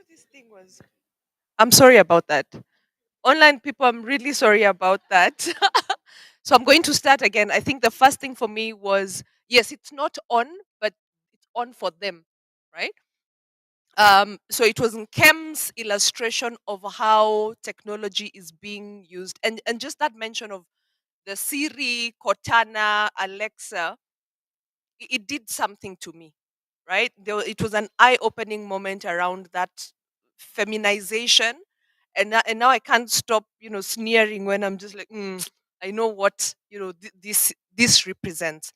this thing was. I'm sorry about that. Online people, I'm really sorry about that. So I'm going to start again. I think the first thing for me was yes, it's not on, but it's on for them, right? So it was in Kem's illustration of how technology is being used, and just that mention of the Siri, Cortana, Alexa, it did something to me, right? It was an eye-opening moment around that feminization, and now I can't stop, sneering when I'm just like, I know what this represents.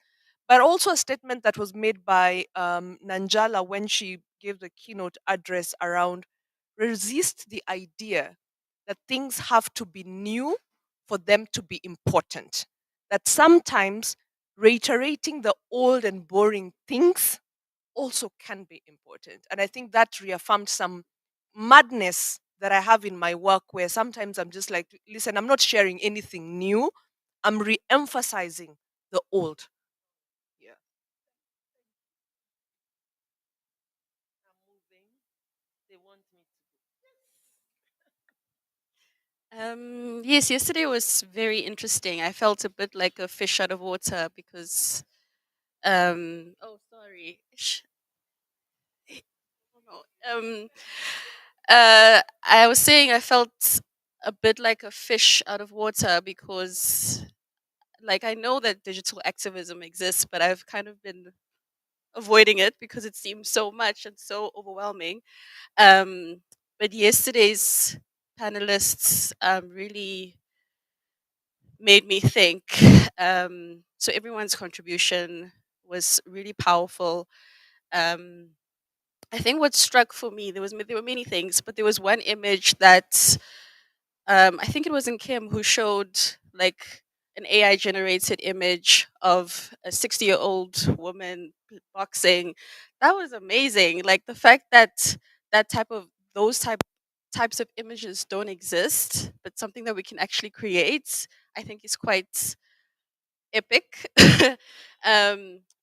But also a statement that was made by Nanjala when she gave the keynote address around resist the idea that things have to be new for them to be important. That sometimes reiterating the old and boring things also can be important. And I think that reaffirmed some madness that I have in my work where sometimes I'm just like, listen, I'm not sharing anything new. I'm re emphasizing the old. Yeah. I'm moving. They want me Yes, yesterday was very interesting. I felt a bit like a fish out of water because, oh, sorry. No, I was saying I felt a bit like a fish out of water because, like, I know that digital activism exists, but I've kind of been avoiding it because it seems so much and so overwhelming. Um, but yesterday's panelists really made me think. So everyone's contribution was really powerful. Um, I think what struck for me there were many things, but there was one image that I think it was in Kim who showed like an AI generated image of a 60-year-old woman boxing. That was amazing. Like the fact that that type of those types of images don't exist, but something that we can actually create, I think is quite epic.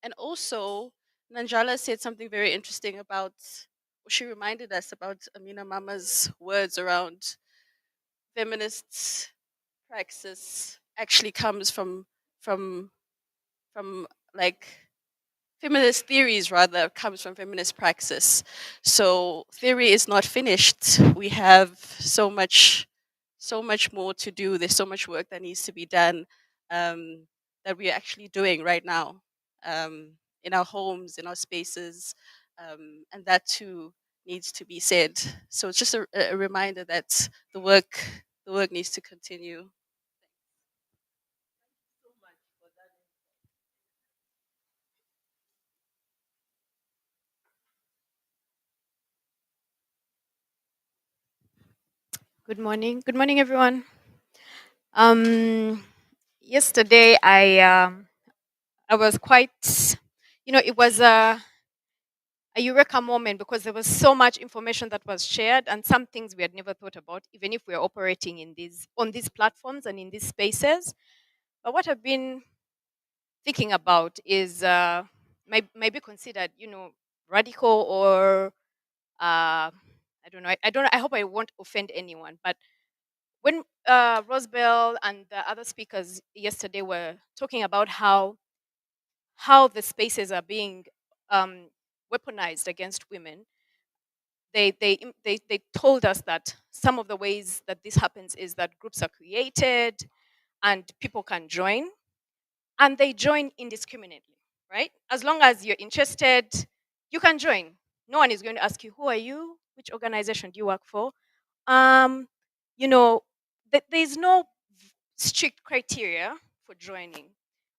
And also, Nanjala said something very interesting about, she reminded us about Amina Mama's words around feminists' praxis actually comes from from like feminist theories rather comes from feminist praxis. So theory is not finished. We have so much more to do. There's so much work that needs to be done, um, that we are actually doing right now, um, in our homes, in our spaces, and that too needs to be said. So it's just a reminder that the work needs to continue. so much for that. Good morning. Good morning, everyone. Um, Yesterday I was quite, it was a eureka moment because there was so much information that was shared and some things we had never thought about, even if we are operating in these on these platforms and in these spaces. But what I've been thinking about is might be considered, radical or I don't know. I don't. I hope I won't offend anyone, but when Rosebell and the other speakers yesterday were talking about how the spaces are being um, weaponized against women, they told us that some of the ways that this happens is that groups are created and people can join, and they join indiscriminately, right? As long as you're interested, you can join. No one is going to ask you, who are you? Which organization do you work for? Um, you know, there's no strict criteria for joining.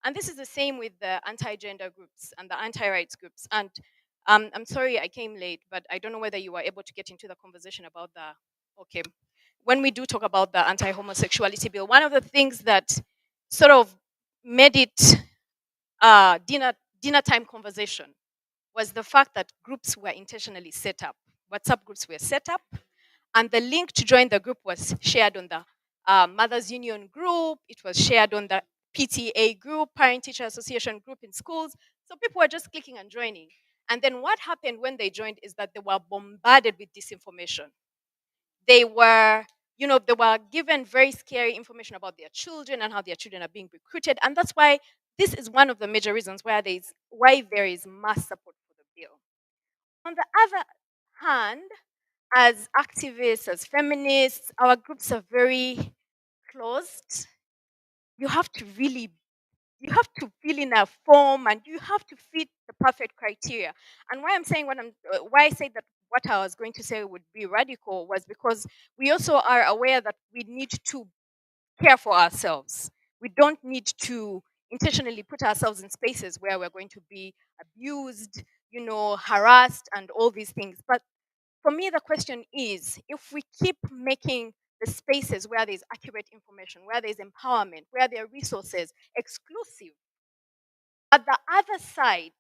And this is the same with the anti gender groups and the anti rights groups. And I'm sorry I came late, but I don't know whether you were able to get into the conversation about the. Okay. When we do talk about the anti homosexuality bill, one of the things that sort of made it dinner time conversation was the fact that groups were intentionally set up. WhatsApp groups were set up, and the link to join the group was shared on the Mothers Union group. It was shared on the PTA group, Parent Teacher Association group in schools. So people were just clicking and joining. And then what happened when they joined is that they were bombarded with disinformation. They were, they were given very scary information about their children and how their children are being recruited. And that's why this is one of the major reasons why there is mass support for the bill. On the other hand, as activists, as feminists, our groups are very closed. You have to really you have to fill in a form and you have to fit the perfect criteria. And why I'm saying why I say that what I was going to say would be radical was because we also are aware that we need to care for ourselves. We don't need to intentionally put ourselves in spaces where we're going to be abused, harassed and all these things. But for me, the question is, if we keep making the spaces where there's accurate information, where there's empowerment, where there are resources exclusive, but the other side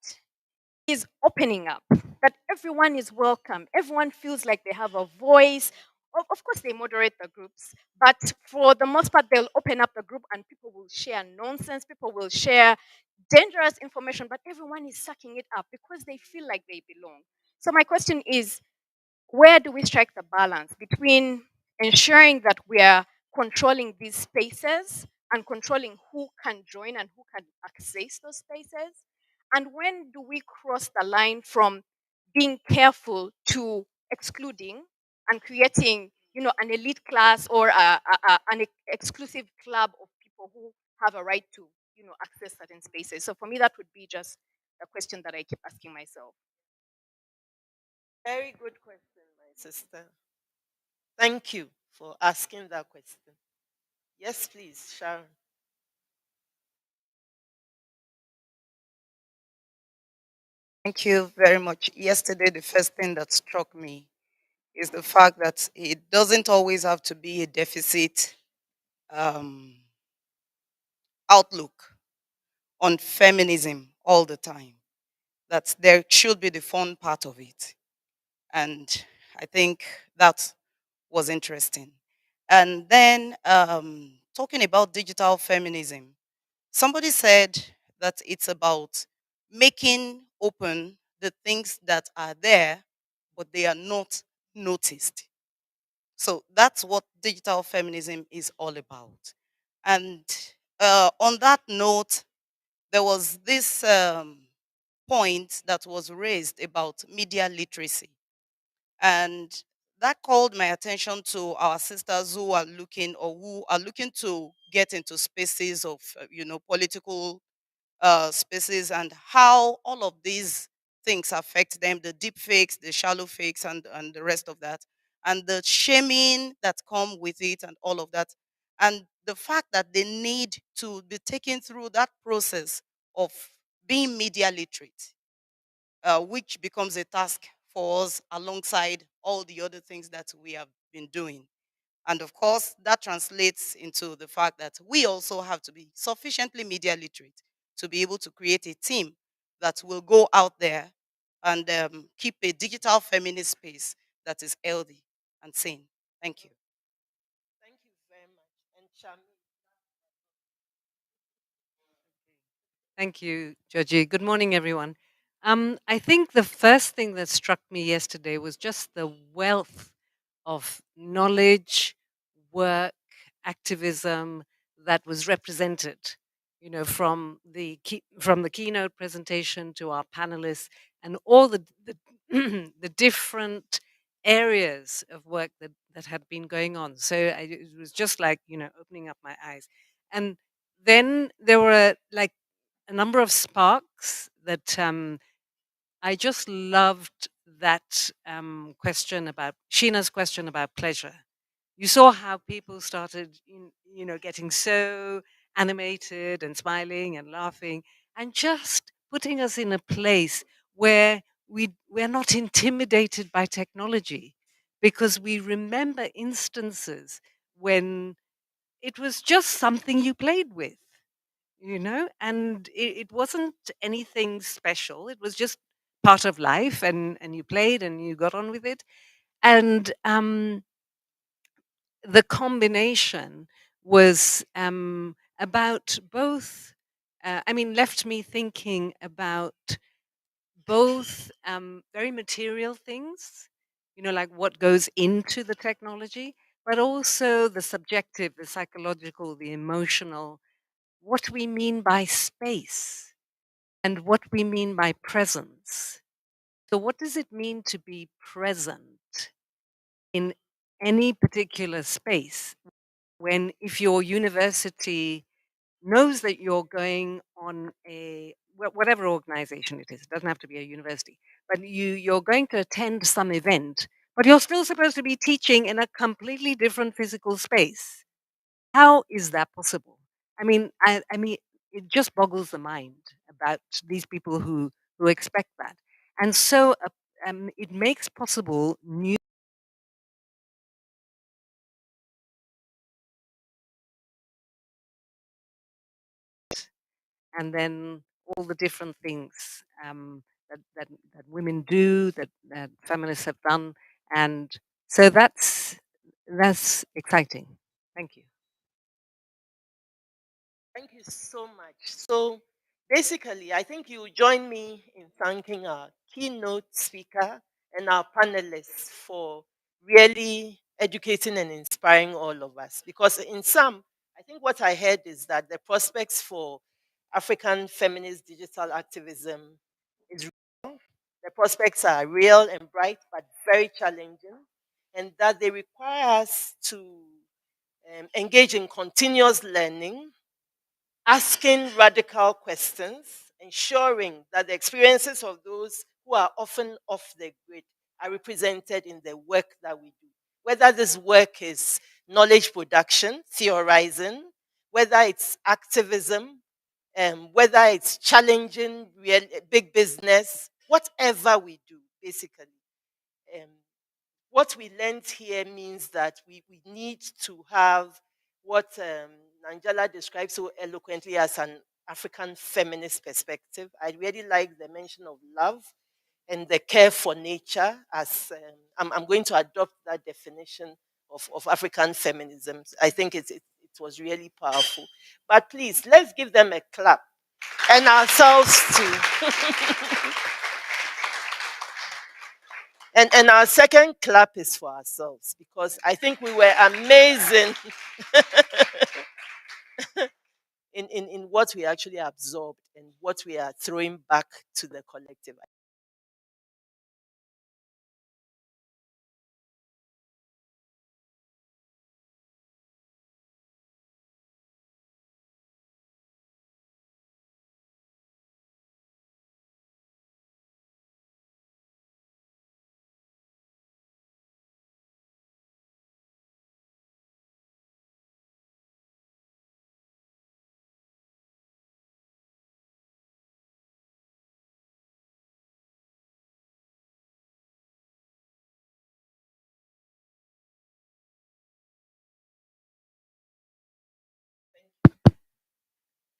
is opening up, that everyone is welcome, everyone feels like they have a voice. Of course, they moderate the groups, but for the most part, they'll open up the group and people will share nonsense, people will share dangerous information, but everyone is sucking it up because they feel like they belong. So, my question is, where do we strike the balance between ensuring that we are controlling these spaces and controlling who can join and who can access those spaces? And when do we cross the line from being careful to excluding and creating, an elite class or an exclusive club of people who have a right to, access certain spaces? So for me, that would be just a question that I keep asking myself. Very good question, my sister. Thank you for asking that question. Yes, please, Sharon. Thank you very much. Yesterday, the first thing that struck me is the fact that it doesn't always have to be a deficit um, outlook on feminism all the time. That there should be the fun part of it. And I think that was interesting. And then talking about digital feminism, somebody said that it's about making open the things that are there, but they are not noticed. So that's what digital feminism is all about. And on that note, there was this point that was raised about media literacy. And that called my attention to our sisters who are looking or who are looking to get into spaces of, political spaces, and how all of these things affect them, the deep fakes, the shallow fakes, and the rest of that, and the shaming that come with it and all of that. And the fact that they need to be taken through that process of being media literate, which becomes a task for us alongside all the other things that we have been doing. And of course, that translates into the fact that we also have to be sufficiently media literate to be able to create a team that will go out there and keep a digital feminist space that is healthy and sane. Thank you. Thank you very much. And Shami. Thank you, Georgie. Good morning, everyone. I think the first thing that struck me yesterday was just the wealth of knowledge, work, activism that was represented. From the keynote presentation to our panelists and all the the different areas of work that had been going on. So it was just like opening up my eyes, and then there were like a number of sparks that I just loved that question about Sheena's question about pleasure. You saw how people started, getting so animated and smiling and laughing and just putting us in a place where we're not intimidated by technology because we remember instances when it was just something you played with, and it wasn't anything special. It was just part of life, and you played and you got on with it. And the combination was about both, left me thinking about both very material things, like what goes into the technology, but also the subjective, the psychological, the emotional, what we mean by space and what we mean by presence. So, what does it mean to be present in any particular space when, if your university knows that you're going on whatever organization it is, it doesn't have to be a university, but you're going to attend some event, but you're still supposed to be teaching in a completely different physical space? How is that possible? I mean, it just boggles the mind about these people who expect that, and so it makes possible new, and then all the different things that women do, that feminists have done, and so that's exciting. Thank you. Thank you so much. So basically, I think you join me in thanking our keynote speaker and our panelists for really educating and inspiring all of us. Because in some, I think what I heard is that the prospects for African feminist digital activism is real. The prospects are real and bright, but very challenging, and that they require us to engage in continuous learning, asking radical questions, ensuring that the experiences of those who are often off the grid are represented in the work that we do. Whether this work is knowledge production, theorizing, whether it's activism, whether it's challenging big business, whatever we do, basically. Um, what we learned here means that we need to have what Nanjala describes so eloquently as an African feminist perspective. I really like the mention of love and the care for nature as I'm going to adopt that definition of African feminism. I think it was really powerful. But please, let's give them a clap and ourselves too. And our second clap is for ourselves because I think we were amazing in what we actually absorbed and what we are throwing back to the collective.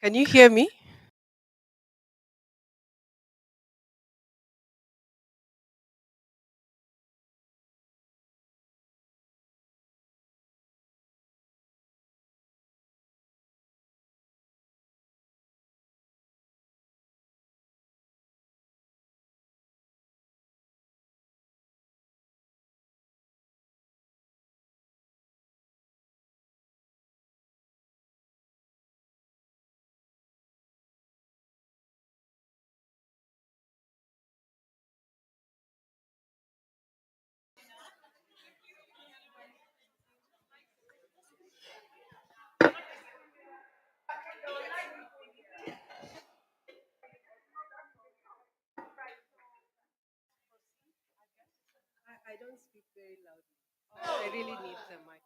Can you hear me? I don't speak very loudly. I really need the mic.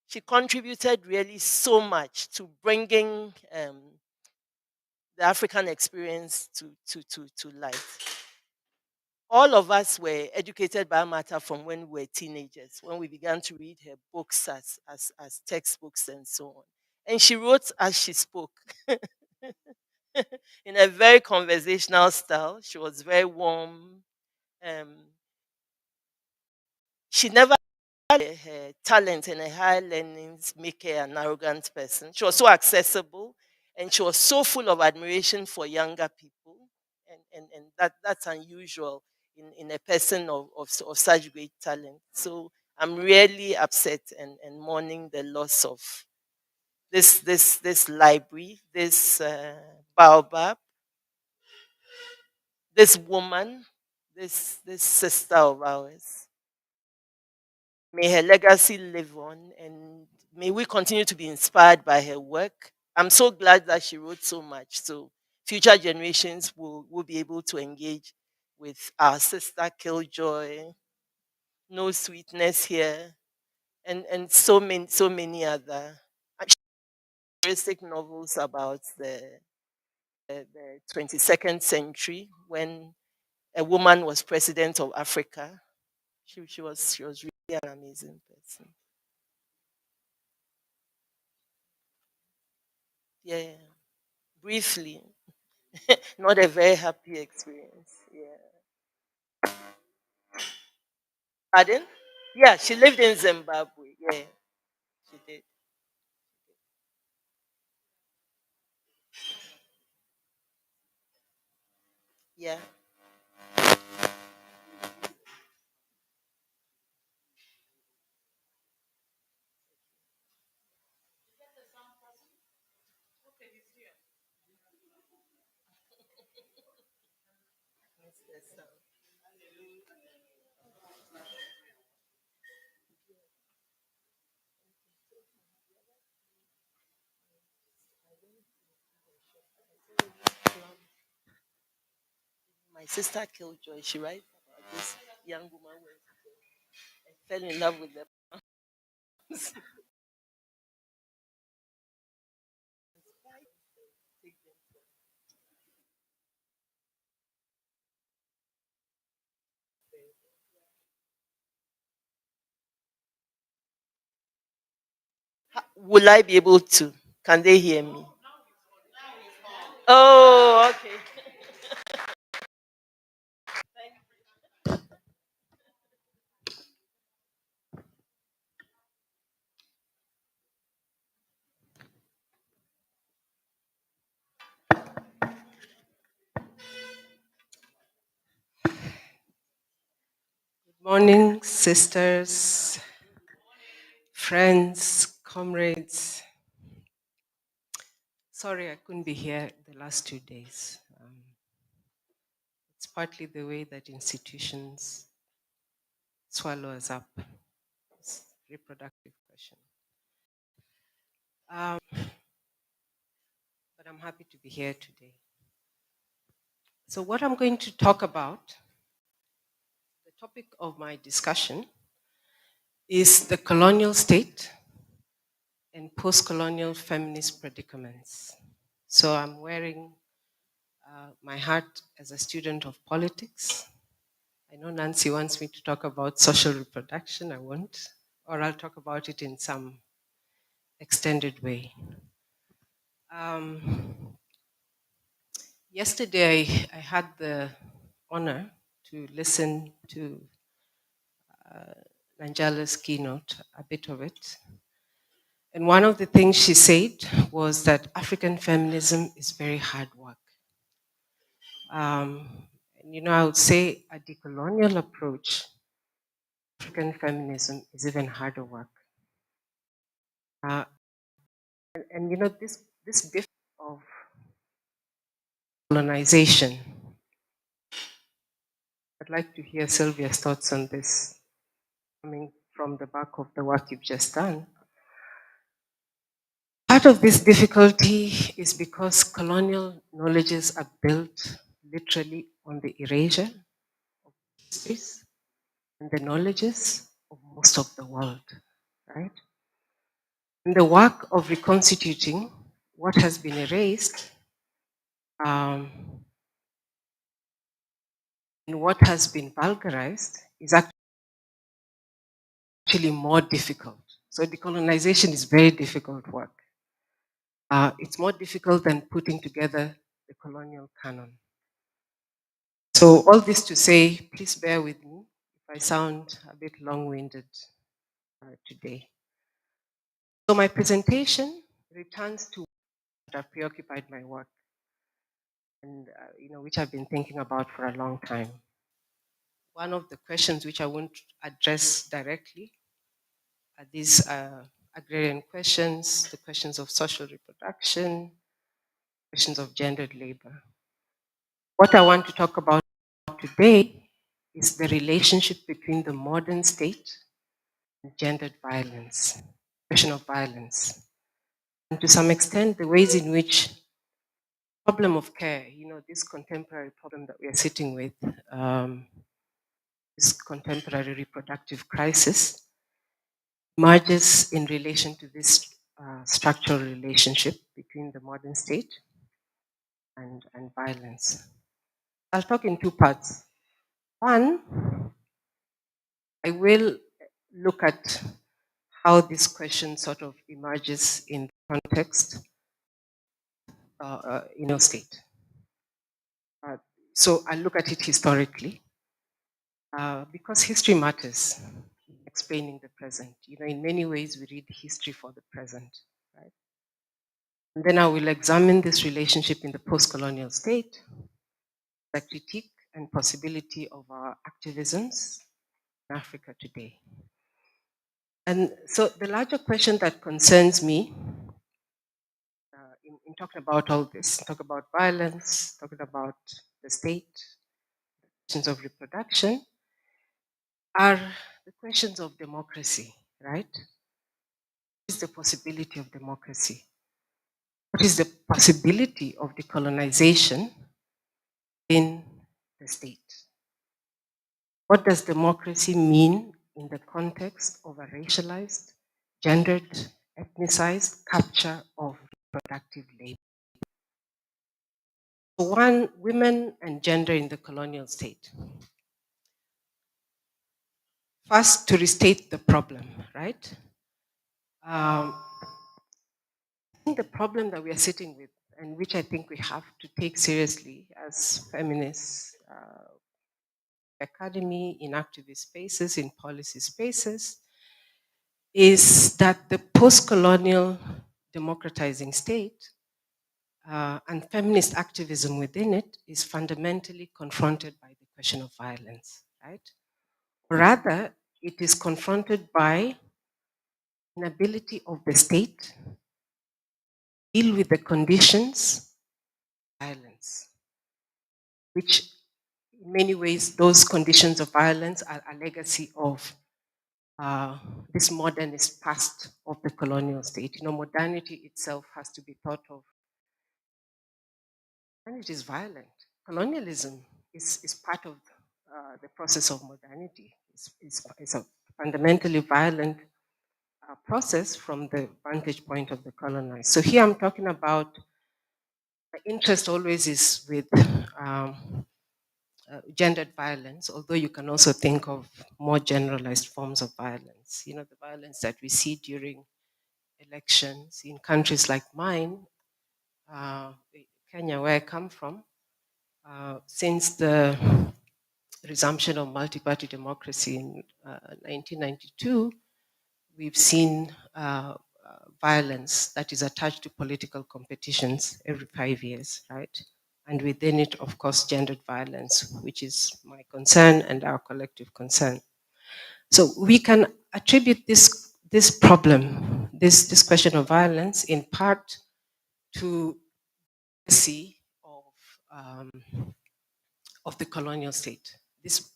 She contributed really so much to bringing the African experience to life. All of us were educated by matter from when we were teenagers, when we began to read her books as textbooks and so on. And she wrote as she spoke in a very conversational style. She was very warm. Um, she never her talent and her high learnings make her an arrogant person. She was so accessible and she was so full of admiration for younger people. And that's unusual in a person of such great talent. So I'm really upset and mourning the loss of this library, this baobab, this woman, this sister of ours. May her legacy live on and may we continue to be inspired by her work. I'm so glad that she wrote so much. So future generations will be able to engage with our sister Killjoy, No Sweetness Here, and so many other futuristic novels about the 22nd century when a woman was president of Africa. She was really an amazing person. Yeah. Briefly, not a very happy experience. Yeah. Pardon? Yeah, she lived in Zimbabwe. Yeah, she did. Yeah. My sister Killjoy, she writes about this young woman who fell in love with them. Will I be able to? Can they hear me? Oh, okay. Morning, sisters, friends, comrades. Sorry I couldn't be here the last 2 days. It's partly the way that institutions swallow us up. It's a reproductive question. But I'm happy to be here today. So, what I'm going to talk about, the topic of my discussion, is the colonial state and post colonial feminist predicaments. So, I'm wearing my hat as a student of politics. I know Nancy wants me to talk about social reproduction. I won't, or I'll talk about it in some extended way. Yesterday, I had the honor to listen to Nanjala's keynote, a bit of it. And one of the things she said was that African feminism is very hard work. And I would say a decolonial approach, African feminism is even harder work. This difference of colonization. I'd like to hear Sylvia's thoughts on this, coming from the back of the work you've just done. Part of this difficulty is because colonial knowledges are built literally on the erasure of histories and the knowledges of most of the world, right? And the work of reconstituting what has been erased and what has been vulgarized is actually more difficult. So decolonization is very difficult work. It's more difficult than putting together the colonial canon. So all this to say, please bear with me if I sound a bit long-winded today. So my presentation returns to what have preoccupied my work and which I've been thinking about for a long time. One of the questions which I won't address directly are these agrarian questions, the questions of social reproduction, questions of gendered labor. What I want to talk about today is the relationship between the modern state and gendered violence, question of violence, and to some extent the ways in which problem of care, this contemporary problem that we are sitting with, this contemporary reproductive crisis, emerges in relation to this structural relationship between the modern state and violence. I'll talk in two parts. One, I will look at how this question sort of emerges in the context state. So I'll look at it historically because history matters in explaining the present. In many ways we read history for the present, right? And then I will examine this relationship in the post-colonial state, the critique and possibility of our activisms in Africa today. And so the larger question that concerns me in talking about all this, talk about violence, talking about the state, questions of reproduction, are the questions of democracy, right? What is the possibility of democracy? What is the possibility of decolonization in the state? What does democracy mean in the context of a racialized, gendered, ethnicized capture of reproductive labor? So one, women and gender in the colonial state. First, to restate the problem, right? I think the problem that we are sitting with and which I think we have to take seriously as feminists, academy, in activist spaces, in policy spaces, is that the post-colonial democratizing state and feminist activism within it is fundamentally confronted by the question of violence, right? Rather, it is confronted by inability of the state to deal with the conditions of violence, which in many ways, those conditions of violence are a legacy of this modernist past of the colonial state. You know, modernity itself has to be thought of, and it is violent. Colonialism is part of the process of modernity. It's a fundamentally violent process from the vantage point of the colonized. So here I'm talking about, my interest always is with gendered violence, although you can also think of more generalized forms of violence. You know, the violence that we see during elections in countries like mine, Kenya, where I come from, since the resumption of multi-party democracy in 1992, we've seen violence that is attached to political competitions every 5 years, right? And within it, of course, gendered violence, which is my concern and our collective concern. So we can attribute this problem, this question of violence, in part to the legacy of the colonial state. This,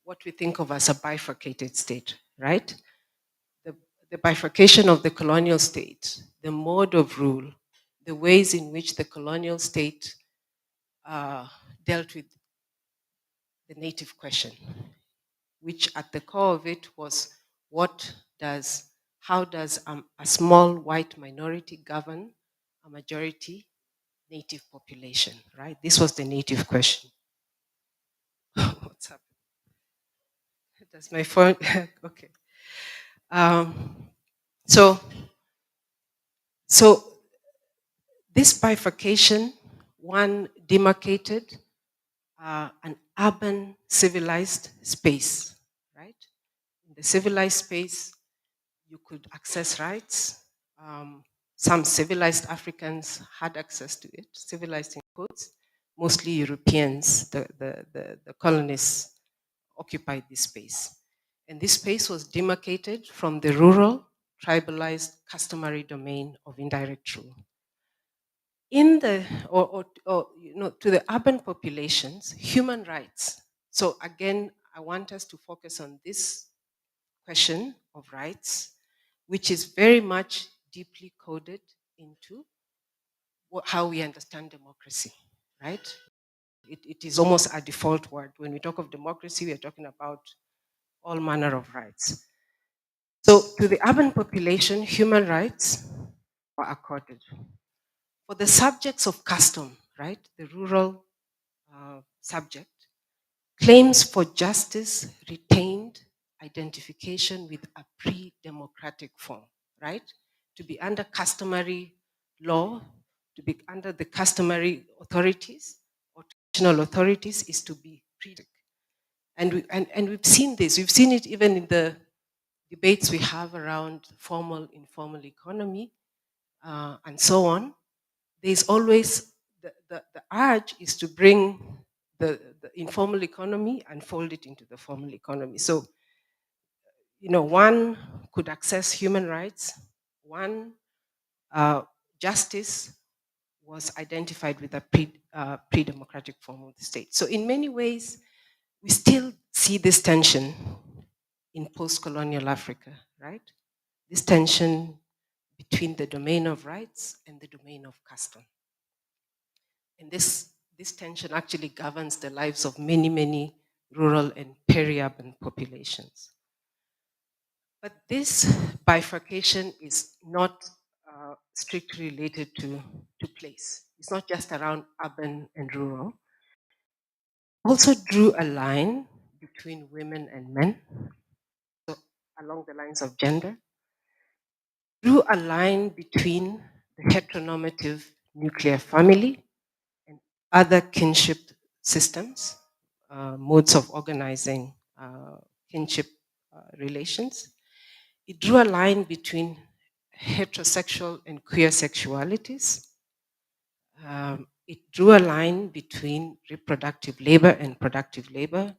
what we think of as a bifurcated state, right? The bifurcation of the colonial state, the mode of rule, the ways in which the colonial state dealt with the native question, which at the core of it was how does a small white minority govern a majority native population, right? This was the native question. What's happening? Does my phone, okay. So this bifurcation, one demarcated an urban civilized space, right? In the civilized space, you could access rights. Some civilized Africans had access to it, civilized in quotes. Mostly Europeans, the colonists occupied this space. And this space was demarcated from the rural, tribalized, customary domain of indirect rule. In the, or you know, to the urban populations, human rights. So again, I want us to focus on this question of rights, which is very much deeply coded into how we understand democracy, right? It is almost a default word. When we talk of democracy, we are talking about all manner of rights. So to the urban population, human rights are accorded. For the subjects of custom, right, the rural subject, claims for justice retained identification with a pre-democratic form, right? To be under customary law, to be under the customary authorities or traditional authorities is to be pre. And we've seen this. We've seen it even in the debates we have around formal, informal economy, and so on. There's always the urge is to bring the informal economy and fold it into the formal economy. So, you know, one could access human rights, one justice was identified with a pre-democratic form of the state. So in many ways, we still see this tension in post-colonial Africa, right? This tension between the domain of rights and the domain of custom. And this tension actually governs the lives of many, many rural and peri-urban populations. But this bifurcation is not strictly related to place. It's not just around urban and rural. Also drew a line between women and men, so along the lines of gender, drew a line between the heteronormative nuclear family, and other kinship systems, modes of organizing kinship relations. It drew a line between heterosexual and queer sexualities. It drew a line between reproductive labor and productive labor,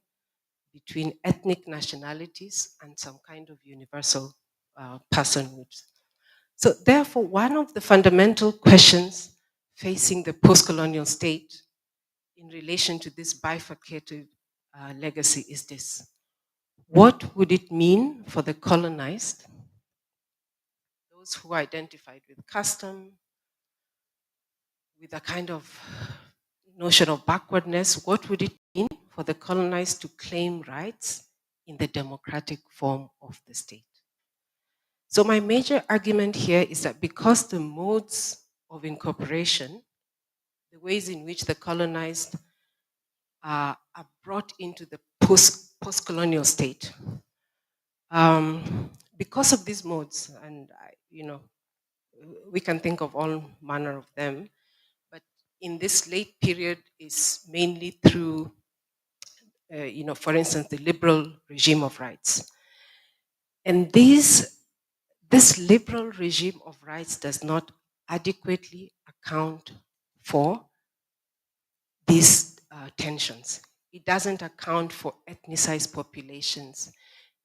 between ethnic nationalities and some kind of universal personhoods. So, therefore, one of the fundamental questions facing the post colonial state in relation to this bifurcated legacy is this: what would it mean for the colonized, those who identified with custom, with a kind of notion of backwardness? What would it mean for the colonized to claim rights in the democratic form of the state? So, my major argument here is that because the modes of incorporation, the ways in which the colonized are brought into the post-colonial state, because of these modes, and we can think of all manner of them, but in this late period is mainly through, for instance, the liberal regime of rights. And this liberal regime of rights does not adequately account for these tensions. It doesn't account for ethnicized populations.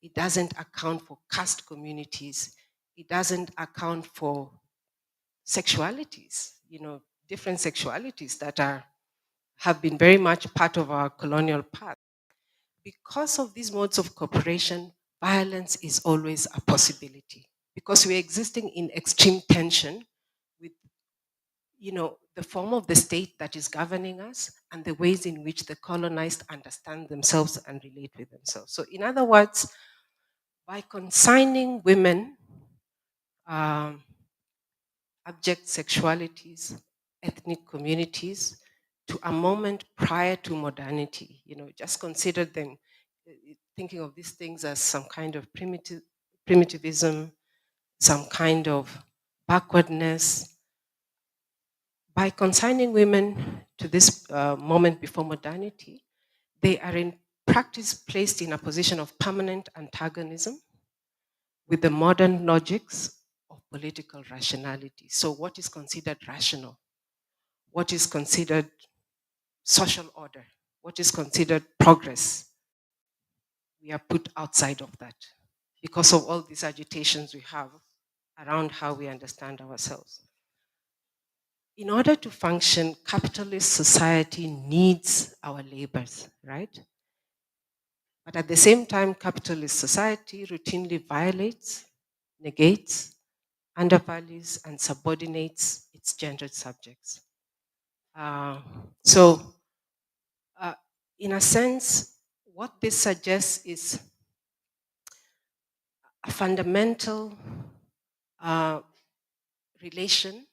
It doesn't account for caste communities. It doesn't account for sexualities, different sexualities that have been very much part of our colonial past. Because of these modes of cooperation, violence is always a possibility. Because we're existing in extreme tension with, the form of the state that is governing us and the ways in which the colonized understand themselves and relate with themselves. So, in other words, by consigning women, abject sexualities, ethnic communities to a moment prior to modernity, just consider them, thinking of these things as some kind of primitivism, some kind of backwardness. By consigning women to this moment before modernity, they are in practice placed in a position of permanent antagonism with the modern logics of political rationality. So, what is considered rational? What is considered social order? What is considered progress? We are put outside of that because of all these agitations we have around how we understand ourselves. In order to function, capitalist society needs our labors, right? But at the same time, capitalist society routinely violates, negates, undervalues, and subordinates its gendered subjects. So, in a sense, what this suggests is a fundamental relation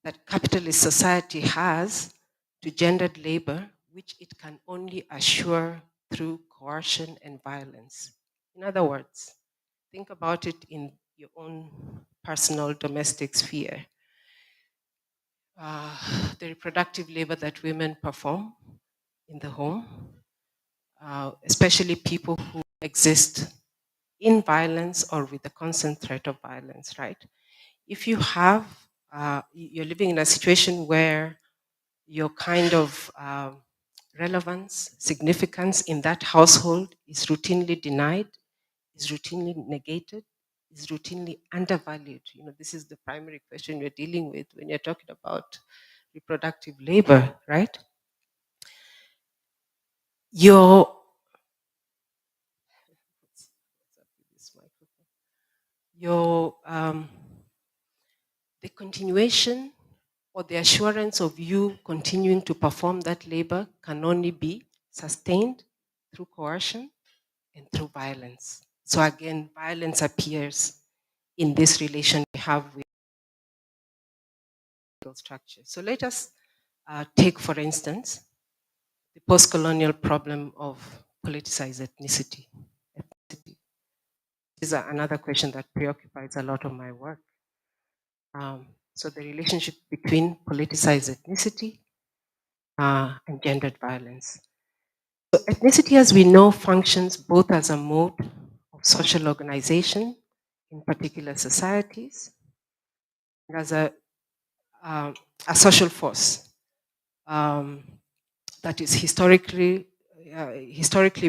that capitalist society has to gendered labor, which it can only assure through coercion and violence. In other words, think about it in your own personal domestic sphere. The reproductive labor that women perform in the home, especially people who exist in violence or with the constant threat of violence, right? If you have, you're living in a situation where your kind of relevance, significance in that household is routinely denied, is routinely negated, is routinely undervalued. This is the primary question you're dealing with when you're talking about reproductive labor, right? Your the continuation or the assurance of you continuing to perform that labor can only be sustained through coercion and through violence. So again, violence appears in this relation we have with legal structure. So let us take, for instance, the post-colonial problem of politicized ethnicity. This is another question that preoccupies a lot of my work. So the relationship between politicized ethnicity and gendered violence. So ethnicity, as we know, functions both as a mode of social organization in particular societies and as a social force um, that is historically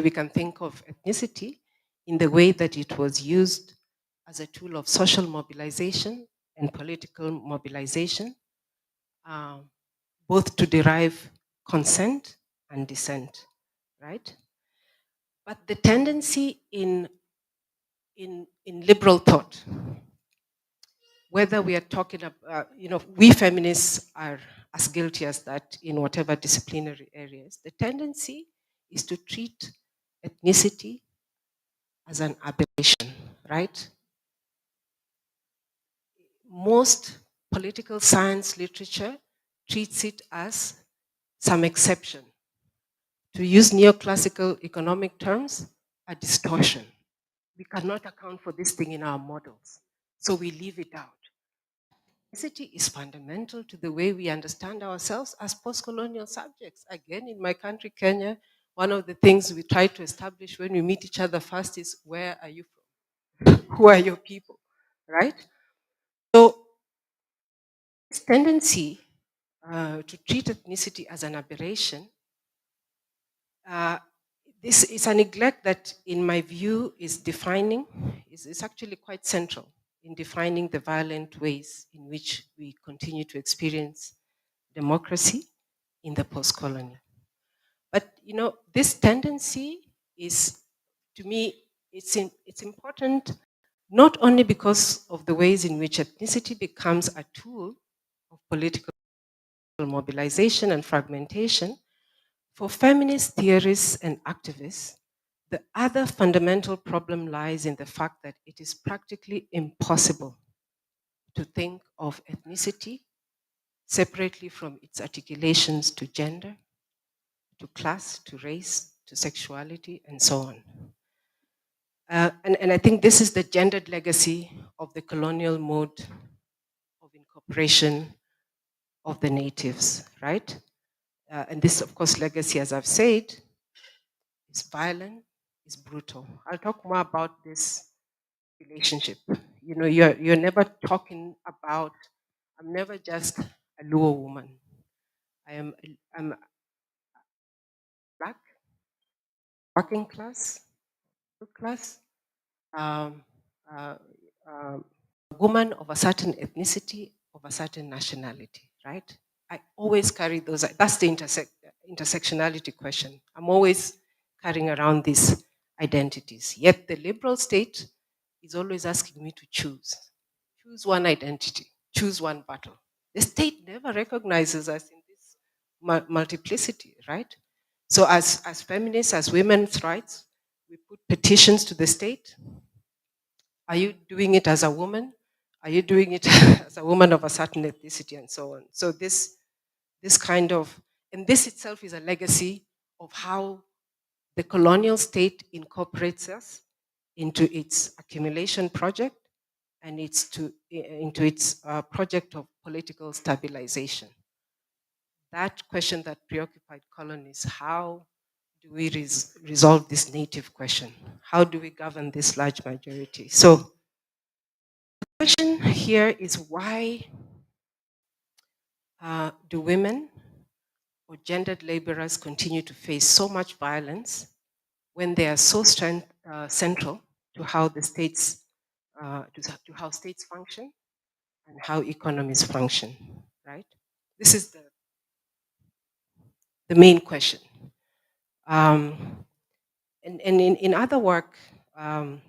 we can think of ethnicity in the way that it was used as a tool of social mobilization and political mobilization, um, both to derive consent and dissent, right? But the tendency in liberal thought, whether we are talking about, we feminists are as guilty as that in whatever disciplinary areas, the tendency is to treat ethnicity as an aberration, right? Most political science literature treats it as some exception. To use neoclassical economic terms, a distortion. We cannot account for this thing in our models, so we leave it out. Ethnicity is fundamental to the way we understand ourselves as post-colonial subjects. Again, in my country, Kenya, one of the things we try to establish when we meet each other first is, where are you from? Who are your people, right? So this tendency to treat ethnicity as an aberration, this is a neglect that, in my view, is actually quite central in defining the violent ways in which we continue to experience democracy in the post-colony. But this tendency is, to me, it's important not only because of the ways in which ethnicity becomes a tool of political mobilization and fragmentation. For feminist theorists and activists, the other fundamental problem lies in the fact that it is practically impossible to think of ethnicity separately from its articulations to gender, to class, to race, to sexuality, and so on. And I think this is the gendered legacy of the colonial mode of incorporation of the natives, right? And this, of course, legacy, as I've said, is violent, is brutal. I'll talk more about this relationship. You're never talking about, I'm never just a Luo woman. I'm black, working class, middle class, um, uh, a woman of a certain ethnicity, of a certain nationality, right? I always carry those. That's the intersectionality question. I'm always carrying around these identities. Yet the liberal state is always asking me to choose. Choose one identity, choose one battle. The state never recognizes us in this multiplicity, right? So as feminists, as women's rights, we put petitions to the state. Are you doing it as a woman? Are you doing it as a woman of a certain ethnicity and so on? So this kind of, and this itself is a legacy of how the colonial state incorporates us into its accumulation project and into its project of political stabilization. That question that preoccupied colonies: how do we resolve this native question? How do we govern this large majority? So the question here is, why do women or gendered laborers continue to face so much violence when they are so central to how the states, to how states function and how economies function, right? This is the main question. And in other work, I've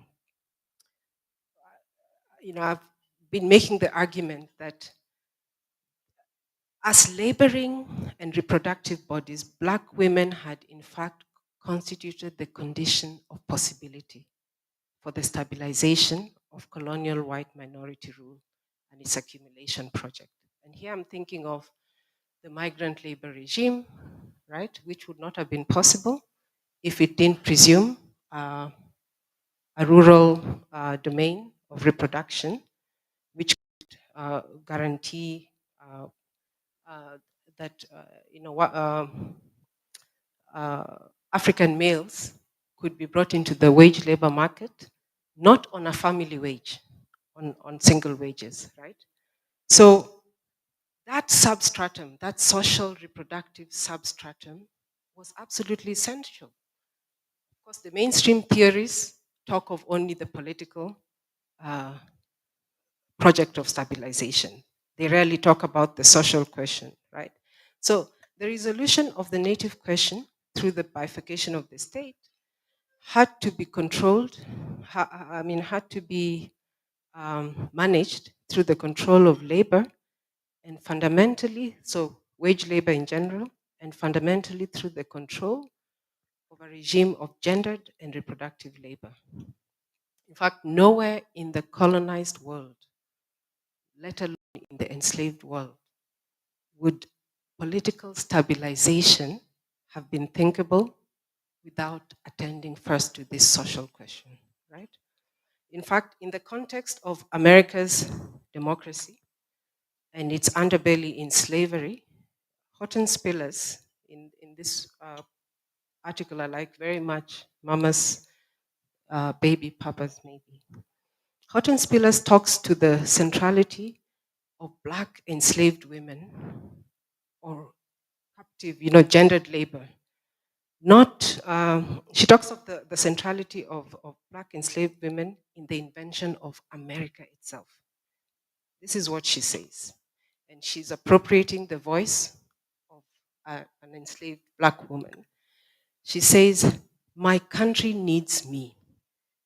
been making the argument that as laboring and reproductive bodies, Black women had in fact constituted the condition of possibility for the stabilization of colonial white minority rule and its accumulation project. And here I'm thinking of the migrant labor regime, right, which would not have been possible if it didn't presume a rural domain of reproduction, which guarantee that African males could be brought into the wage labor market, not on a family wage, on single wages, right? So that substratum, that social reproductive substratum, was absolutely essential. Of course, the mainstream theories talk of only the political project of stabilization. They rarely talk about the social question, right? So the resolution of the native question through the bifurcation of the state had to be controlled, had to be managed through the control of labor and fundamentally, so wage labor in general, and fundamentally through the control of a regime of gendered and reproductive labor. In fact, nowhere in the colonized world, let alone in the enslaved world, would political stabilization have been thinkable without attending first to this social question, right? In fact, in the context of America's democracy and its underbelly in slavery, Horton Spillers, in this article, I like very much Mama's Baby, Papa's Maybe. Horton Spillers talks to the centrality of Black enslaved women or captive, gendered labor. Not, she talks of the centrality of Black enslaved women in the invention of America itself. This is what she says. And she's appropriating the voice of an enslaved Black woman. She says, "My country needs me.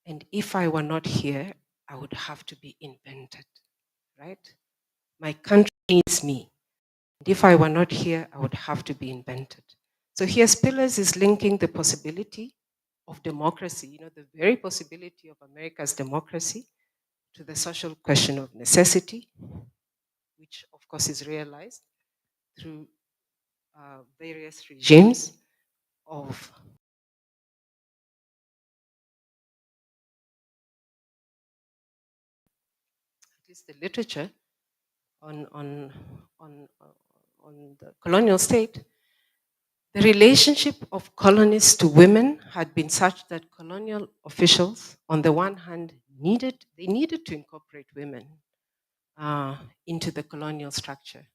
And if I were not here, I would have to be invented." Right? My country needs me. And if I were not here, I would have to be invented. So here Spillers is linking the possibility of democracy, the very possibility of America's democracy, to the social question of necessity, which of course is realized through various regimes of at least the literature on the colonial state. The relationship of colonists to women had been such that colonial officials, on the one hand, needed to incorporate women into the colonial structure.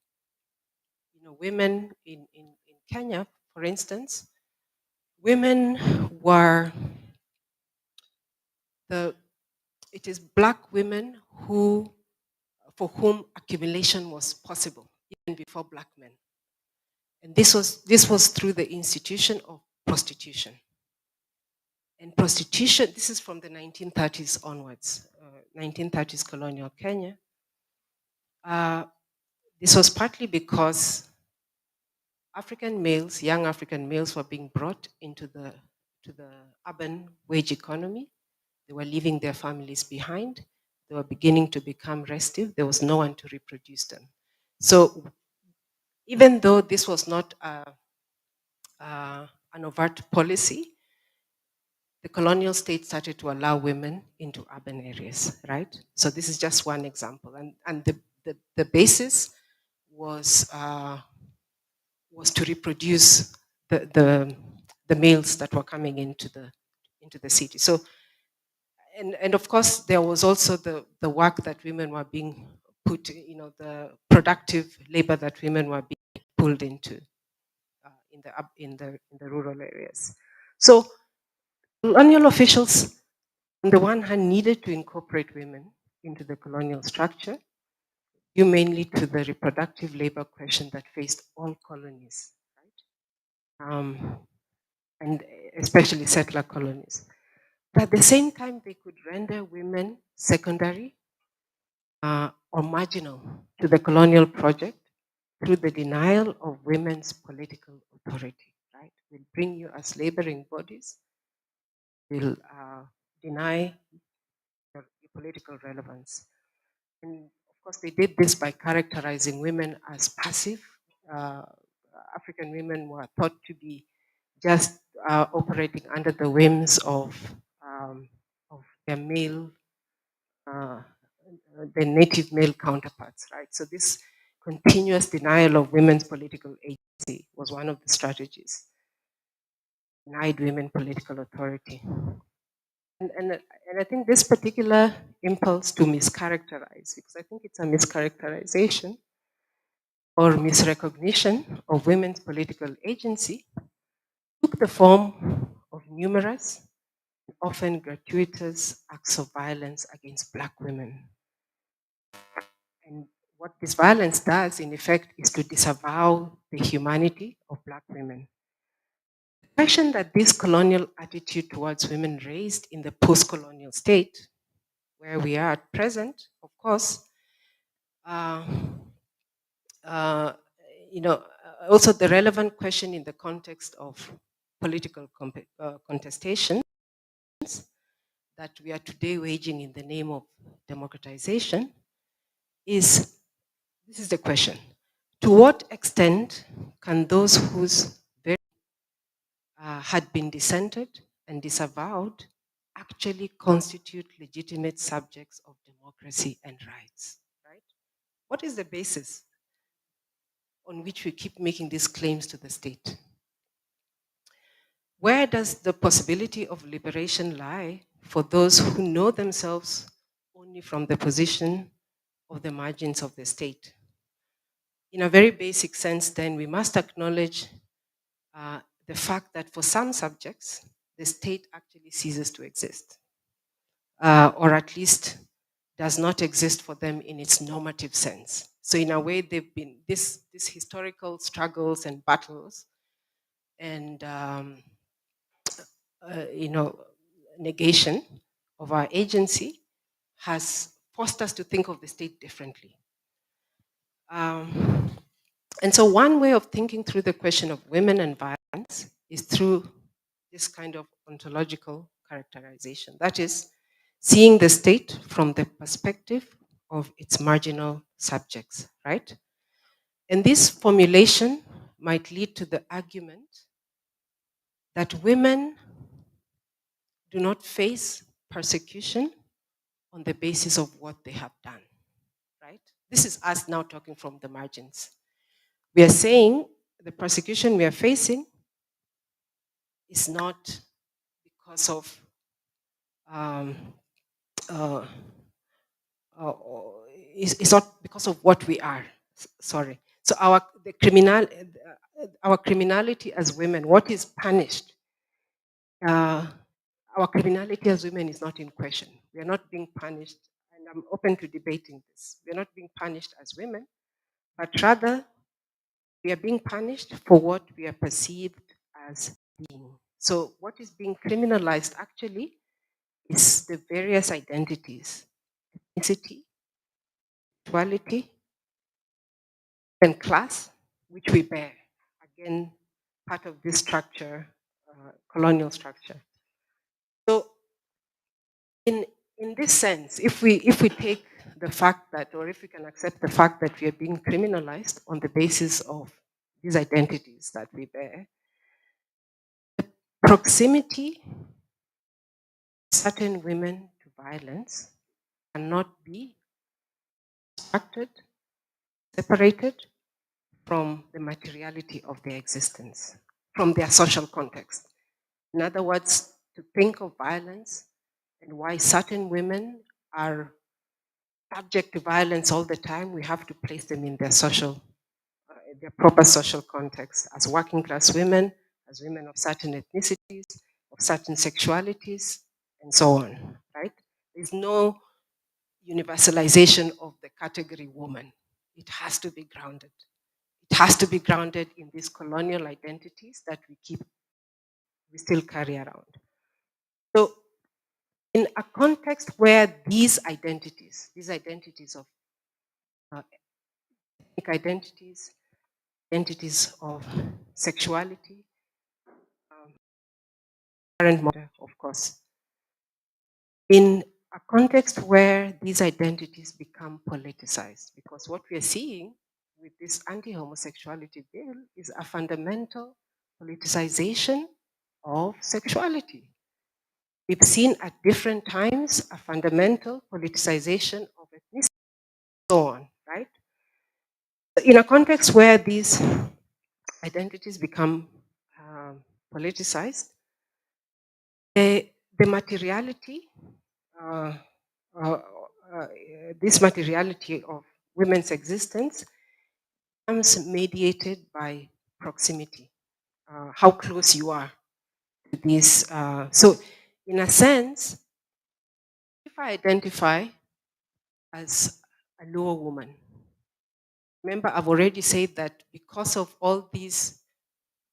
Women in Kenya, for instance, women were it is Black women for whom accumulation was possible, even before Black men. And this was through the institution of prostitution. And prostitution, this is from the 1930s onwards, 1930s colonial Kenya. This was partly because African males, young African males, were being brought into the urban wage economy. They were leaving their families behind. They were beginning to become restive. There was no one to reproduce them. So even though this was not an overt policy, the colonial state started to allow women into urban areas, right? So this is just one example. And the basis was to reproduce the males that were coming into the city. So, and of course, there was also the work that women were being put, the productive labor that women were being pulled into in the rural areas. So colonial officials, on the one hand, needed to incorporate women into the colonial structure, due mainly to the reproductive labor question that faced all colonies, right? And especially settler colonies. But at the same time, they could render women secondary or marginal to the colonial project through the denial of women's political authority, right? We'll bring you as laboring bodies, we'll deny your political relevance. And of course, they did this by characterizing women as passive. African women were thought to be just operating under the whims of their male their native male counterparts, right? So this continuous denial of women's political agency was one of the strategies. Denied women political authority. And I think this particular impulse to mischaracterize, because I think it's a mischaracterization or misrecognition of women's political agency, took the form of numerous, often gratuitous acts of violence against Black women. And what this violence does, in effect, is to disavow the humanity of Black women. The question that this colonial attitude towards women raised in the post-colonial state, where we are at present, of course, uh, uh, also the relevant question in the context of political contestation that we are today waging in the name of democratization is, this is the question: to what extent can those whose very had been dissented and disavowed actually constitute legitimate subjects of democracy and rights, right? What is the basis on which we keep making these claims to the state? Where does the possibility of liberation lie for those who know themselves only from the position of the margins of the state? In a very basic sense, then, we must acknowledge the fact that for some subjects, the state actually ceases to exist, or at least does not exist for them in its normative sense. So in a way, they've been, these historical struggles and battles and negation of our agency has forced us to think of the state differently. And so one way of thinking through the question of women and violence is through this kind of ontological characterization. That is, seeing the state from the perspective of its marginal subjects, right? And this formulation might lead to the argument that women do not face persecution on the basis of what they have done, right? This is us now talking from the margins. We are saying the persecution we are facing is not because of it's not because of what we are. Sorry. So our criminality as women, what is punished? Our criminality as women is not in question. We are not being punished, and I'm open to debating this. We are not being punished as women, but rather we are being punished for what we are perceived as being. So what is being criminalized actually is the various identities, ethnicity, sexuality, and class, which we bear. Again, part of this structure, colonial structure. So in this sense, if we take the fact that, or if we can accept the fact that we are being criminalized on the basis of these identities that we bear, the proximity of certain women to violence cannot be abstracted, separated from the materiality of their existence, from their social context. In other words, to think of violence and why certain women are subject to violence all the time, we have to place them in their social, their proper social context, as working class women, as women of certain ethnicities, of certain sexualities, and so on, right? There's no universalization of the category woman. It has to be grounded. It has to be grounded in these colonial identities that we still carry around. So in a context where these identities of ethnic identities, identities of sexuality, current model, of course, in a context where these identities become politicized, because what we are seeing with this anti-homosexuality bill is a fundamental politicization of sexuality. We've seen at different times a fundamental politicization of ethnicity, and so on, right? In a context where these identities become politicized, the materiality, uh, uh, uh, this materiality of women's existence becomes mediated by proximity, how close you are to this. So, in a sense, if I identify as a lower woman, remember I've already said that because of all these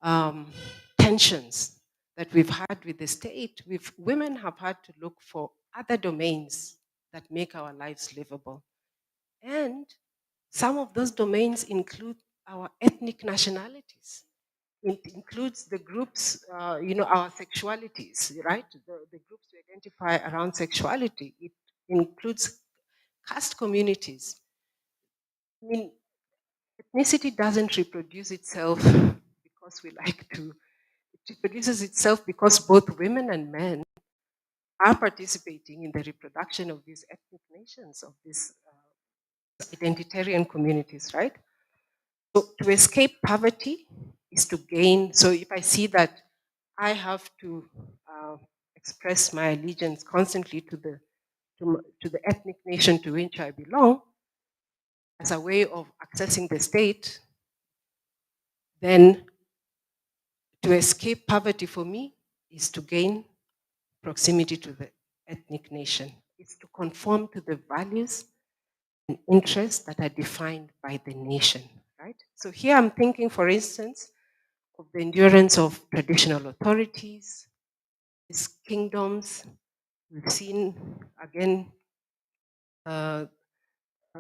um, tensions that we've had with the state, women have had to look for other domains that make our lives livable. And some of those domains include our ethnic nationalities. It includes the groups, our sexualities, right? The groups we identify around sexuality. It includes caste communities. I mean, ethnicity doesn't reproduce itself because we like to. It reproduces itself because both women and men are participating in the reproduction of these ethnic nations, of these identitarian communities, right? So to escape poverty is to gain. So if I see that I have to express my allegiance constantly to the ethnic nation to which I belong as a way of accessing the state, then to escape poverty for me is to gain proximity to the ethnic nation. It's to conform to the values and interests that are defined by the nation, right? So here I'm thinking, for instance, of the endurance of traditional authorities, these kingdoms. We've seen, again,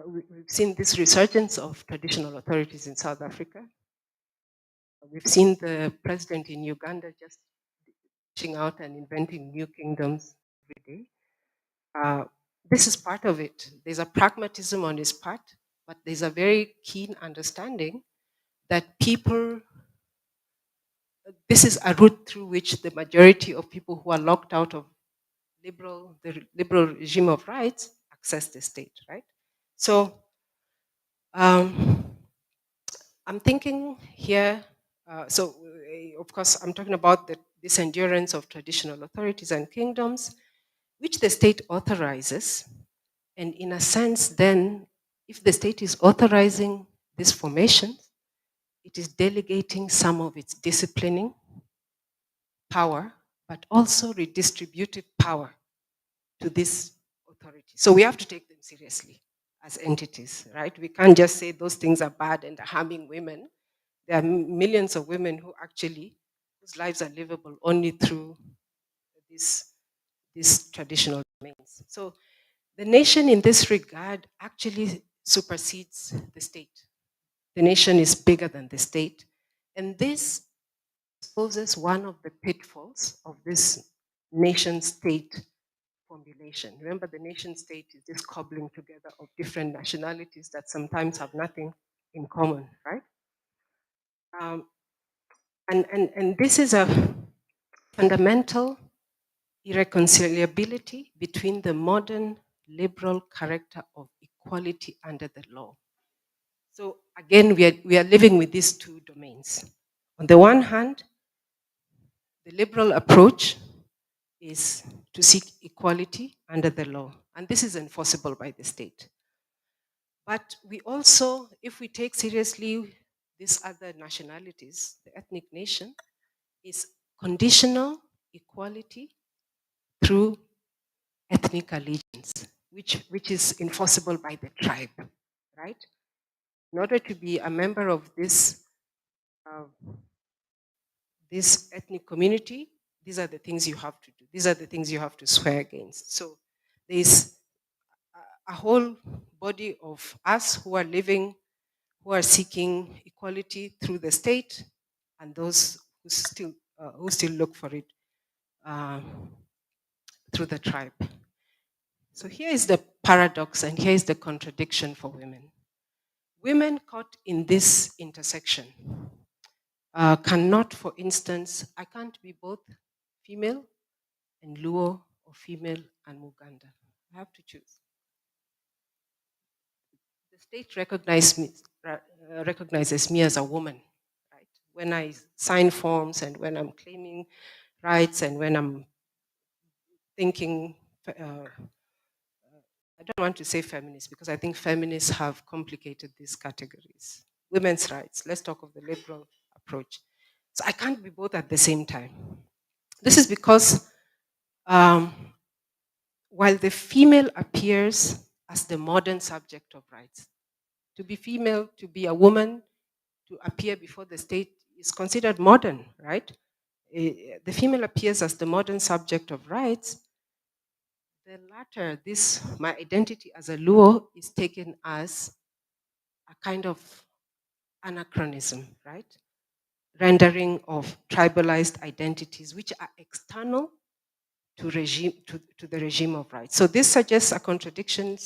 we've seen this resurgence of traditional authorities in South Africa. We've seen the president in Uganda just reaching out and inventing new kingdoms every day. This is part of it. There's a pragmatism on his part, but there's a very keen understanding that people, this is a route through which the majority of people who are locked out of the liberal regime of rights access the state, right? So I'm thinking here, of course, I'm talking about this endurance of traditional authorities and kingdoms, which the state authorizes. And in a sense, then, if the state is authorizing this formation, it is delegating some of its disciplining power, but also redistributive power to this authority. So we have to take them seriously as entities, right? We can't just say those things are bad and are harming women. There are millions of women whose lives are livable only through these traditional domains. So the nation in this regard actually supersedes the state. The nation is bigger than the state. And this exposes one of the pitfalls of this nation state formulation. Remember, the nation state is this cobbling together of different nationalities that sometimes have nothing in common, right? And this is a fundamental irreconcilability between the modern liberal character of equality under the law. So again, we are living with these two domains. On the one hand, the liberal approach is to seek equality under the law, and this is enforceable by the state. But we also, if we take seriously these other nationalities, the ethnic nation is conditional equality through ethnic allegiance, which is enforceable by the tribe, right? In order to be a member of this ethnic community, these are the things you have to do. These are the things you have to swear against. So there's a whole body of us who are seeking equality through the state, and those who still look for it uh, through the tribe. So here is the paradox, and here is the contradiction for women. Women caught in this intersection cannot, for instance, I can't be both female and Luo, or female and Muganda. I have to choose. state recognizes me as a woman, right? When I sign forms and when I'm claiming rights and when I'm thinking, I don't want to say feminist because I think feminists have complicated these categories. Women's rights, let's talk of the liberal approach. So I can't be both at the same time. This is because um, while the female appears as the modern subject of rights, to be female, to be a woman, to appear before the state is considered modern, right? The female appears as the modern subject of rights. The latter, this, my identity as a Luo, is taken as a kind of anachronism, right? Rendering of tribalized identities, which are external to the regime of rights. So this suggests a contradiction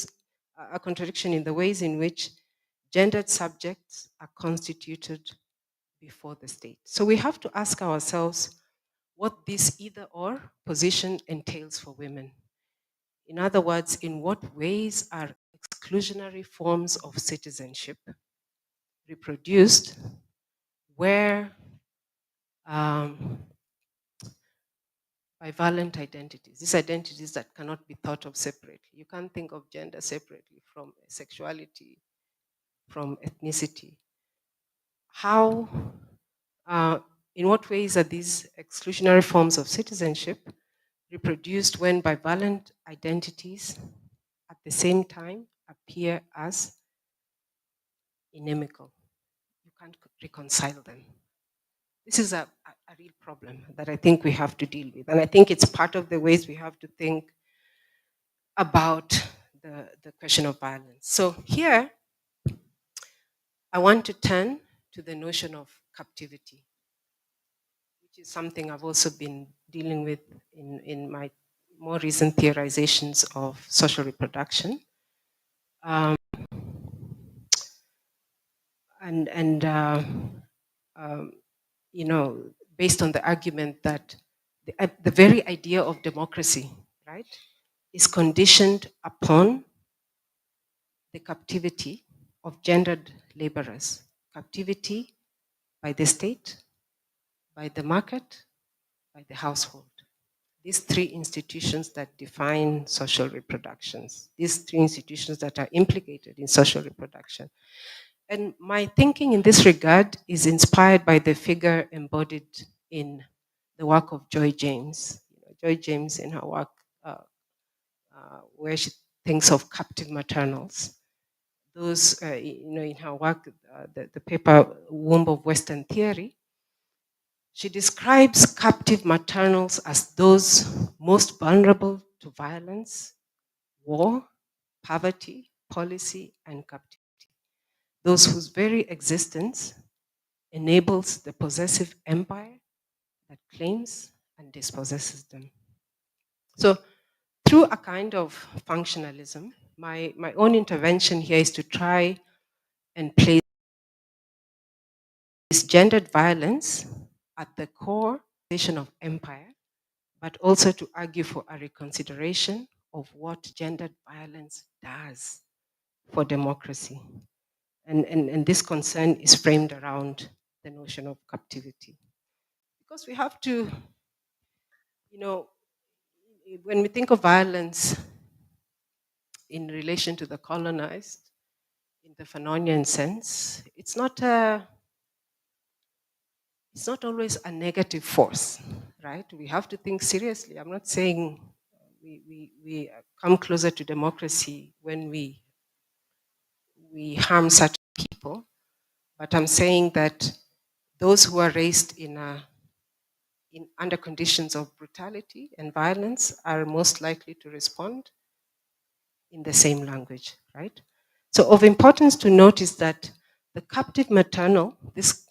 in the ways in which gendered subjects are constituted before the state. So we have to ask ourselves what this either or position entails for women. In other words, in what ways are exclusionary forms of citizenship reproduced where bivalent identities, these identities that cannot be thought of separately. You can't think of gender separately from sexuality, from ethnicity. How, in what ways are these exclusionary forms of citizenship reproduced when bivalent identities at the same time appear as inimical? You can't reconcile them. This is a real problem that I think we have to deal with. And I think it's part of the ways we have to think about the question of violence. So here, I want to turn to the notion of captivity, which is something I've also been dealing with in my more recent theorizations of social reproduction. You know, based on the argument that the very idea of democracy, right, is conditioned upon the captivity of gendered laborers, captivity by the state, by the market, by the household. These three institutions that define social reproductions, these three institutions that are implicated in social reproduction. And my thinking in this regard is inspired by the figure embodied in the work of Joy James. Joy James, in her work, where she thinks of captive maternals. Those, in her work, the paper Womb of Western Theory, she describes captive maternals as those most vulnerable to violence, war, poverty, policy, and captivity. Those whose very existence enables the possessive empire that claims and dispossesses them. So through a kind of functionalism, my own intervention here is to try and place gendered violence at the core of empire, but also to argue for a reconsideration of what gendered violence does for democracy. And this concern is framed around the notion of captivity. Because we have to, when we think of violence in relation to the colonized, in the Fanonian sense, it's not always a negative force, right? We have to think seriously. I'm not saying we come closer to democracy when we harm certain people, but I'm saying that those who are raised under conditions of brutality and violence are most likely to respond in the same language, right? So of importance to note is that the captive maternal, this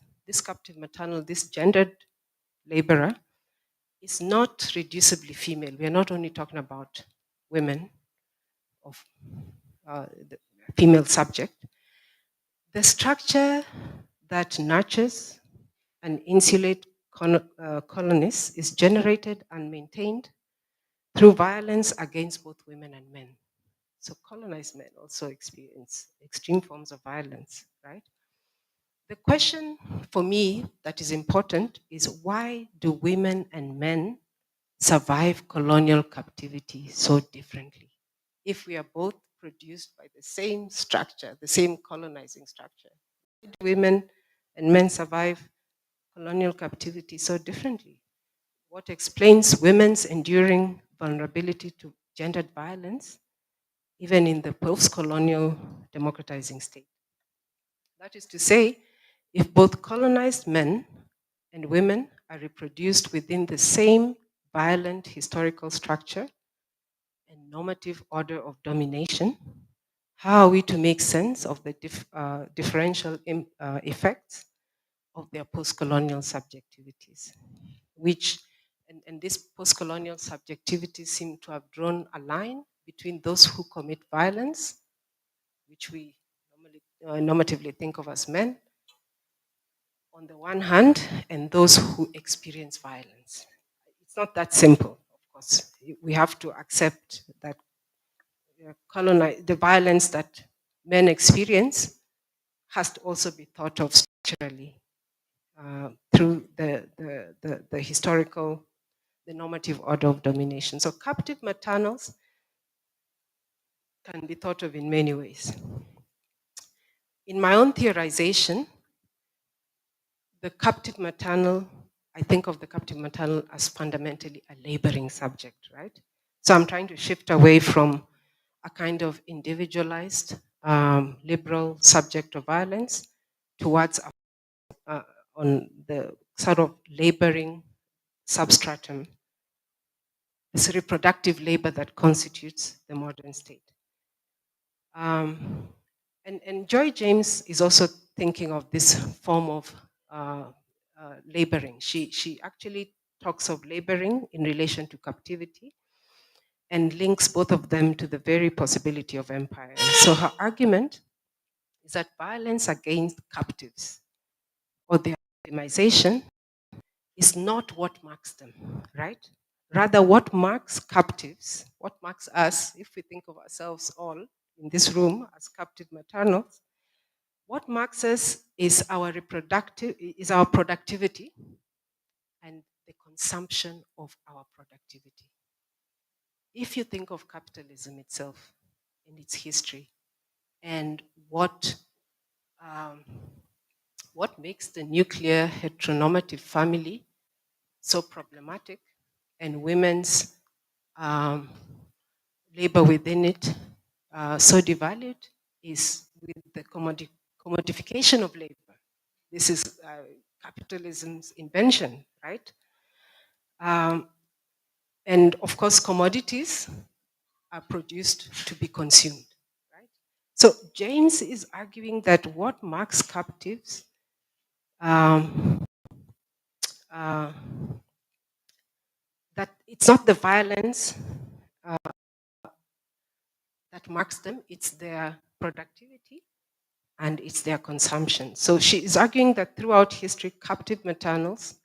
captive maternal, this gendered laborer, is not reducibly female. We are not only talking about women of the female subject. The structure that nurtures and insulates colonists is generated and maintained through violence against both women and men. So colonized men also experience extreme forms of violence, right? The question for me that is important is, why do women and men survive colonial captivity so differently? If we are both produced by the same structure, the same colonizing structure, why do women and men survive colonial captivity so differently? What explains women's enduring vulnerability to gendered violence, even in the post-colonial democratizing state? That is to say, if both colonized men and women are reproduced within the same violent historical structure and normative order of domination, how are we to make sense of the differential effects of their post-colonial subjectivities, which, and these post-colonial subjectivities seem to have drawn a line between those who commit violence, which we normatively think of as men, on the one hand, and those who experience violence. It's not that simple, of course. We have to accept that the violence that men experience has to also be thought of structurally through the historical, the normative order of domination. So captive maternals can be thought of in many ways. In my own theorization, the captive maternal, I think of the captive maternal as fundamentally a laboring subject, right? So I'm trying to shift away from a kind of individualized, liberal subject of violence towards on the sort of laboring substratum, this reproductive labor that constitutes the modern state. And Joy James is also thinking of this form of laboring. She actually talks of laboring in relation to captivity and links both of them to the very possibility of empire. So her argument is that violence against captives or their victimization is not what marks them, right? Rather, what marks captives, what marks us, if we think of ourselves all in this room as captive maternals, what marks us is our productivity and the consumption of our productivity. If you think of capitalism itself in its history and what makes the nuclear heteronormative family so problematic and women's labor within it so devalued is with the commodification of labor. This is capitalism's invention, right? And of course, commodities are produced to be consumed, right? So James is arguing that what marks captives that it's not the violence that marks them, it's their productivity and it's their consumption. So she is arguing that throughout history, captive maternals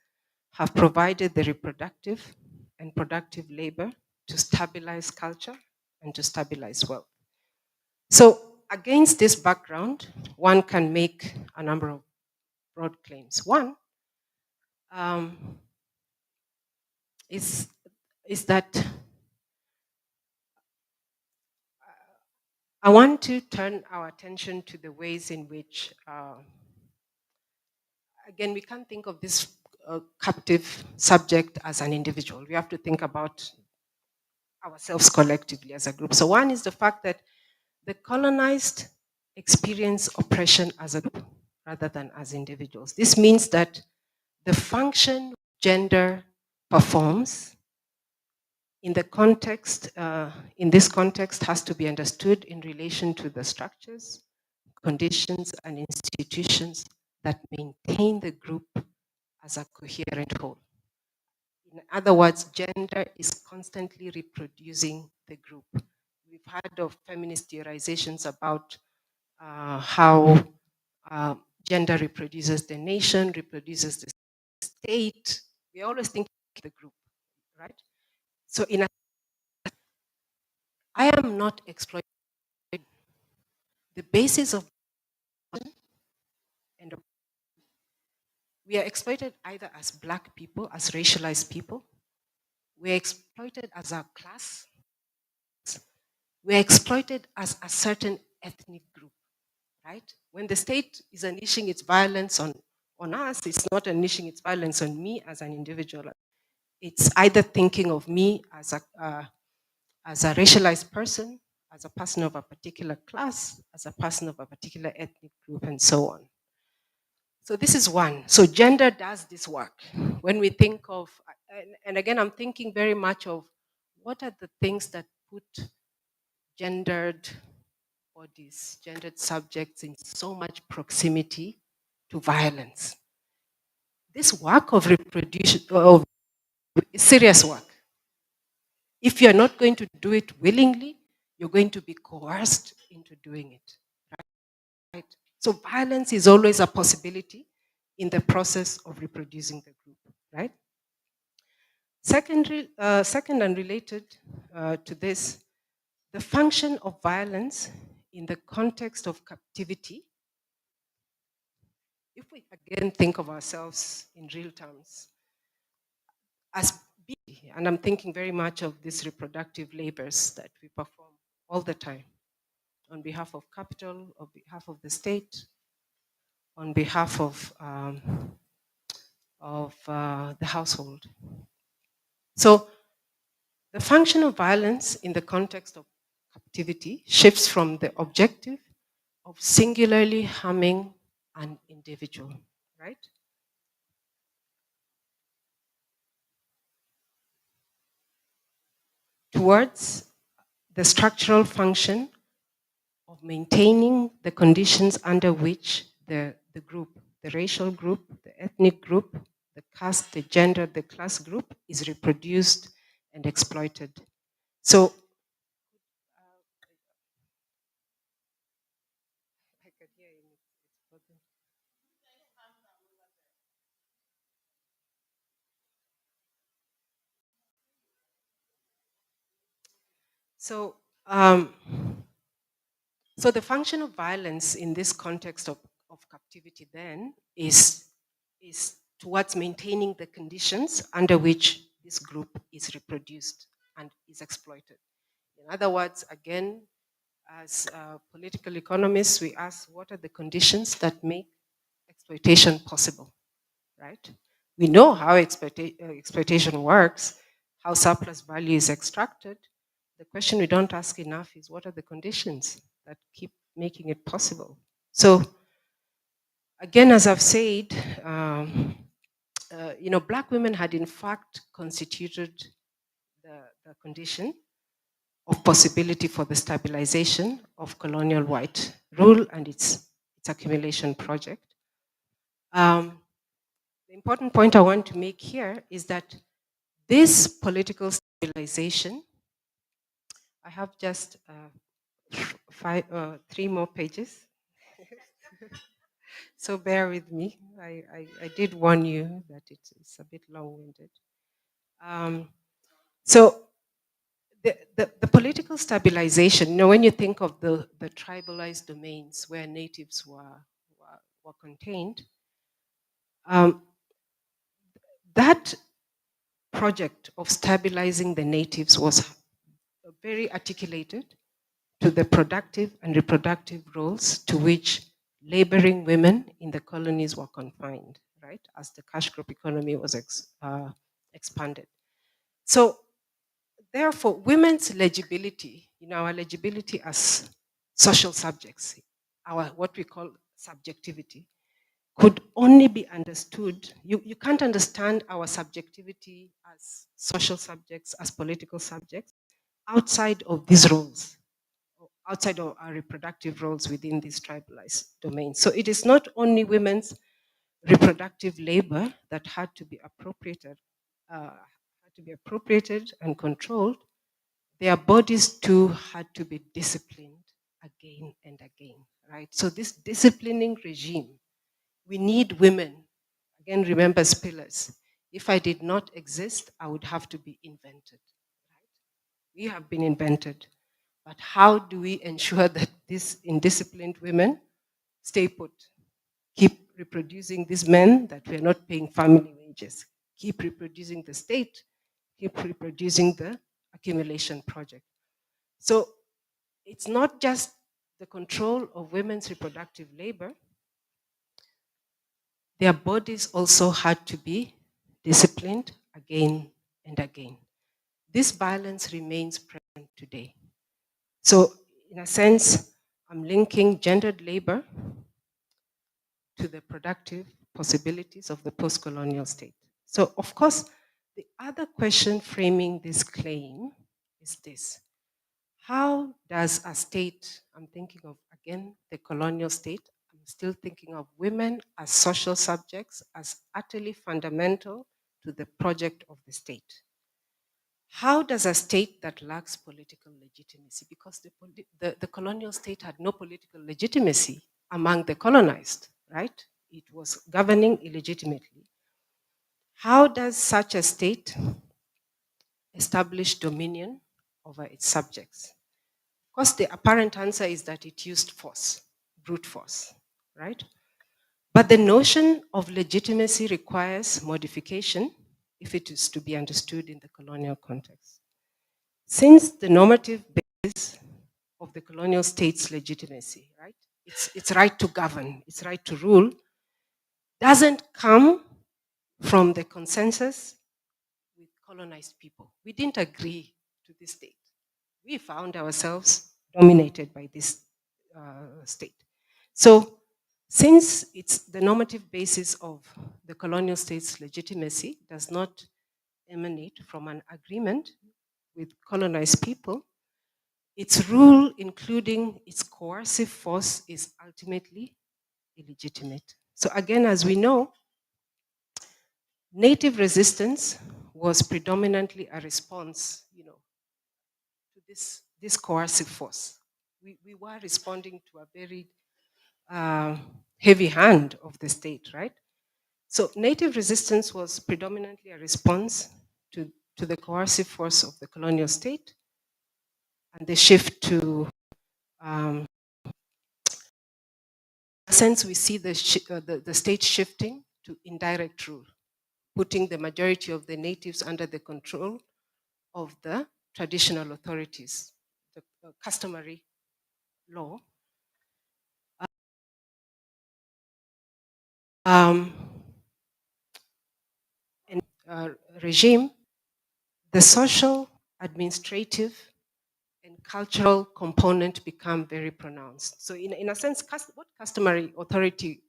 have provided the reproductive and productive labor to stabilize culture and to stabilize wealth. So against this background, one can make a number of broad claims. One is that I want to turn our attention to the ways in which, again, we can't think of this captive subject as an individual. We have to think about ourselves collectively as a group. So one is the fact that the colonized experience oppression as a group rather than as individuals. This means that the function gender performs in the context, in this context, has to be understood in relation to the structures, conditions, and institutions that maintain the group as a coherent whole. In other words, gender is constantly reproducing the group. We've heard of feminist theorizations about how gender reproduces the nation, reproduces the state. We always think of the group, right? So I am not exploiting the basis of and we are exploited either as black people, as racialized people. We are exploited as a class. We are exploited as a certain ethnic group, right? When the state is unleashing its violence on us, it's not unleashing its violence on me as an individual. It's either thinking of me as a racialized person, as a person of a particular class, as a person of a particular ethnic group, and so on. So this is one. So gender does this work. When we think of, and again, I'm thinking very much of what are the things that put gendered bodies, gendered subjects in so much proximity to violence. This work of reproduction, of serious work. If you're not going to do it willingly, you're going to be coerced into doing it. Right? So violence is always a possibility in the process of reproducing the group, right? Second and related to this, the function of violence in the context of captivity. If we again think of ourselves in real terms, as and I'm thinking very much of these reproductive labors that we perform all the time on behalf of capital, on behalf of the state, on behalf of the household. So the function of violence in the context of captivity shifts from the objective of singularly harming an individual, right? Towards the structural function of maintaining the conditions under which the group, the racial group, the ethnic group, the caste, the gender, the class group is reproduced and exploited. So, I could hear you. So, so the function of violence in this context of captivity then is towards maintaining the conditions under which this group is reproduced and is exploited. In other words, again, as political economists, we ask what are the conditions that make exploitation possible, right? We know how exploitation works, how surplus value is extracted. The question we don't ask enough is what are the conditions that keep making it possible? So, again, as I've said, Black women had in fact constituted the condition of possibility for the stabilization of colonial white rule and its accumulation project. The important point I want to make here is that this political stabilization, I have just 3 more pages. So bear with me. I did warn you that it's a bit long-winded. So the political stabilization, when you think of the tribalized domains where natives were contained, that project of stabilizing the natives was very articulated to the productive and reproductive roles to which laboring women in the colonies were confined, right, as the cash crop economy was expanded. So, therefore, women's legibility, our legibility as social subjects, our what we call subjectivity, could only be understood. You can't understand our subjectivity as social subjects, as political subjects, outside of these roles, outside of our reproductive roles within these tribalized domains. So it is not only women's reproductive labor that had to be appropriated and controlled. Their bodies too had to be disciplined again and again, right? So this disciplining regime, we need women, again, remember as pillars. If I did not exist, I would have to be invented, right? We have been invented, but how do we ensure that these indisciplined women stay put, keep reproducing these men that we are not paying family wages, keep reproducing the state, keep reproducing the accumulation project. So it's not just the control of women's reproductive labor, their bodies also had to be disciplined again and again. This violence remains present today. So, in a sense, I'm linking gendered labor to the productive possibilities of the post colonial state. So, of course, the other question framing this claim is this: how does a state, I'm thinking of again the colonial state, I'm still thinking of women as social subjects, as utterly fundamental to the project of the state. How does a state that lacks political legitimacy, because the colonial state had no political legitimacy among the colonized, right? It was governing illegitimately. How does such a state establish dominion over its subjects? Of course, the apparent answer is that it used force, brute force, right? But the notion of legitimacy requires modification if it is to be understood in the colonial context. Since the normative basis of the colonial state's legitimacy, right, its right to govern, its right to rule, doesn't come from the consensus with colonized people. We didn't agree to this state. We found ourselves dominated by this state. So, since it's the normative basis of the colonial state's legitimacy does not emanate from an agreement with colonized people, its rule, including its coercive force, is ultimately illegitimate. So again, as we know, native resistance was predominantly a response, to this coercive force. We were responding to a very heavy hand of the state, right? So native resistance was predominantly a response to the coercive force of the colonial state and the shift to, in a sense, we see the state shifting to indirect rule, putting the majority of the natives under the control of the traditional authorities, the customary law. And regime, the social, administrative, and cultural component become very pronounced. So in a sense, what customary authority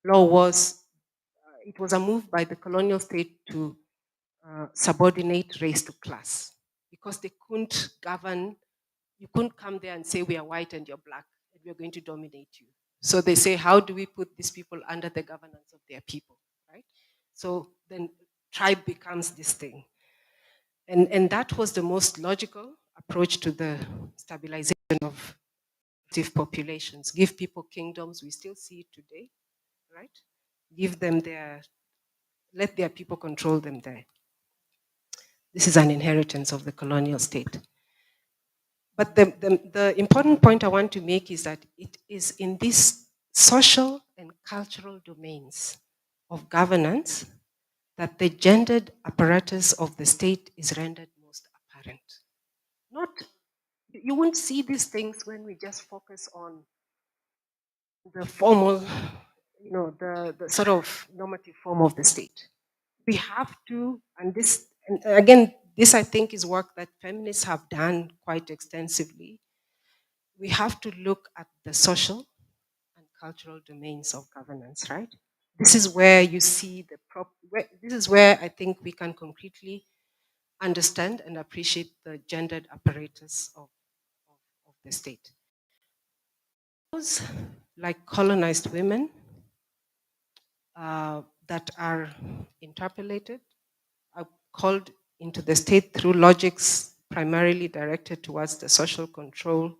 law was, it was a move by the colonial state to subordinate race to class, because they couldn't govern, you couldn't come there and say we are white and you're black and we're going to dominate you. So they say, how do we put these people under the governance of their people, right? So then tribe becomes this thing. And that was the most logical approach to the stabilization of native populations. Give people kingdoms, we still see it today, right? Give them let their people control them there. This is an inheritance of the colonial state. But the important point I want to make is that it is in these social and cultural domains of governance that the gendered apparatus of the state is rendered most apparent. You won't see these things when we just focus on the formal, the sort of normative form of the state. We have to, and again, this I think is work that feminists have done quite extensively. We have to look at the social and cultural domains of governance, right? This is where you see this is where I think we can concretely understand and appreciate the gendered apparatus of the state. Those like colonized women that are interpolated are called into the state through logics primarily directed towards the social control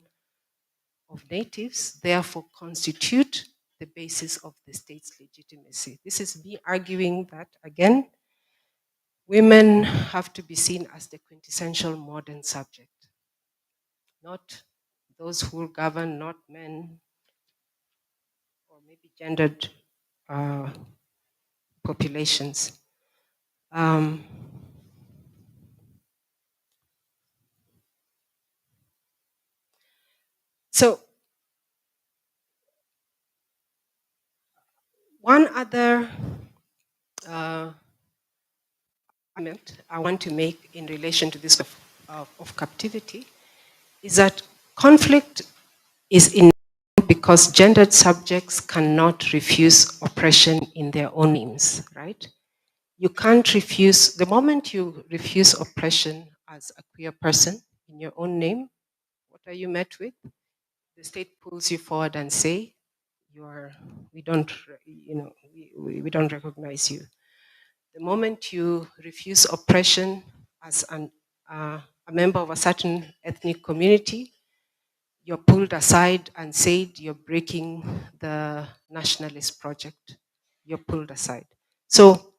of natives, therefore constitute the basis of the state's legitimacy. This is me arguing that, again, women have to be seen as the quintessential modern subject, not those who govern, not men, or maybe gendered populations. Um, so one other comment I want to make in relation to this of captivity is that conflict is inevitable because gendered subjects cannot refuse oppression in their own names, right? You can't refuse, the moment you refuse oppression as a queer person in your own name, what are you met with? The state pulls you forward and say, we don't, we don't recognize you. The moment you refuse oppression as a member of a certain ethnic community, you're pulled aside and said you're breaking the nationalist project. You're pulled aside. So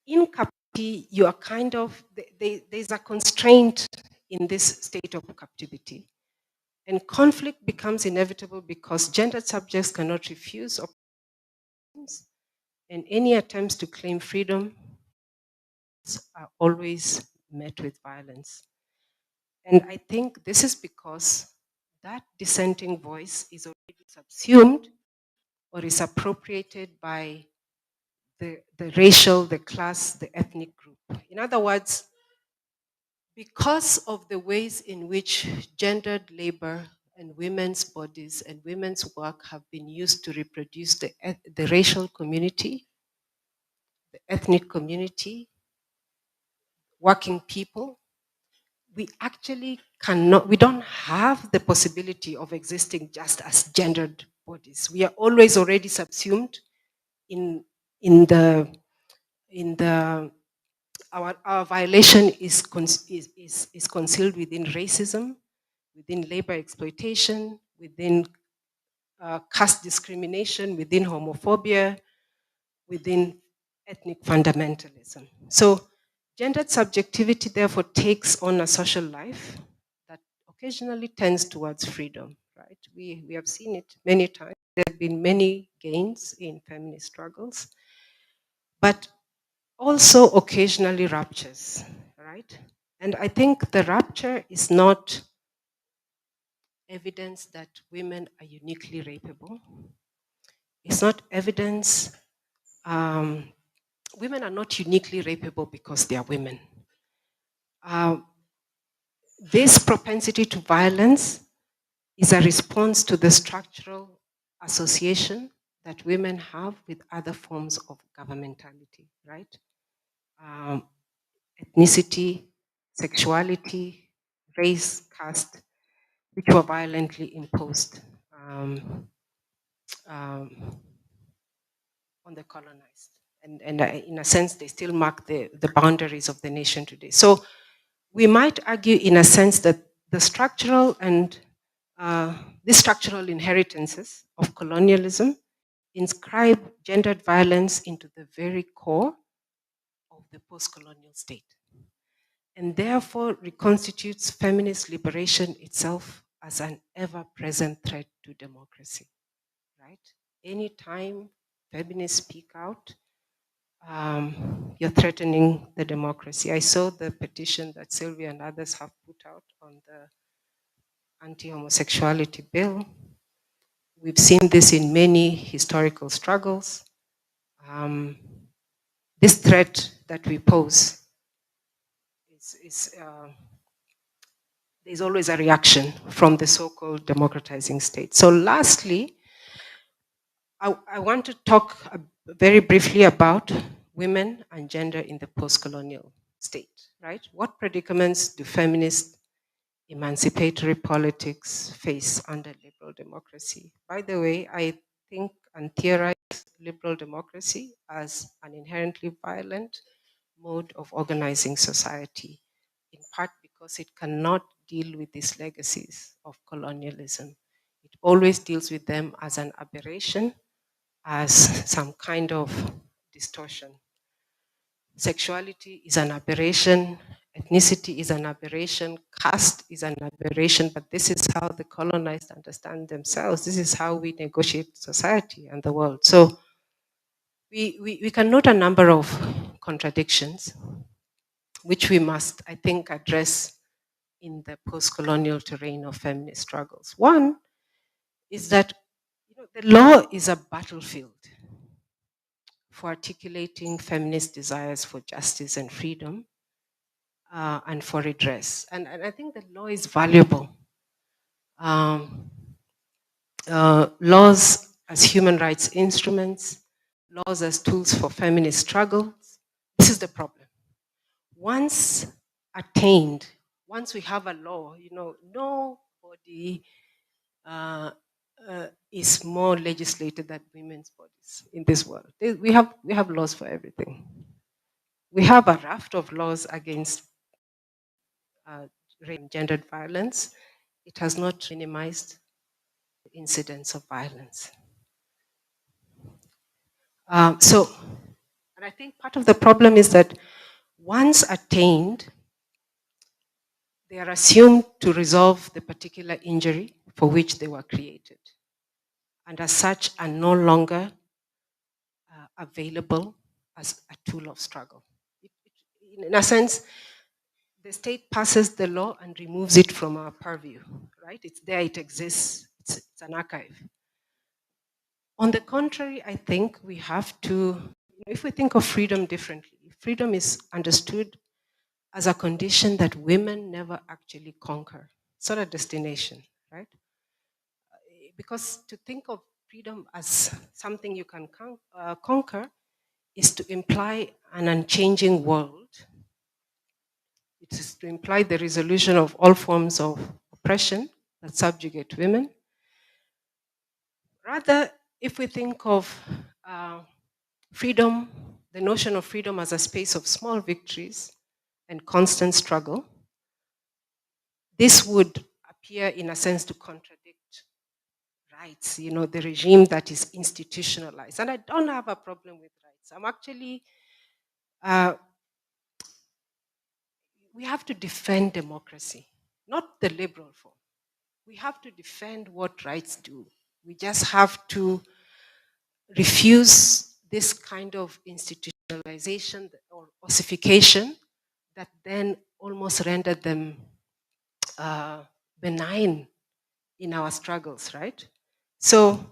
in captivity, you are kind of, there's a constraint in this state of captivity. And conflict becomes inevitable because gendered subjects cannot refuse oppressions, and any attempts to claim freedom are always met with violence. And I think this is because that dissenting voice is already subsumed or is appropriated by the racial, the class, the ethnic group. In other words, because of the ways in which gendered labor and women's bodies and women's work have been used to reproduce the racial community, the ethnic community, working people, we actually cannot, we don't have the possibility of existing just as gendered bodies. We are always already subsumed in the our violation is concealed within racism, within labor exploitation, within caste discrimination, within homophobia, within ethnic fundamentalism. So gendered subjectivity therefore takes on a social life that occasionally tends towards freedom, right? We have seen it many times. There have been many gains in feminist struggles, but also occasionally ruptures, right? And I think the rupture is not evidence that women are uniquely rapeable. It's not evidence, women are not uniquely rapeable because they are women. This propensity to violence is a response to the structural association that women have with other forms of governmentality, right? Ethnicity, sexuality, race, caste, which were violently imposed on the colonized. And in a sense, they still mark the boundaries of the nation today. So we might argue in a sense that the structural and these structural inheritances of colonialism inscribe gendered violence into the very core of the post-colonial state, and therefore reconstitutes feminist liberation itself as an ever-present threat to democracy, right? Anytime feminists speak out, you're threatening the democracy. I saw the petition that Sylvia and others have put out on the anti-homosexuality bill. We've seen this in many historical struggles. This threat that we pose there's always a reaction from the so-called democratizing state. So lastly, I want to talk very briefly about women and gender in the post-colonial state, right? What predicaments do feminist emancipatory politics face under liberal democracy? By the way, I think and theorize liberal democracy as an inherently violent mode of organizing society, in part because it cannot deal with these legacies of colonialism. It always deals with them as an aberration, as some kind of distortion. Sexuality is an aberration, ethnicity is an aberration, caste is an aberration, but this is how the colonized understand themselves. This is how we negotiate society and the world. So we can note a number of contradictions, which we must, I think, address in the post-colonial terrain of feminist struggles. One is that the law is a battlefield for articulating feminist desires for justice and freedom and for redress. And I think the law is valuable. Laws as human rights instruments, laws as tools for feminist struggle. This is the problem. Once attained, once we have a law, nobody is more legislated than women's bodies in this world. We have laws for everything. We have a raft of laws against rape and gendered violence. It has not minimized the incidence of violence. And I think part of the problem is that once attained, they are assumed to resolve the particular injury for which they were created, and as such are no longer available as a tool of struggle. In a sense, the state passes the law and removes it from our purview, right? It's there, it exists, it's an archive. On the contrary, I think we have to, if we think of freedom differently, freedom is understood as a condition that women never actually conquer. It's not a destination, right? Because to think of freedom as something you can conquer is to imply an unchanging world. It is to imply the resolution of all forms of oppression that subjugate women. Rather, if we think of freedom, the notion of freedom as a space of small victories and constant struggle, this would appear in a sense to contradict rights, the regime that is institutionalized. And I don't have a problem with rights. I'm actually, we have to defend democracy, not the liberal form. We have to defend what rights do. We just have to refuse this kind of institutionalization or ossification that then almost rendered them benign in our struggles, right? So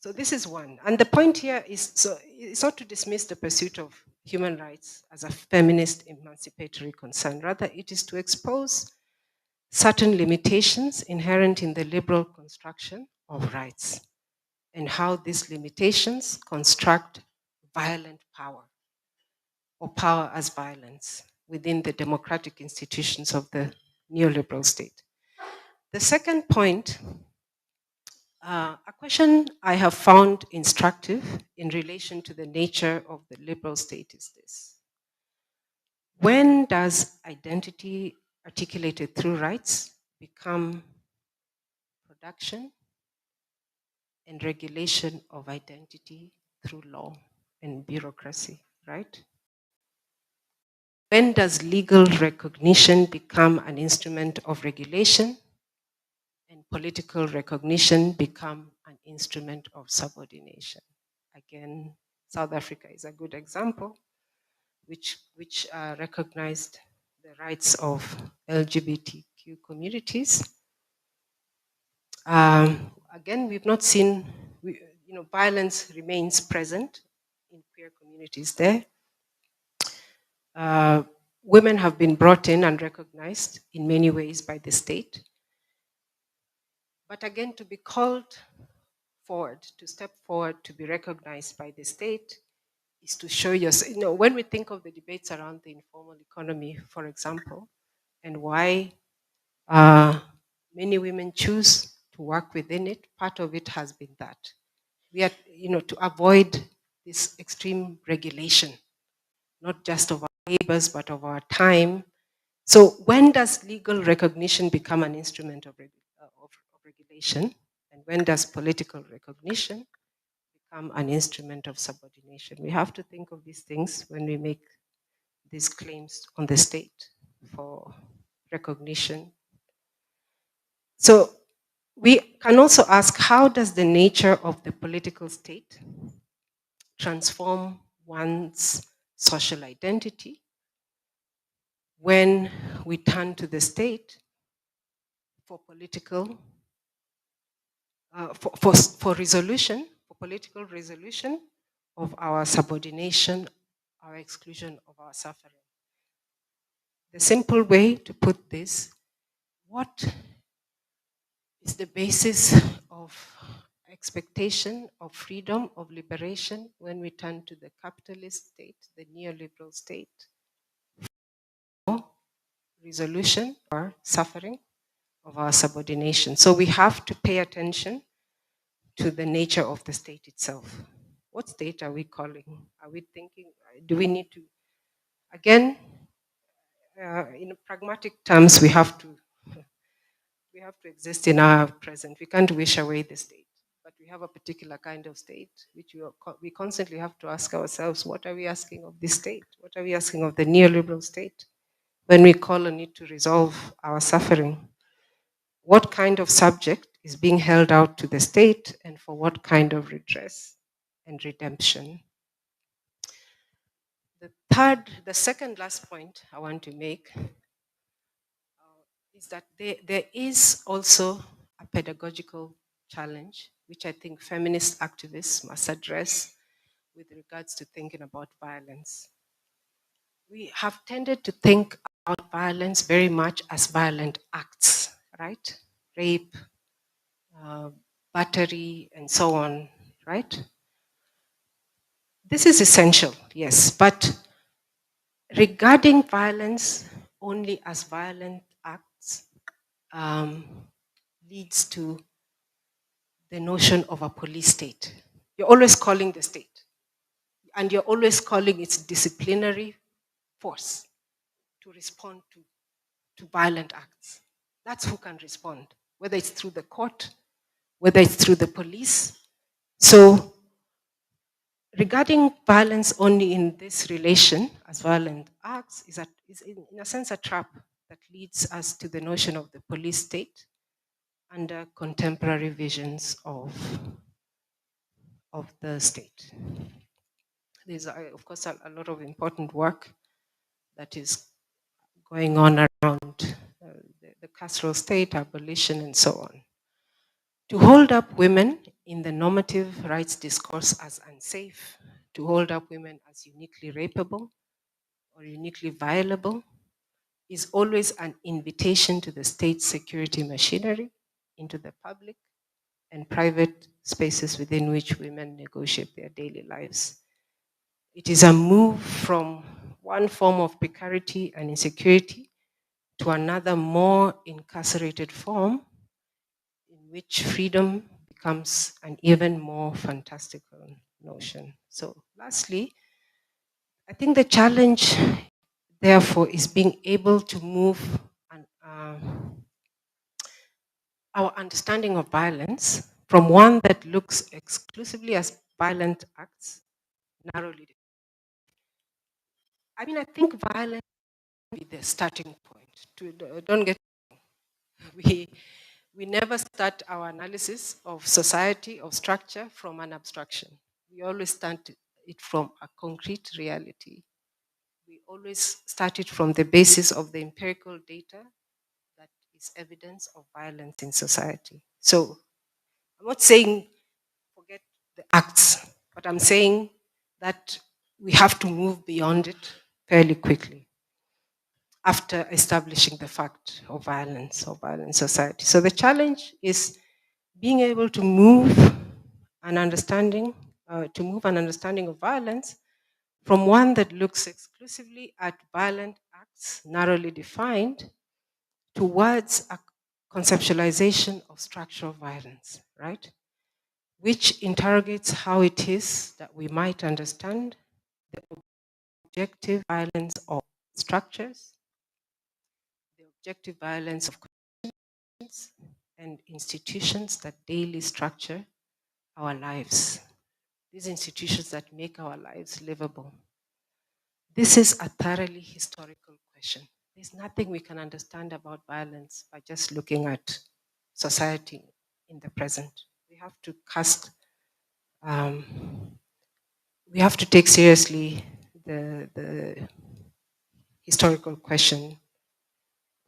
this is one. And the point here is, so it's not to dismiss the pursuit of human rights as a feminist emancipatory concern. Rather, it is to expose certain limitations inherent in the liberal construction of rights and how these limitations construct violent power or power as violence within the democratic institutions of the neoliberal state. The second point, a question I have found instructive in relation to the nature of the liberal state is this. When does identity articulated through rights become production and regulation of identity through law and bureaucracy, right? When does legal recognition become an instrument of regulation and political recognition become an instrument of subordination? Again, South Africa is a good example, which recognized the rights of LGBTQ communities. Again, we've not seen, violence remains present in queer communities there. Women have been brought in and recognized in many ways by the state. But again, to be called forward, to step forward, to be recognized by the state is to show yourself. When we think of the debates around the informal economy, for example, and why many women choose to work within it, part of it has been that. We are, to avoid this extreme regulation, not just of our labors, but of our time. So when does legal recognition become an instrument of regulation? And when does political recognition become an instrument of subordination? We have to think of these things when we make these claims on the state. for recognition. So we can also ask, how does the nature of the political state transform one's social identity when we turn to the state for political, for resolution, for political resolution of our subordination, our exclusion, of our suffering? The simple way to put this, what is the basis of expectation of freedom, of liberation when we turn to the capitalist state, the neoliberal state, for resolution or suffering of our subordination? So we have to pay attention to the nature of the state itself. What state are we calling? Are we thinking, do we need to, again, in pragmatic terms, we have to exist in our present. We can't wish away the state, but we have a particular kind of state which we constantly have to ask ourselves, what are we asking of this state? What are we asking of the neoliberal state when we call on it to resolve our suffering? What kind of subject is being held out to the state, and for what kind of redress and redemption? The second last point I want to make is that there is also a pedagogical challenge, which I think feminist activists must address with regards to thinking about violence. We have tended to think about violence very much as violent acts, right? Rape, battery, and so on, right? This is essential, yes, but regarding violence only as violent acts leads to the notion of a police state. You're always calling the state, and you're always calling its disciplinary force to respond to violent acts. That's who can respond, whether it's through the court, whether it's through the police. So regarding violence only in this relation as violent acts is in a sense a trap that leads us to the notion of the police state under contemporary visions of the state. There's, of course, a lot of important work that is going on around the carceral state, abolition, and so on. To hold up women in the normative rights discourse as unsafe, to hold up women as uniquely rapeable or uniquely violable, is always an invitation to the state security machinery, into the public and private spaces within which women negotiate their daily lives. It is a move from one form of precarity and insecurity to another more incarcerated form in which freedom becomes an even more fantastical notion. So lastly, I think the challenge therefore is being able to move our understanding of violence from one that looks exclusively as violent acts, narrowly. I mean, I think violence be the starting point. Don't get we never start our analysis of society, of structure from an abstraction. We always start it from a concrete reality. We always start it from the basis of the empirical data that is evidence of violence in society. So I'm not saying forget the acts, but I'm saying that we have to move beyond it fairly quickly after establishing the fact of violence society. So the challenge is being able to move an understanding, of violence from one that looks exclusively at violent acts, narrowly defined, towards a conceptualization of structural violence, right? Which interrogates how it is that we might understand the objective violence of structures, the objective violence of conditions and institutions that daily structure our lives. These institutions that make our lives livable. This is a thoroughly historical question. there's nothing we can understand about violence by just looking at society in the present. We have to cast, um, we have to take seriously the historical question.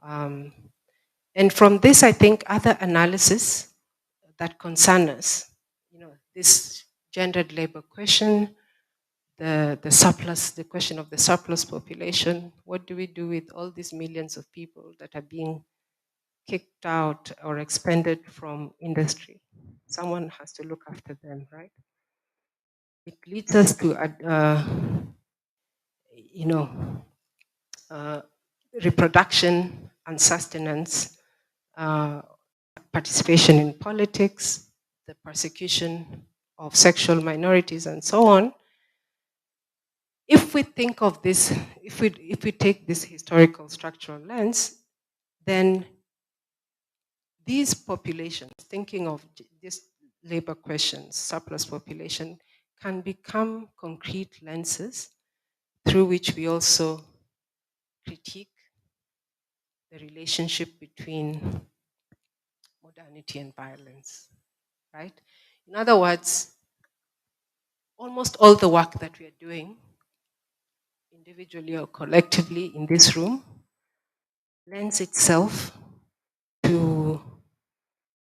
And from this, I think other analysis that concern us, this gendered labor question, the surplus, the question of the surplus population. What do we do with all these millions of people that are being kicked out or expended from industry? Someone has to look after them, right? It leads us to, uh, reproduction and sustenance, participation in politics, the persecution of sexual minorities, and so on. If we think of this, if we take this historical structural lens, then these populations, thinking of this labor questions, surplus population, can become concrete lenses through which we also critique the relationship between modernity and violence, right? In other words, almost all the work that we are doing, individually or collectively in this room, lends itself to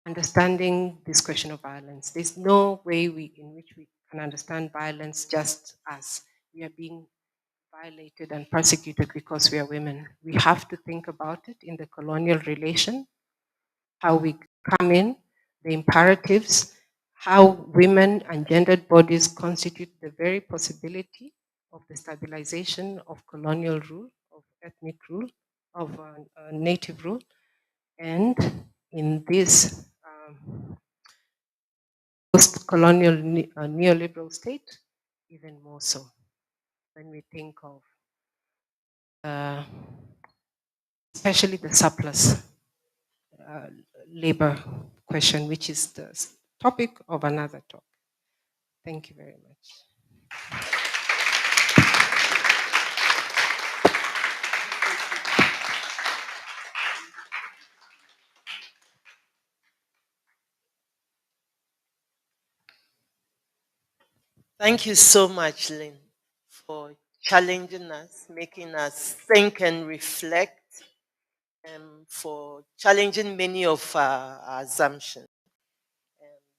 understanding this question of violence. There's no way in which we can understand violence just as we are being violated and persecuted because we are women. We have to think about it in the colonial relation, how we come in, the imperatives, how women and gendered bodies constitute the very possibility of the stabilization of colonial rule, of ethnic rule, of native rule, and in this post-colonial neoliberal state, even more so when we think of especially the surplus labor question, which is the topic of another talk. Thank you very much. Thank you so much, Lynn, for challenging us, making us think and reflect, for challenging many of our assumptions.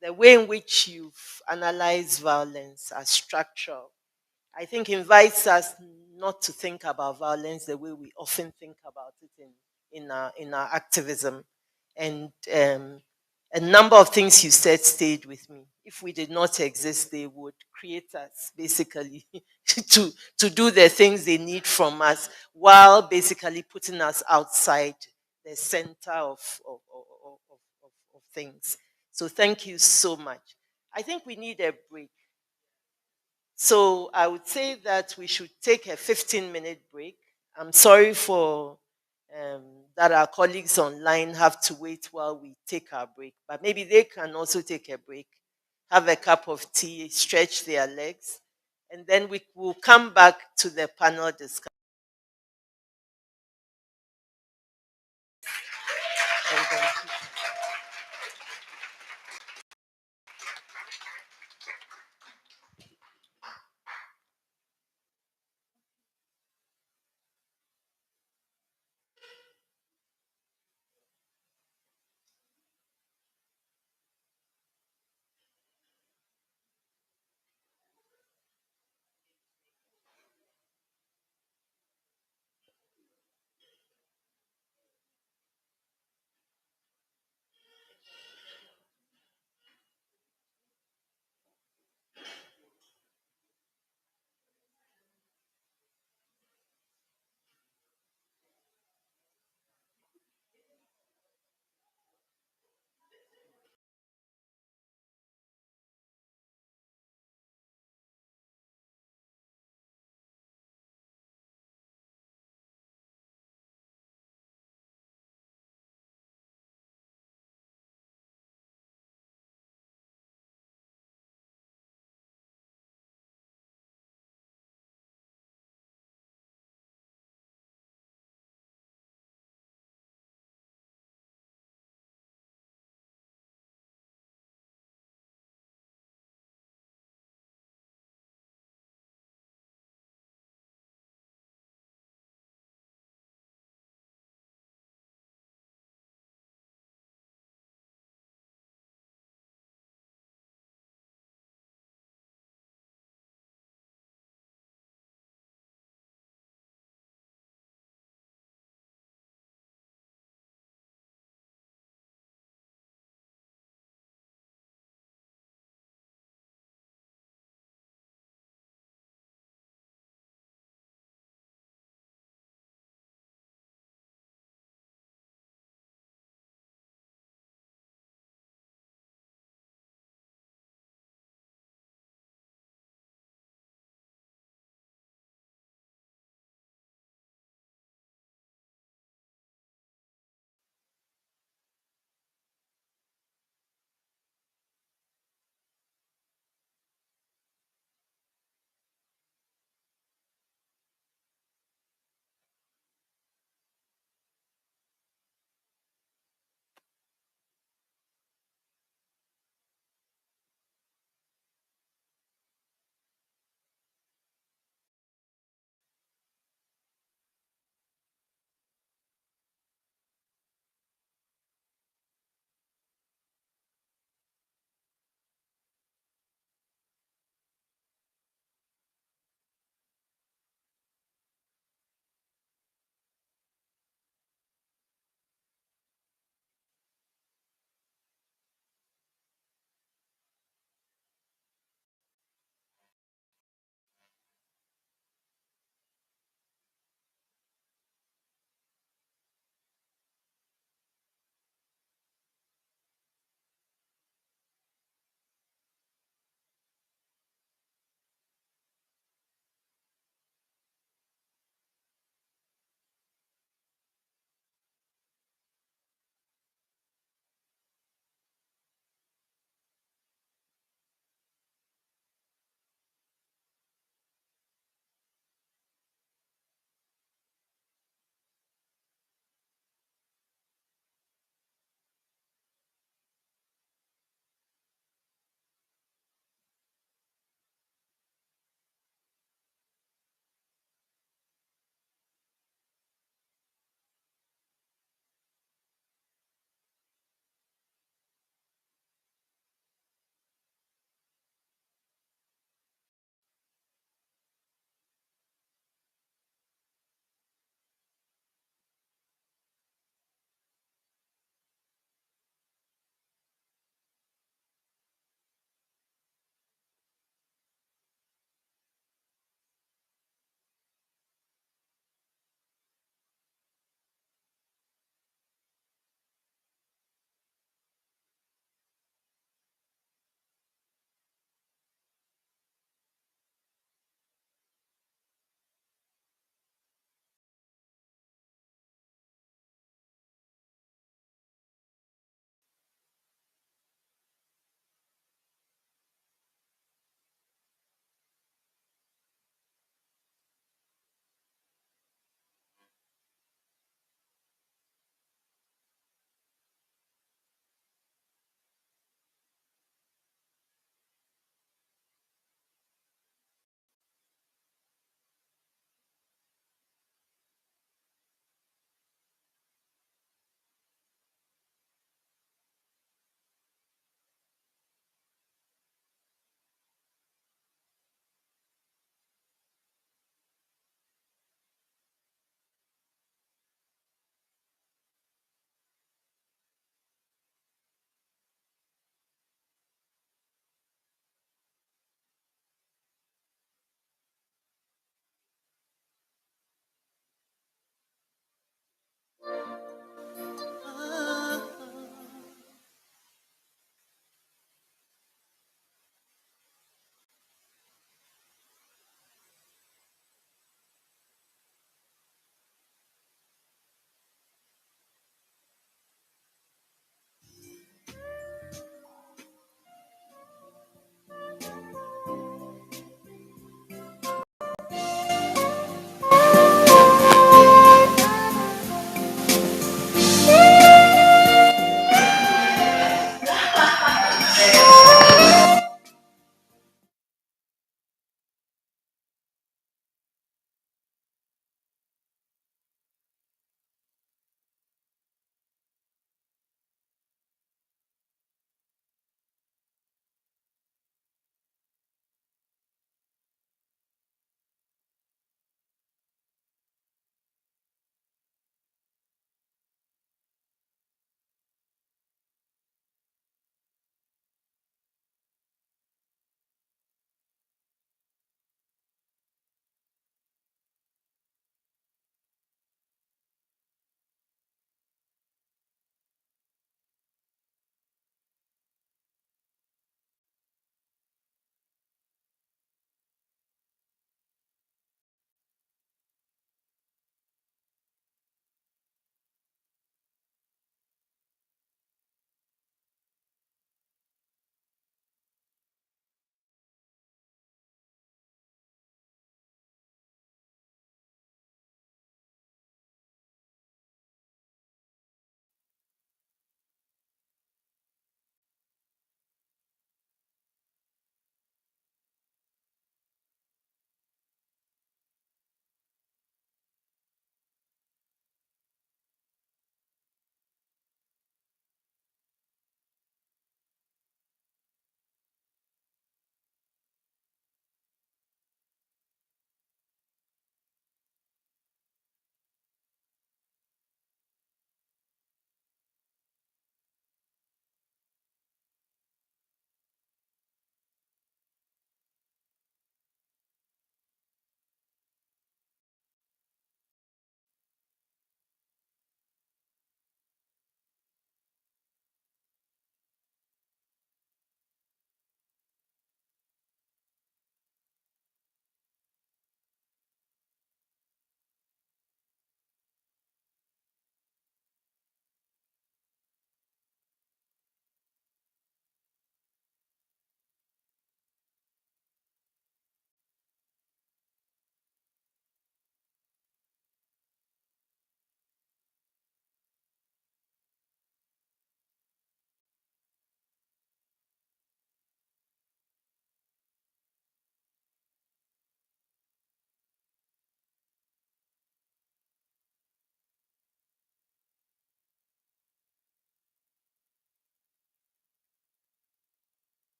The way in which you've analyzed violence as structural, I think invites us not to think about violence the way we often think about it in our activism. And a number of things you said stayed with me. If we did not exist, they would create us basically to do the things they need from us while basically putting us outside the center of things. So thank you so much. I think we need a break. So I would say that we should take a 15-minute break. I'm sorry for that our colleagues online have to wait while we take our break, but maybe they can also take a break, have a cup of tea, stretch their legs, and then we will come back to the panel discussion.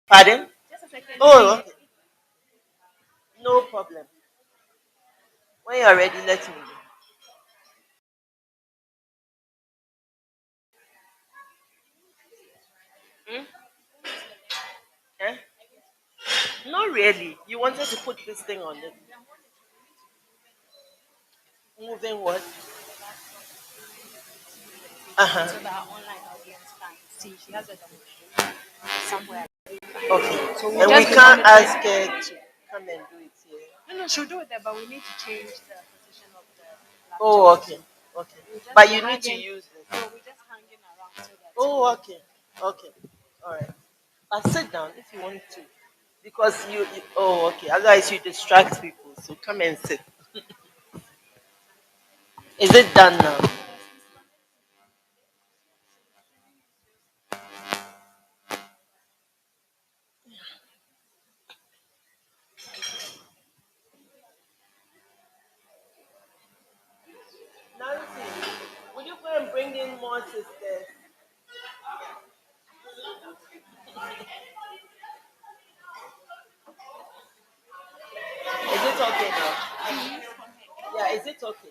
Pardon? Oh, okay. No problem. When you're ready, let me know. Hmm? Eh? Not really. You wanted to put this thing on it. Moving what? Uh-huh. Okay. So we'll And we just be can't monitoring. ask her to come and do it here. No, no, she'll do it there, but we need to change the position of the Oh, laptop. okay. Okay. We'll just But be you need to hanging. use this. So we're just hanging around so that. Oh, okay. Okay. All right. But sit down if you want to. Because oh, okay. Otherwise, you distract people. So come and sit. Is it done now? Nancy, will you go and bring in more sisters? Is it okay now? Yeah, is it okay?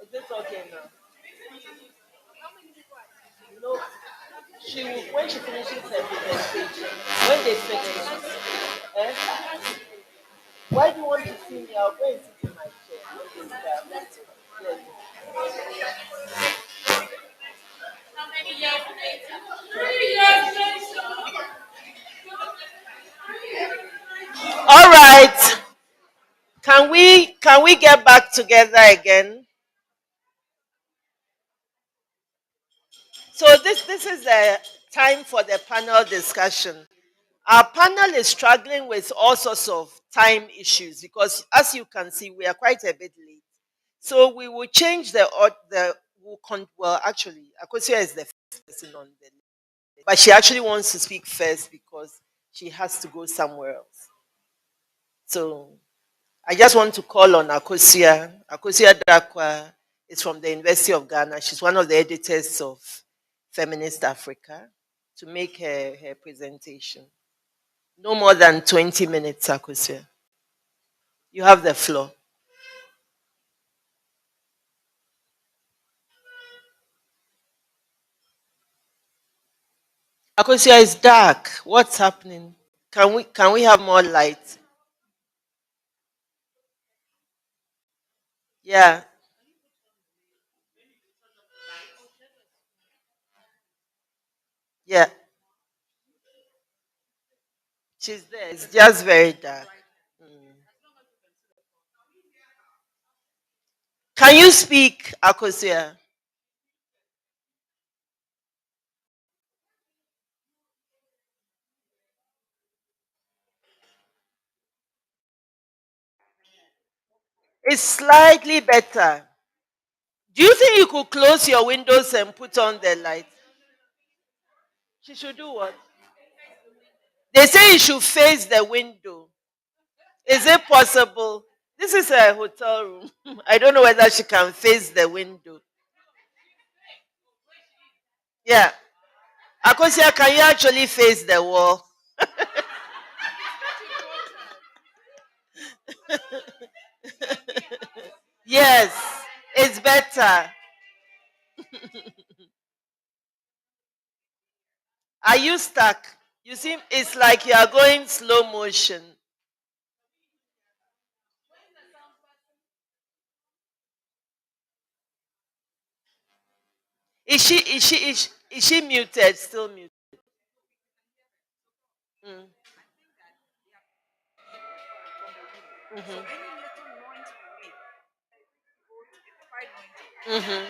Is it okay now? No. She will, when she finishes her presentation, when they finish, eh? Why do you want to see me? I'll go and sit in my chair. When they start. Yes. All right. Can we get back together again? So this is the time for the panel discussion. Our panel is struggling with all sorts of time issues because, as you can see, we are quite a bit late. So we will change well, actually, Akosua is the first person on the list, but she actually wants to speak first because she has to go somewhere else. So I just want to call on Akosua. Akosua Darkwah is from the University of Ghana. She's one of the editors of Feminist Africa to make her presentation. No more than 20 minutes, Akosua. You have the floor. Akosua, it's dark. What's happening? Can we have more light? Yeah, yeah. She's there. It's just very dark. Mm. Can you speak, Akosua? It's slightly better. Do you think you could close your windows and put on the light? She should do what? They say you should face the window. Is it possible? This is a hotel room. I don't know whether she can face the window. Yeah. Akosia, can you actually face the wall? Yes, it's better. Are you stuck? You see, it's like you are going slow motion. Is she muted? Still muted. Mm. Mhm. Mhm.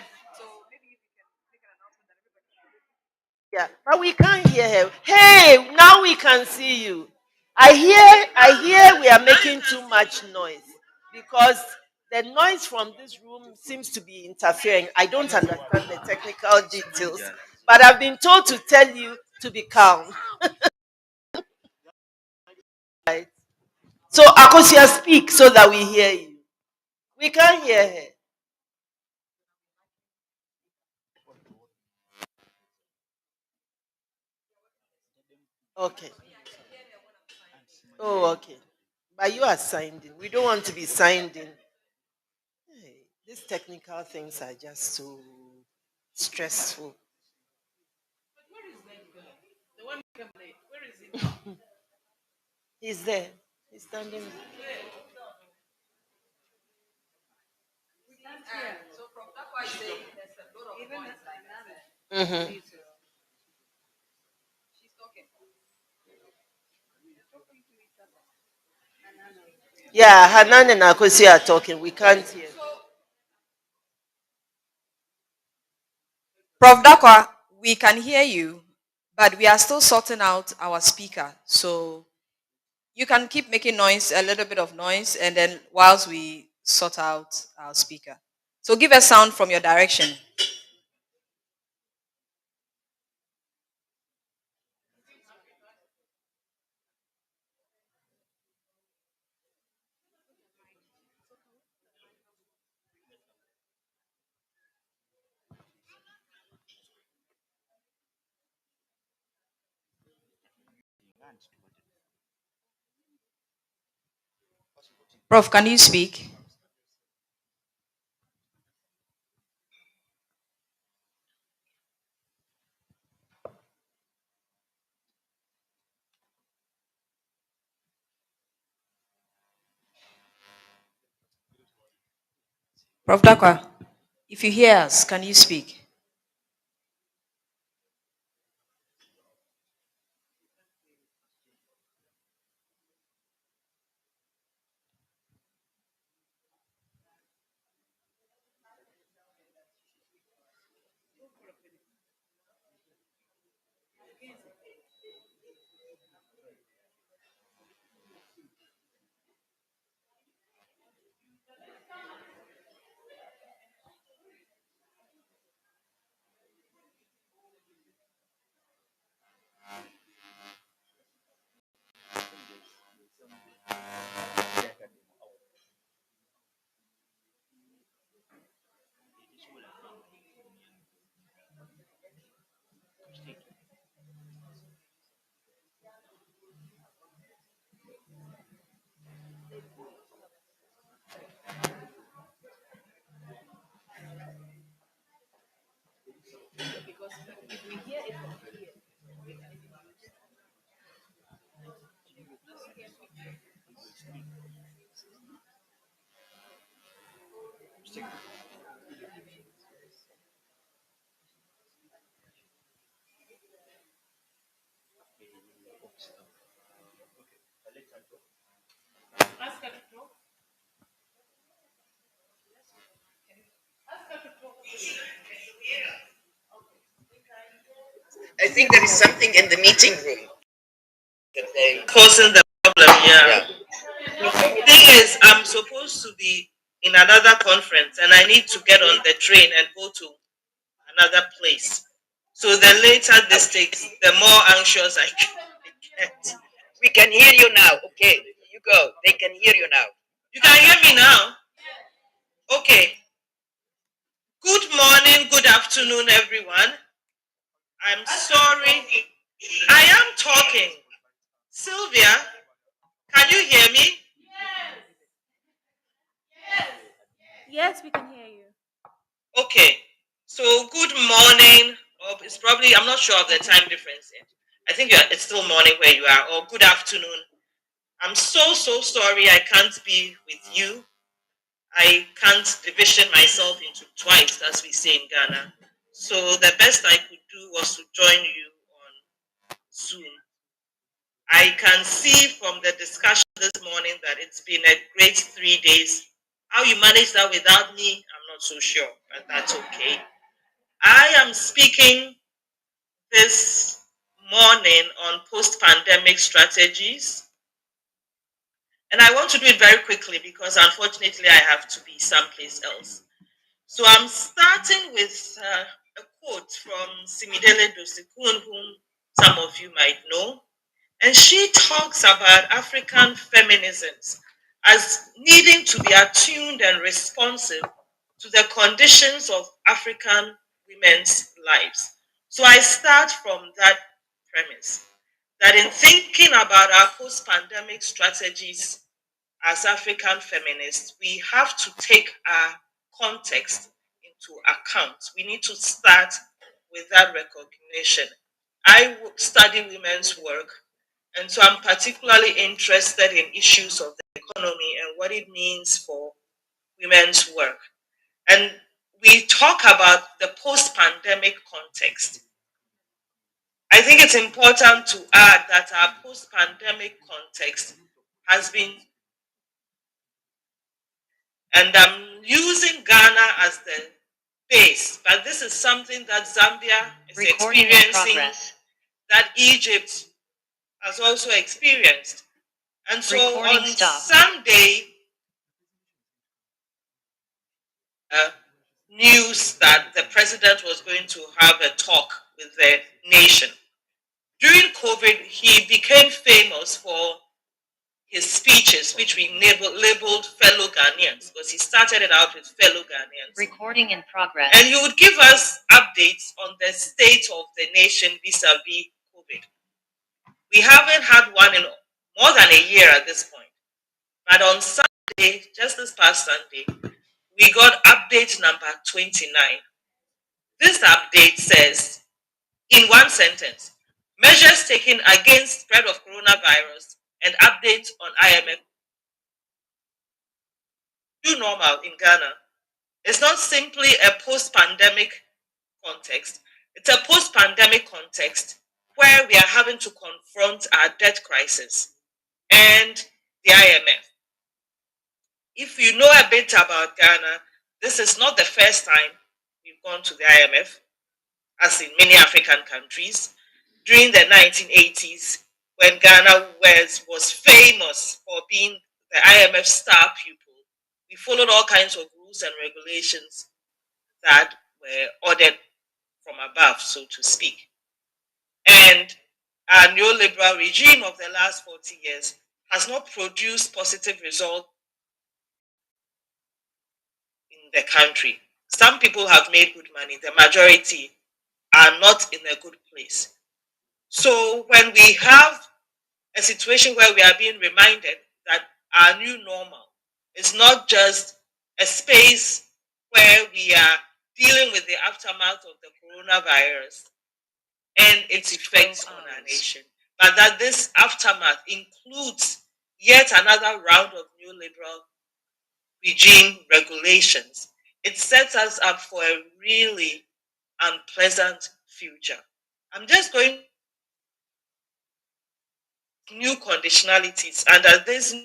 Yeah, but we can't hear her. Hey, now we can see you. I hear we are making too much noise because The noise from this room seems to be interfering. I don't understand the technical details, but I've been told to tell you to be calm. Right? So, Akosua, speak so that we hear you. We can't hear her. Okay. Oh, okay. But you are signed in. We don't want to be signed in. Hey, these technical things are just so stressful. He's there. He's standing. Mm-hmm. Yeah, Hanan and Akosua are talking. We can't hear. Prof. Darkwah, we can hear you, but we are still sorting out our speaker. So you can keep making noise, a little bit of noise, and then whilst we sort out our speaker. So give a sound from your direction. Prof, can you speak? Prof. Darkwah, if you hear us, can you speak? I think there is something in the meeting room that they causing the problem. Yeah. The thing is, I'm supposed to be in another conference, and I need to get on the train and go to another place. So the later this takes, the more anxious I get. We can hear you now. Okay, you go. They can hear you now. You can hear me now. Okay. Good morning. Good afternoon, everyone. I'm sorry. I am talking. Sylvia, can you hear me? Yes, we can hear you. Okay. So good morning. Or it's probably, I'm not sure of the time difference. I think it's still morning where you are. Or good afternoon. I'm so sorry I can't be with you. I can't division myself into twice, as we say in Ghana. So the best I could do was to join you on Zoom. I can see from the discussion this morning that it's been a great 3 days. How you manage that without me, I'm not so sure, but that's okay. I am speaking this morning on post-pandemic strategies. And I want to do it very quickly because unfortunately I have to be someplace else. So I'm starting with a quote from Simidele Dosikun, whom some of you might know. And she talks about African feminisms as needing to be attuned and responsive to the conditions of African women's lives. So I start from that premise that in thinking about our post pandemic strategies as African feminists, we have to take our context into account. We need to start with that recognition. I study women's work, and so I'm particularly interested in issues of the economy and what it means for women's work. And we talk about the post pandemic context. I think it's important to add that our post pandemic context has been, and I'm using Ghana as the base, but this is something that Zambia is experiencing, that Egypt has also experienced. And so on Sunday, news that the president was going to have a talk with the nation. During COVID, he became famous for his speeches, which we labeled fellow Ghanaians, because he started it out with fellow Ghanaians. Recording in progress. And he would give us updates on the state of the nation vis-a-vis COVID. We haven't had one in more than a year at this point. But on Sunday, just this past Sunday, we got update number 29. This update says, in one sentence, measures taken against spread of coronavirus and updates on IMF new normal in Ghana. It's not simply a post-pandemic context. It's a post-pandemic context where we are having to confront our debt crisis and the IMF. If you know a bit about Ghana, this is not the first time we've gone to the IMF, as in many African countries. During the 1980s, when Ghana was famous for being the IMF star pupil, we followed all kinds of rules and regulations that were ordered from above, so to speak. And our neoliberal regime of the last 40 years has not produced positive results in the country. Some people have made good money, the majority are not in a good place. So when we have a situation where we are being reminded that our new normal is not just a space where we are dealing with the aftermath of the coronavirus and its effects on our nation, but that this aftermath includes yet another round of neoliberal regime regulations. It sets us up for a really unpleasant future. I'm just going new conditionalities under this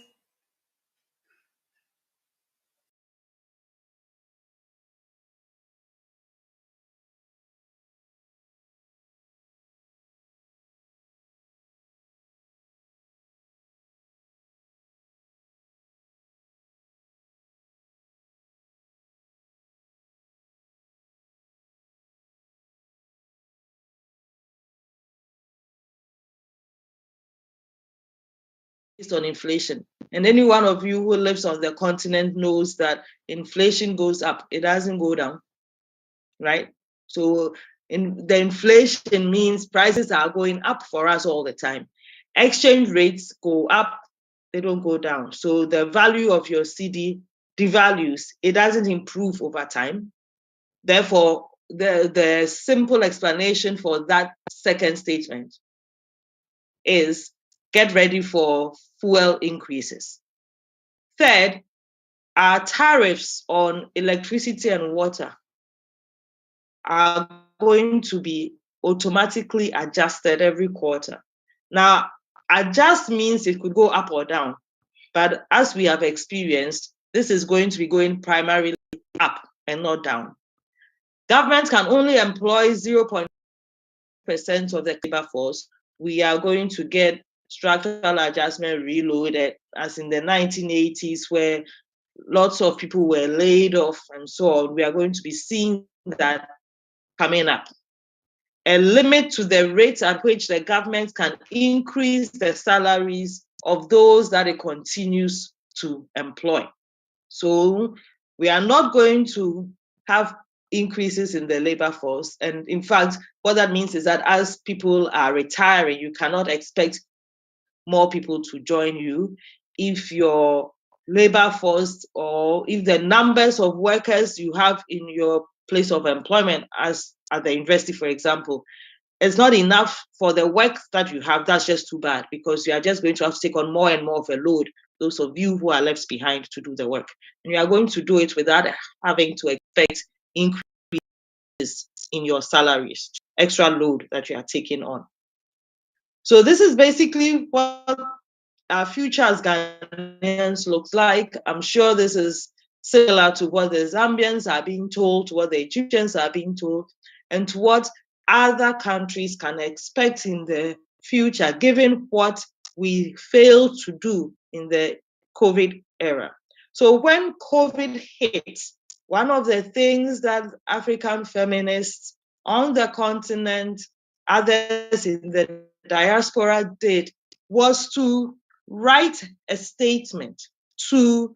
based on inflation. And any one of you who lives on the continent knows that inflation goes up, it doesn't go down, right? So the inflation means prices are going up for us all the time. Exchange rates go up, they don't go down. So the value of your CD devalues, it doesn't improve over time. Therefore, the simple explanation for that second statement is get ready for fuel increases. Third, our tariffs on electricity and water are going to be automatically adjusted every quarter. Now, adjust means it could go up or down, but as we have experienced, this is going to be going primarily up and not down. Government can only employ 0.5% of the labor force. We are going to get structural adjustment reloaded, as in the 1980s, where lots of people were laid off and so on. We are going to be seeing that coming up. A limit to the rate at which the government can increase the salaries of those that it continues to employ. So we are not going to have increases in the labor force. And in fact, what that means is that as people are retiring, you cannot expect more people to join you. If your labor force, or if the numbers of workers you have in your place of employment, as at the university, for example, it's not enough for the work that you have, that's just too bad, because you are just going to have to take on more and more of a load, those of you who are left behind to do the work. And you are going to do it without having to expect increases in your salaries, extra load that you are taking on. So this is basically what our future as Ghanaians looks like. I'm sure this is similar to what the Zambians are being told, to what the Egyptians are being told, and to what other countries can expect in the future, given what we failed to do in the COVID era. So when COVID hit, one of the things that African feminists on the continent, others in the diaspora did, was to write a statement to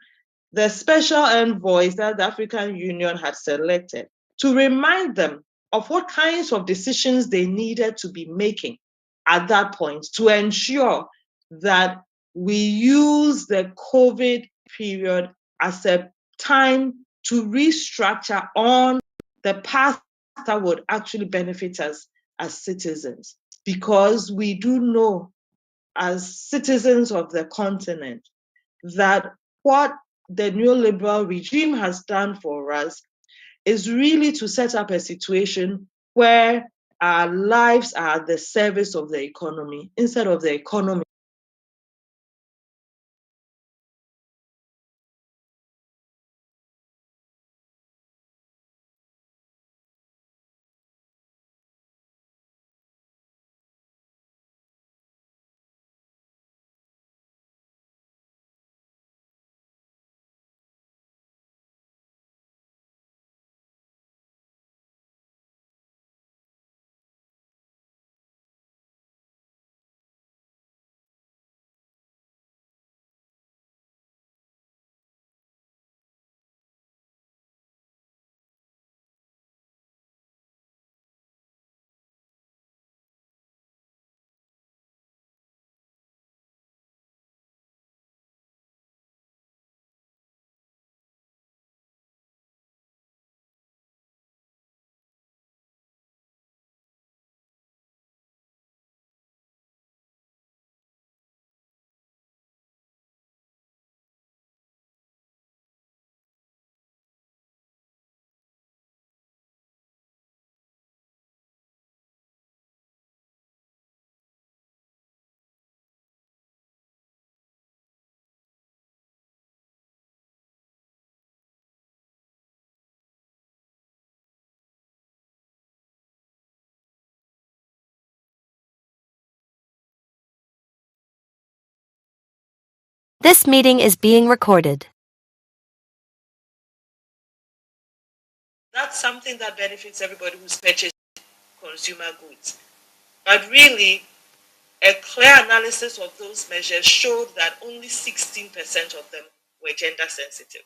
the special envoys that the African Union had selected to remind them of what kinds of decisions they needed to be making at that point to ensure that we use the COVID period as a time to restructure on the path that would actually benefit us as citizens. Because we do know, as citizens of the continent, that what the neoliberal regime has done for us is really to set up a situation where our lives are at the service of the economy instead of the economy. This meeting is being recorded. That's something that benefits everybody who's purchasing consumer goods. But really, a clear analysis of those measures showed that only 16% of them were gender sensitive.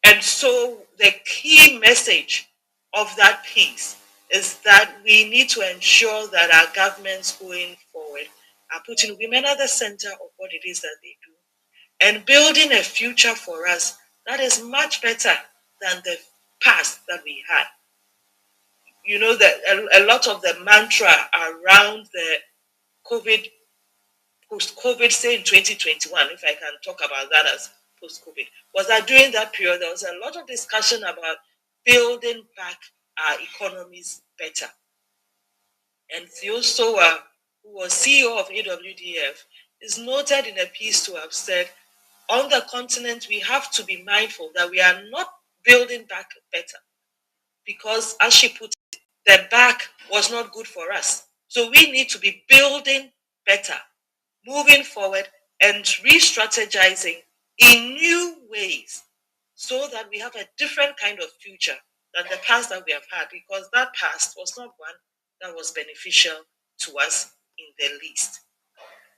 And so the key message of that piece is that we need to ensure that our governments going forward are putting women at the center of what it is that they do and building a future for us that is much better than the past that we had. You know that a lot of the mantra around the COVID, post-COVID, say in 2021, if I can talk about that as post-COVID, was that during that period there was a lot of discussion about building back our economies better. And Theo Sowa, who was CEO of AWDF, is noted in a piece to have said, on the continent, we have to be mindful that we are not building back better. Because, as she put it, the back was not good for us. So we need to be building better, moving forward and re-strategizing in new ways so that we have a different kind of future than the past that we have had, because that past was not one that was beneficial to us in the least.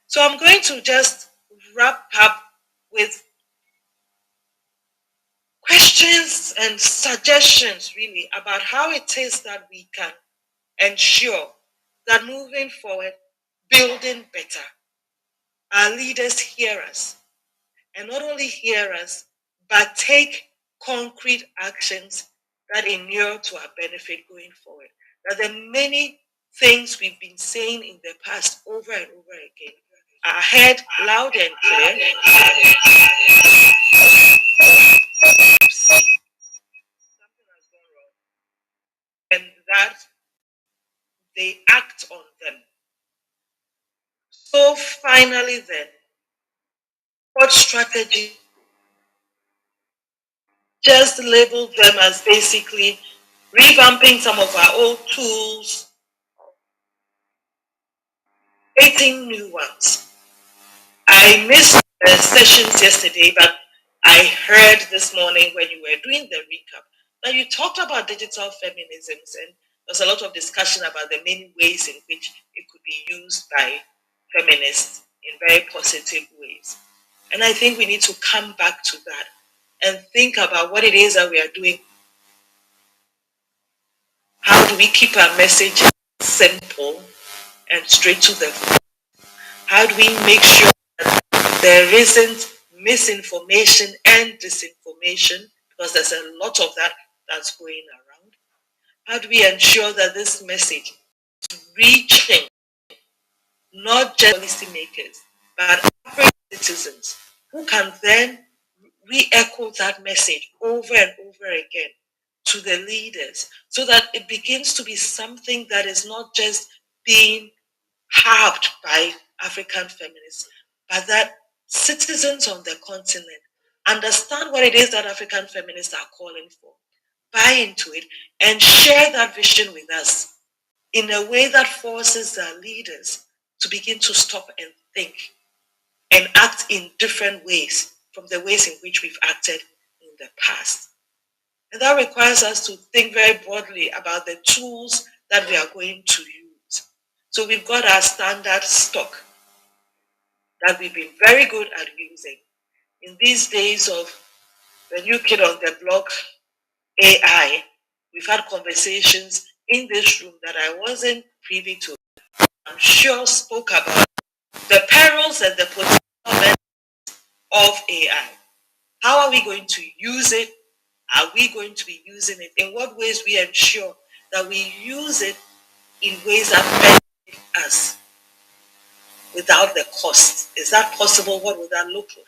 So I'm going to just wrap up with questions and suggestions really about how it is that we can ensure that moving forward, building better, our leaders hear us, and not only hear us, but take concrete actions that inure to our benefit going forward. That the many things we've been saying in the past over and over again are heard loud and clear. Something has gone wrong. And that they act on them. So finally then, what strategy? Just label them as basically revamping some of our old tools, creating new ones. I missed the sessions yesterday, but I heard this morning when you were doing the recap that you talked about digital feminisms, and there's a lot of discussion about the many ways in which it could be used by feminists in very positive ways. And I think we need to come back to that and think about what it is that we are doing. How do we keep our message simple and straight to the point? How do we make sure that there isn't misinformation and disinformation, because there's a lot of that that's going around? How do we ensure that this message is reaching not just policymakers, but average citizens who can then re-echo that message over and over again to the leaders, so that it begins to be something that is not just being harped by African feminists, but that citizens on the continent understand what it is that African feminists are calling for, buy into it, and share that vision with us in a way that forces their leaders to begin to stop and think and act in different ways from the ways in which we've acted in the past. And that requires us to think very broadly about the tools that we are going to use. So we've got our standard stock that we've been very good at using. In these days of the new kid on the block, AI, we've had conversations in this room that I wasn't privy to. I'm sure spoke about the perils and the potential benefits of AI. How are we going to use it? Are we going to be using it? In what ways we ensure that we use it in ways that benefit us without the cost? Is that possible? What would that look like?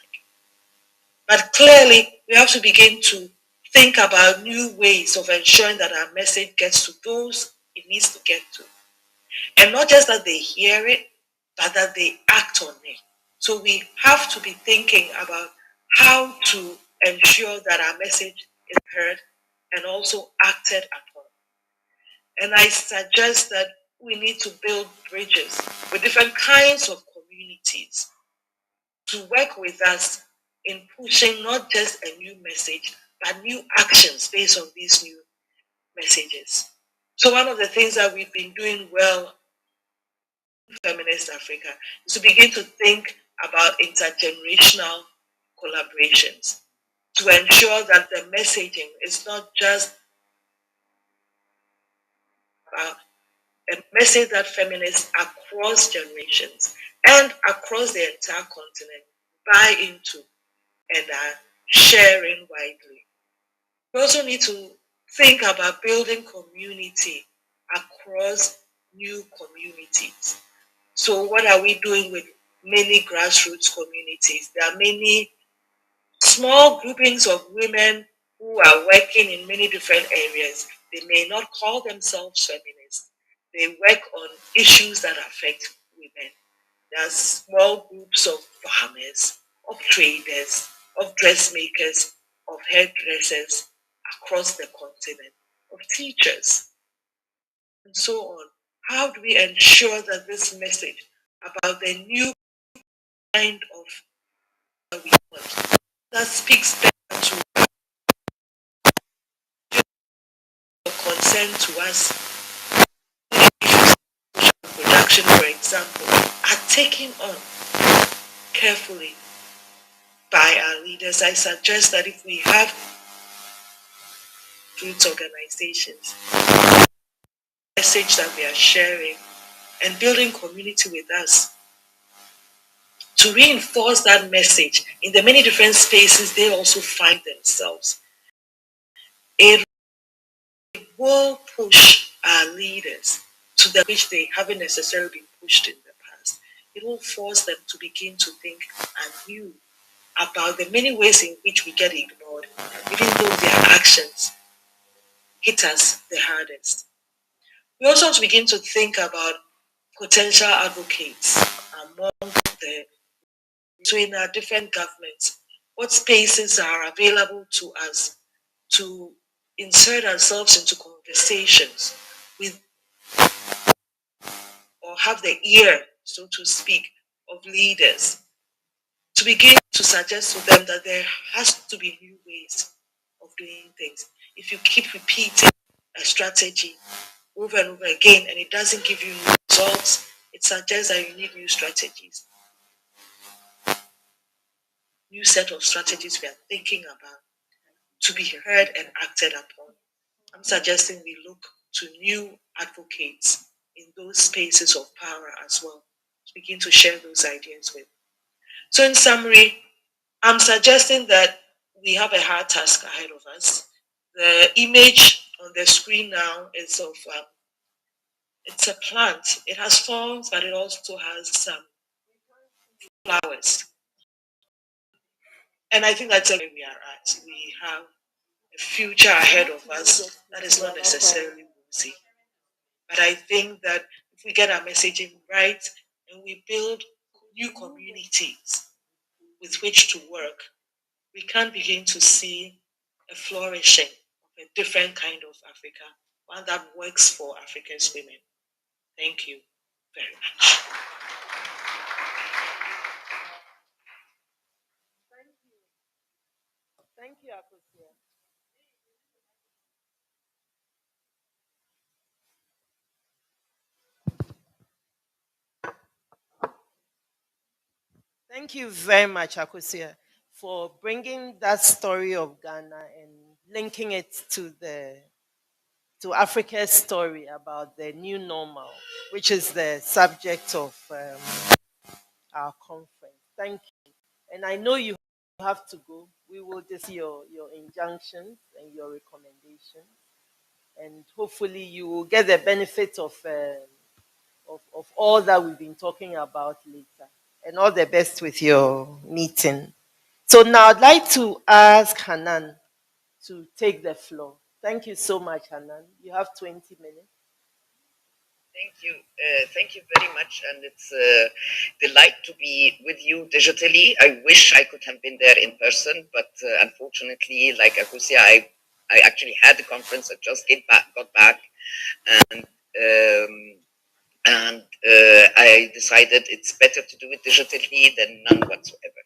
But clearly, we have to begin to think about new ways of ensuring that our message gets to those it needs to get to. And not just that they hear it, but that they act on it. So we have to be thinking about how to ensure that our message is heard and also acted upon. And I suggest that we need to build bridges with different kinds of communities to work with us in pushing not just a new message, but new actions based on these new messages. So one of the things that we've been doing well Feminist Africa is to begin to think about intergenerational collaborations to ensure that the messaging is not just about a message that feminists across generations and across the entire continent buy into and are sharing widely. We also need to think about building community across new communities. So what are we doing with many grassroots communities? There are many small groupings of women who are working in many different areas. They may not call themselves feminists. They work on issues that affect women. There are small groups of farmers, of traders, of dressmakers, of hairdressers across the continent, of teachers, and so on. How do we ensure that this message about the new kind of we want that speaks better to your concern to us. Production, for example, are taken on carefully by our leaders. I suggest that if we have youth organizations, message that we are sharing and building community with us to reinforce that message in the many different spaces they also find themselves. It will push our leaders to the which they haven't necessarily been pushed in the past. It will force them to begin to think anew about the many ways in which we get ignored, even though their actions hit us the hardest. We also have to begin to think about potential advocates among the between our different governments. What spaces are available to us to insert ourselves into conversations with or have the ear, so to speak, of leaders to begin to suggest to them that there has to be new ways of doing things. If you keep repeating a strategy over and over again and it doesn't give you results, it suggests that you need new strategies, new set of strategies we are thinking about to be heard and acted upon. I'm suggesting we look to new advocates in those spaces of power as well to begin to share those ideas with. So, in summary, I'm suggesting that we have a hard task ahead of us. The image on the screen now is of it's a plant. It has thorns, but it also has some flowers. And I think that's where we are at. We have a future ahead of us that is not necessarily rosy. But I think that if we get our messaging right and we build new communities with which to work, we can begin to see a flourishing of a different kind of Africa, one that works for Africa's women. Thank you very much. Thank you, Akosua. Thank you very much, Akosua, for bringing that story of Ghana and linking it to Africa's story about the new normal, which is the subject of our conference. Thank you. And I know you have to go. We will just see your injunctions and your recommendations. And hopefully you will get the benefit of all that we've been talking about later. And all the best with your meeting. So now I'd like to ask Hanan to take the floor. Thank you so much, Hanan. You have 20 minutes. Thank you. Thank you very much. And it's a delight to be with you digitally. I wish I could have been there in person, but unfortunately, like Akosua, I actually had the conference. I just got back, and I decided it's better to do it digitally than none whatsoever.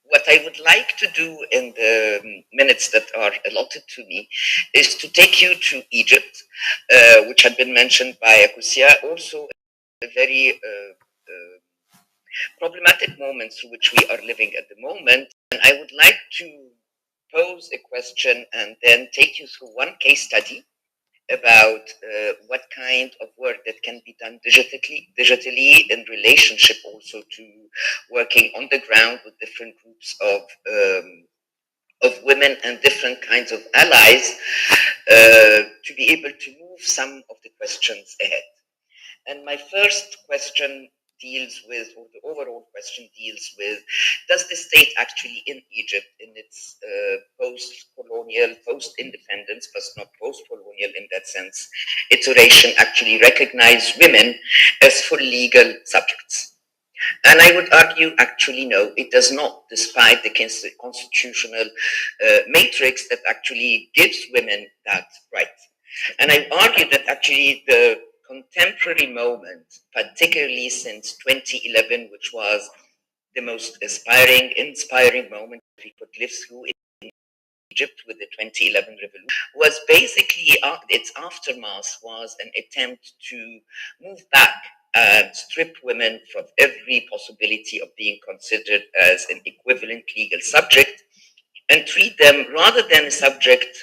What I would like to do in the minutes that are allotted to me is to take you to Egypt, which had been mentioned by Akosua, also a very problematic moment through which we are living at the moment. And I would like to pose a question and then take you through one case study about what kind of work that can be done digitally in relationship also to working on the ground with different groups of women and different kinds of allies to be able to move some of the questions ahead. And my first question deals with, or the overall question deals with, does the state actually in Egypt, in its post-colonial, post-independence, but not post-colonial in that sense, iteration, actually recognize women as full legal subjects? And I would argue, actually, no, it does not, despite the constitutional matrix that actually gives women that right. And I argue that actually the contemporary moment, particularly since 2011, which was the most inspiring moment we could live through in Egypt with the 2011 revolution, was basically its aftermath was an attempt to move back and strip women from every possibility of being considered as an equivalent legal subject and treat them rather than a subject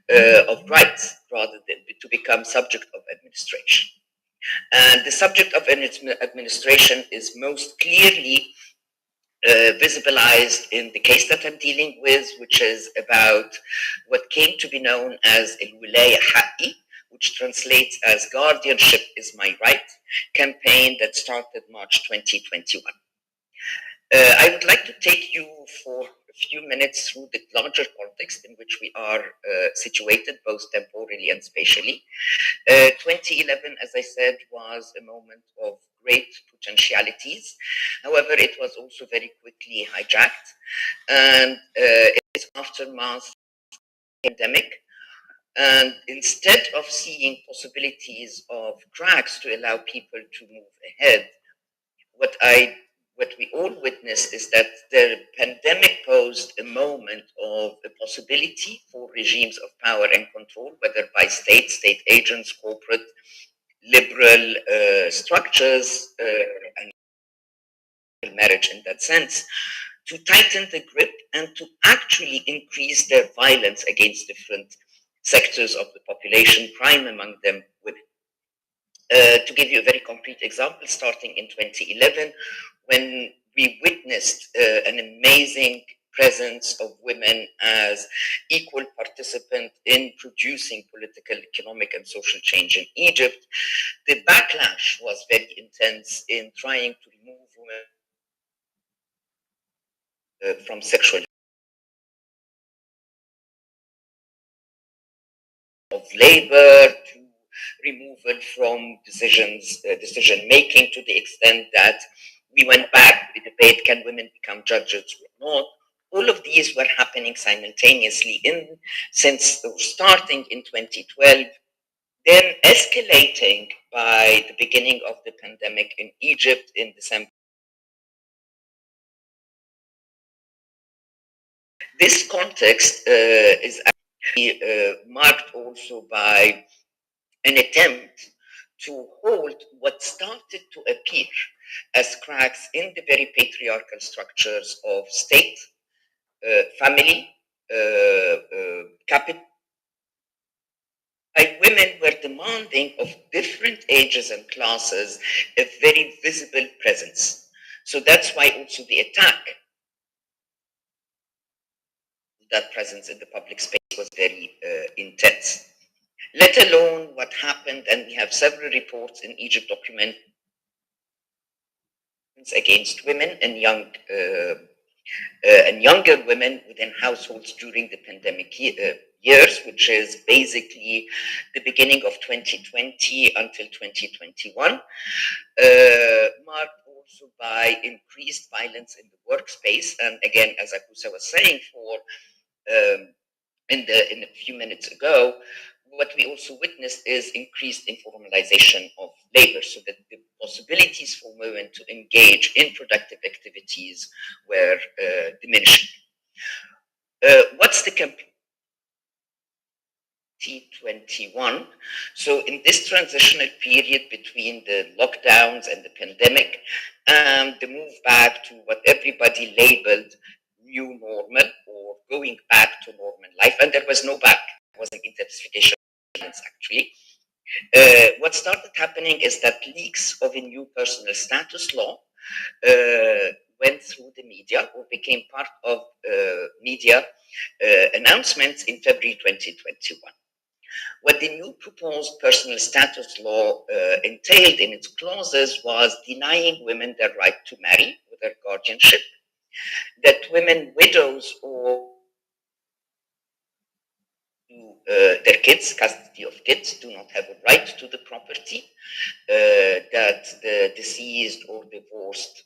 of rights, rather than to become subject of administration. And the subject of administration is most clearly visibilized in the case that I'm dealing with, which is about what came to be known as El Wilaya Ha'i, which translates as Guardianship is My Right, campaign that started March 2021. I would like to take you for a few minutes through the larger context in which we are situated, both temporally and spatially. 2011, as I said, was a moment of great potentialities. However, it was also very quickly hijacked, and its aftermath, pandemic. And instead of seeing possibilities of cracks to allow people to move ahead, what we all witnessed is that the pandemic posed a moment of a possibility for regimes of power and control, whether by state agents, corporate, liberal structures, and marriage in that sense, to tighten the grip and to actually increase their violence against different sectors of the population, prime among them women. To give you a very concrete example, starting in 2011, when we witnessed an amazing presence of women as equal participants in producing political, economic, and social change in Egypt, the backlash was very intense in trying to remove women from sexual of labor to removal from decision making, to the extent that we went back to the debate, can women become judges or not? All of these were happening simultaneously since starting in 2012, then escalating by the beginning of the pandemic in Egypt in December. This context is actually marked also by an attempt to hold what started to appear as cracks in the very patriarchal structures of state, family, capital. By women were demanding of different ages and classes a very visible presence. So that's why also the attack, that presence in the public space, was very intense. Let alone what happened, and we have several reports in Egypt document against women and younger women within households during the pandemic years, which is basically the beginning of 2020 until 2021, marked also by increased violence in the workspace. And again, as Akosua was saying in a few minutes ago, what we also witnessed is increased informalization of labor, so that the possibilities for women to engage in productive activities were diminishing. What's the campaign 2021? So in this transitional period between the lockdowns and the pandemic, and the move back to what everybody labeled new normal or going back to normal life, and there was no back, there was an intensification actually. What started happening is that leaks of a new personal status law went through the media or became part of media announcements in February 2021. What the new proposed personal status law entailed in its clauses was denying women their right to marry with their guardianship, that women, widows, or their kids, custody of kids, do not have a right to the property, that the deceased or divorced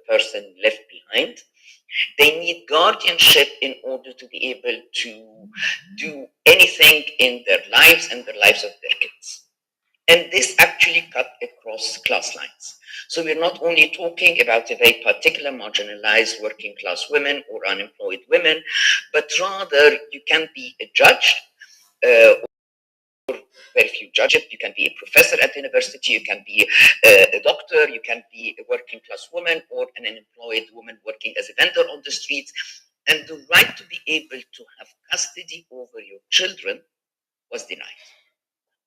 person left behind. They need guardianship in order to be able to do anything in their lives and the lives of their kids. And this actually cut across class lines. So we're not only talking about a very particular marginalized working class women or unemployed women, but rather you can be a judge, very few judges. You can be a professor at the university, you can be a doctor, you can be a working class woman or an unemployed woman working as a vendor on the streets. And the right to be able to have custody over your children was denied,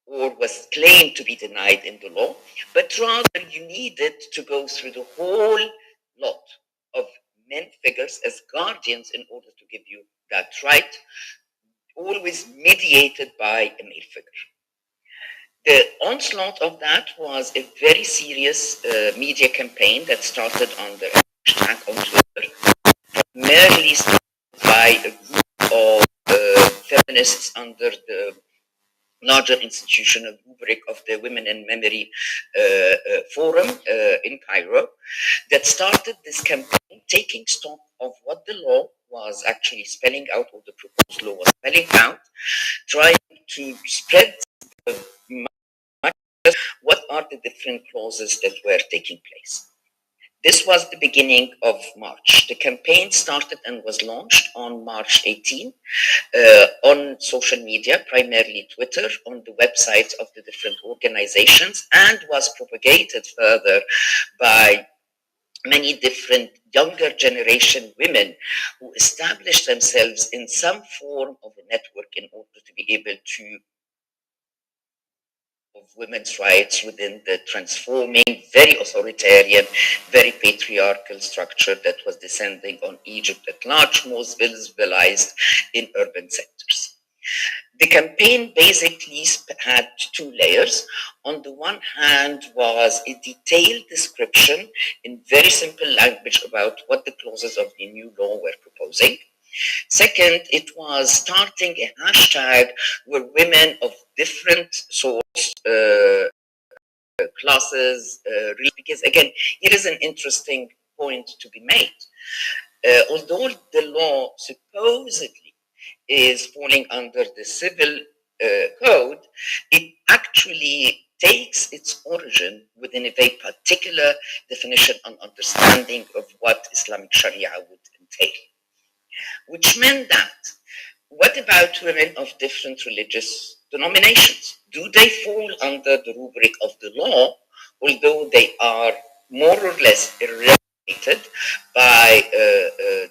or was claimed to be denied in the law, but rather you needed to go through the whole lot of men figures as guardians in order to give you that right, always mediated by a male figure. The onslaught of that was a very serious media campaign that started on the hashtag on Twitter, primarily started by a group of feminists under the larger institutional rubric of the Women in Memory Forum in Cairo, that started this campaign taking stock of what the law was actually spelling out, or the proposed law was spelling out, trying to spread what are the different clauses that were taking place. This was the beginning of March. The campaign started and was launched on March 18 on social media, primarily Twitter, on the websites of the different organizations, and was propagated further by many different younger generation women who established themselves in some form of a network in order to be able to of women's rights within the transforming, very authoritarian, very patriarchal structure that was descending on Egypt at large, most visibilized in urban sectors. The campaign basically had two layers. On the one hand was a detailed description in very simple language about what the clauses of the new law were proposing. Second, it was starting a hashtag where women of different sorts, classes, because again, here is an interesting point to be made. Although the law supposedly is falling under the civil code, it actually takes its origin within a very particular definition and understanding of what Islamic Sharia would entail. Which meant that, what about women of different religious denominations? Do they fall under the rubric of the law, although they are more or less regulated by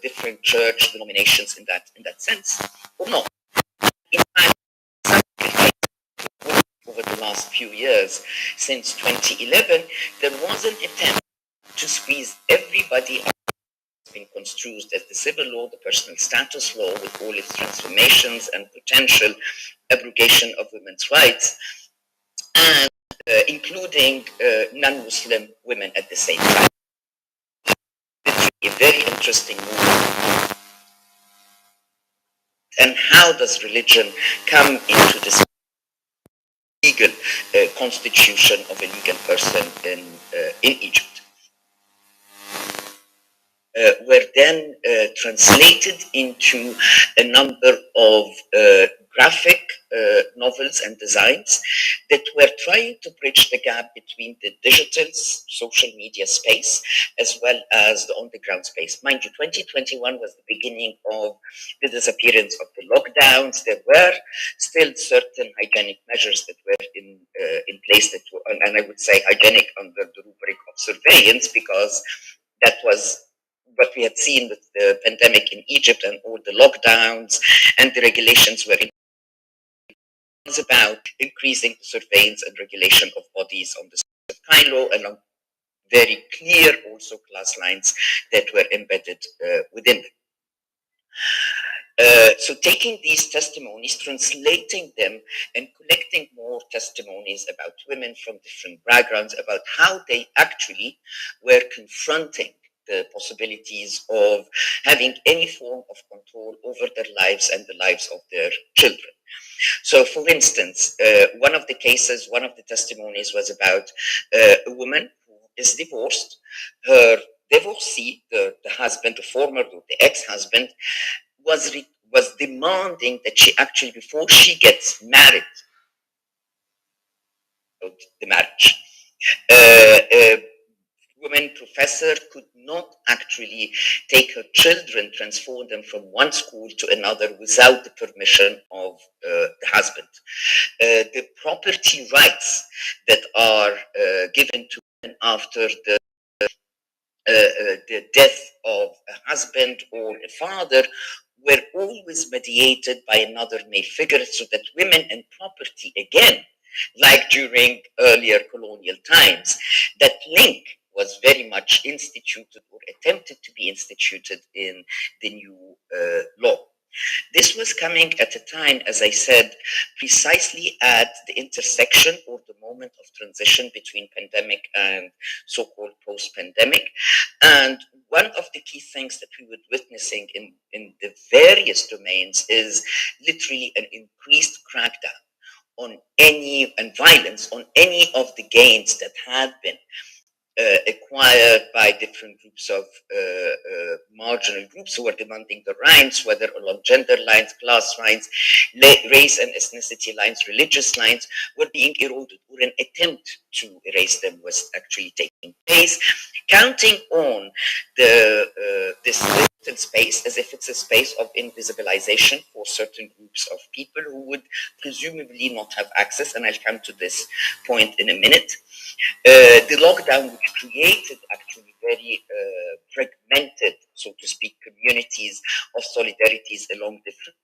different church denominations in that sense, or not? In fact, over the last few years, since 2011, there was an attempt to squeeze everybody been construed as the civil law, the personal status law, with all its transformations and potential abrogation of women's rights, and including non-Muslim women at the same time. It's a very interesting movement. And how does religion come into this legal constitution of a legal person in Egypt? Were then translated into a number of graphic novels and designs that were trying to bridge the gap between the digital social media space as well as the on-the-ground space. Mind you, 2021 was the beginning of the disappearance of the lockdowns. There were still certain hygienic measures that were in place that were, and I would say hygienic under the rubric of surveillance, because that was what we had seen with the pandemic in Egypt, and all the lockdowns and the regulations were about increasing the surveillance and regulation of bodies on the streets of Cairo, along very clear also class lines that were embedded within them. So taking these testimonies, translating them, and collecting more testimonies about women from different backgrounds, about how they actually were confronting the possibilities of having any form of control over their lives and the lives of their children. So, for instance, one of the cases, one of the testimonies was about a woman who is divorced. Her divorcee, the husband, the former, the ex-husband, was demanding that she actually, before she gets married, about the marriage. A woman professor could not actually take her children, transfer them from one school to another without the permission of the husband. The property rights that are given to women after the death of a husband or a father were always mediated by another male figure, so that women and property, again, like during earlier colonial times, that link was very much instituted or attempted to be instituted in the new law. This was coming at a time, as I said, precisely at the intersection or the moment of transition between pandemic and so-called post-pandemic. And one of the key things that we were witnessing in the various domains is literally an increased crackdown on any and violence on any of the gains that had been acquired by different groups of marginal groups who were demanding the rights, whether along gender lines, class lines, race and ethnicity lines, religious lines, were being eroded, or an attempt to erase them was actually taking place, counting on this little space as if it's a space of invisibilization for certain groups of people who would presumably not have access, and I'll come to this point in a minute. The lockdown, which created actually very fragmented, so to speak, communities of solidarities along different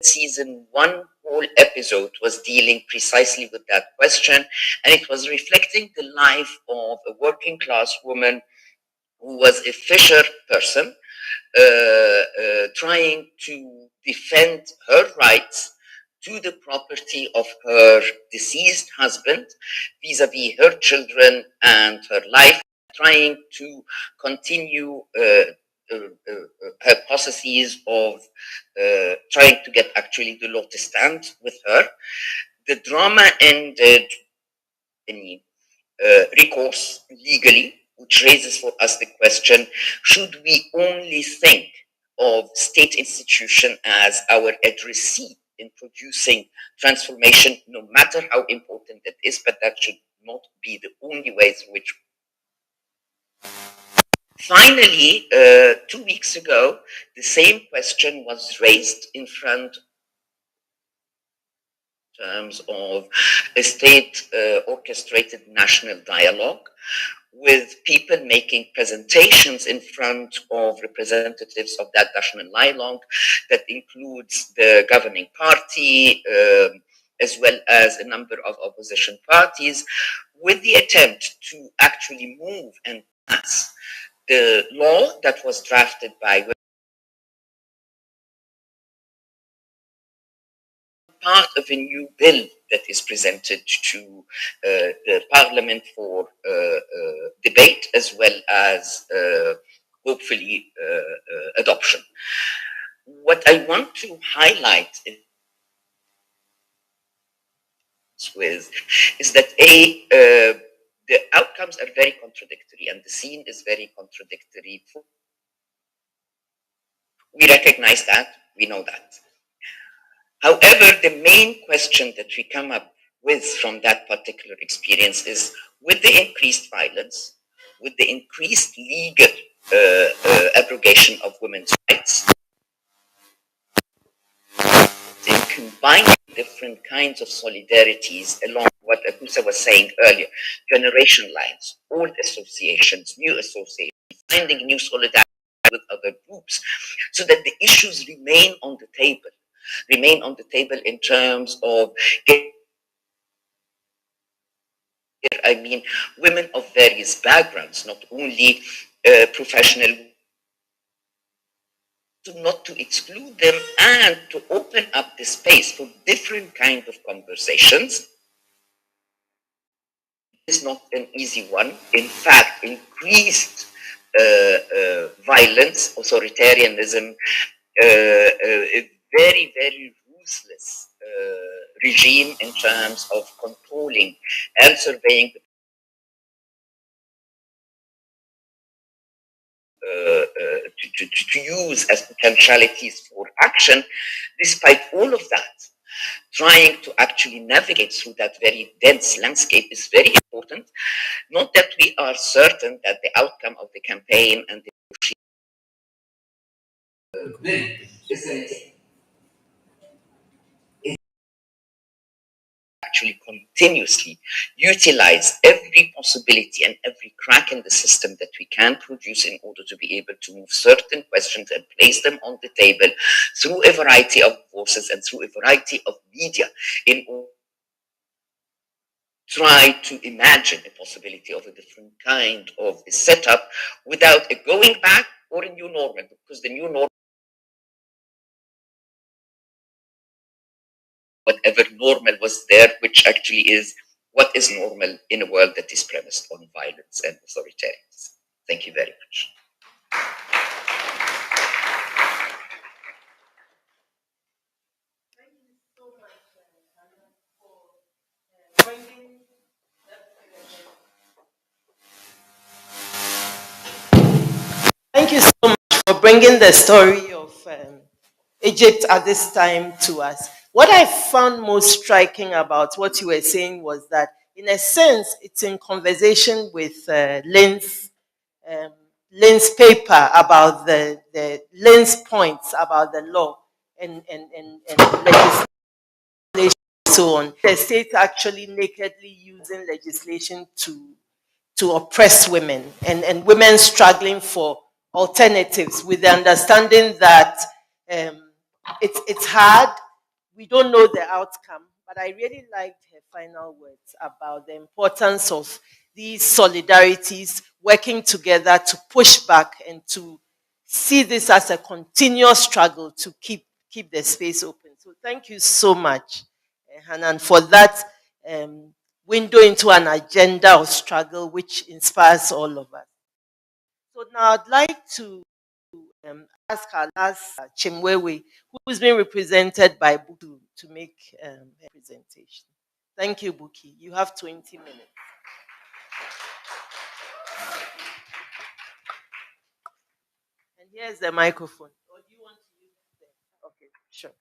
season one whole episode was dealing precisely with that question, and it was reflecting the life of a working class woman who was a fisher person, trying to defend her rights to the property of her deceased husband vis-a-vis her children and her life, trying to continue her processes of trying to get actually the law to stand with her. The drama ended in recourse legally, which raises for us the question, should we only think of state institution as our addressee in producing transformation, no matter how important it is, but that should not be the only way through which. Finally, 2 weeks ago, the same question was raised in front terms of a state orchestrated national dialogue with people making presentations in front of representatives of that national dialogue that includes the governing party as well as a number of opposition parties, with the attempt to actually move and pass the law that was drafted by part of a new bill that is presented to the Parliament for debate as well as hopefully adoption. What I want to highlight is that the outcomes are very contradictory and the scene is very contradictory. We recognize that, we know that. However, the main question that we come up with from that particular experience is, with the increased violence, with the increased legal abrogation of women's rights, in combining different kinds of solidarities along what Akosua was saying earlier, generation lines, old associations, new associations, finding new solidarity with other groups, so that the issues remain on the table in terms of, I mean, women of various backgrounds, not only professional, not to exclude them and to open up the space for different kinds of conversations. It's not an easy one. In fact, increased violence, authoritarianism, a very, very ruthless regime in terms of controlling and surveying to use as potentialities for action. Despite all of that, trying to actually navigate through that very dense landscape is very important. Not that we are certain that the outcome of the campaign and the actually continuously utilize every possibility and every crack in the system that we can produce in order to be able to move certain questions and place them on the table through a variety of forces and through a variety of media in order to try to imagine a possibility of a different kind of a setup without a going back or a new normal, because the new normal, whatever normal was there, which actually is what is normal in a world that is premised on violence and authoritarianism. Thank you very much. Thank you so much for bringing the story of Egypt at this time to us. What I found most striking about what you were saying was that, in a sense, it's in conversation with um, Lynn's paper about the Lynn's points about the law and legislation and so on. The state actually nakedly using legislation to oppress women and women struggling for alternatives with the understanding that it's hard, we don't know the outcome, but I really liked her final words about the importance of these solidarities working together to push back and to see this as a continuous struggle to keep the space open. So thank you so much, Hanan, for that window into an agenda of struggle which inspires all of us. So now I'd like to ask our last Chimwemwe, who's been represented by Buki, to make her presentation. Thank you, Buki. You have 20 minutes. And here's the microphone. Or do you want to use it? Okay, sure.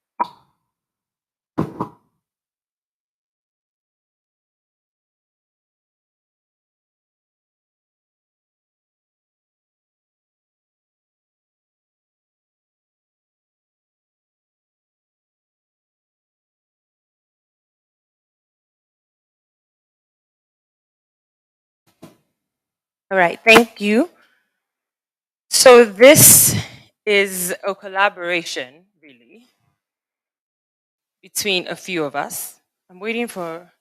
All right, thank you. So this is a collaboration, really, between a few of us. I'm waiting for.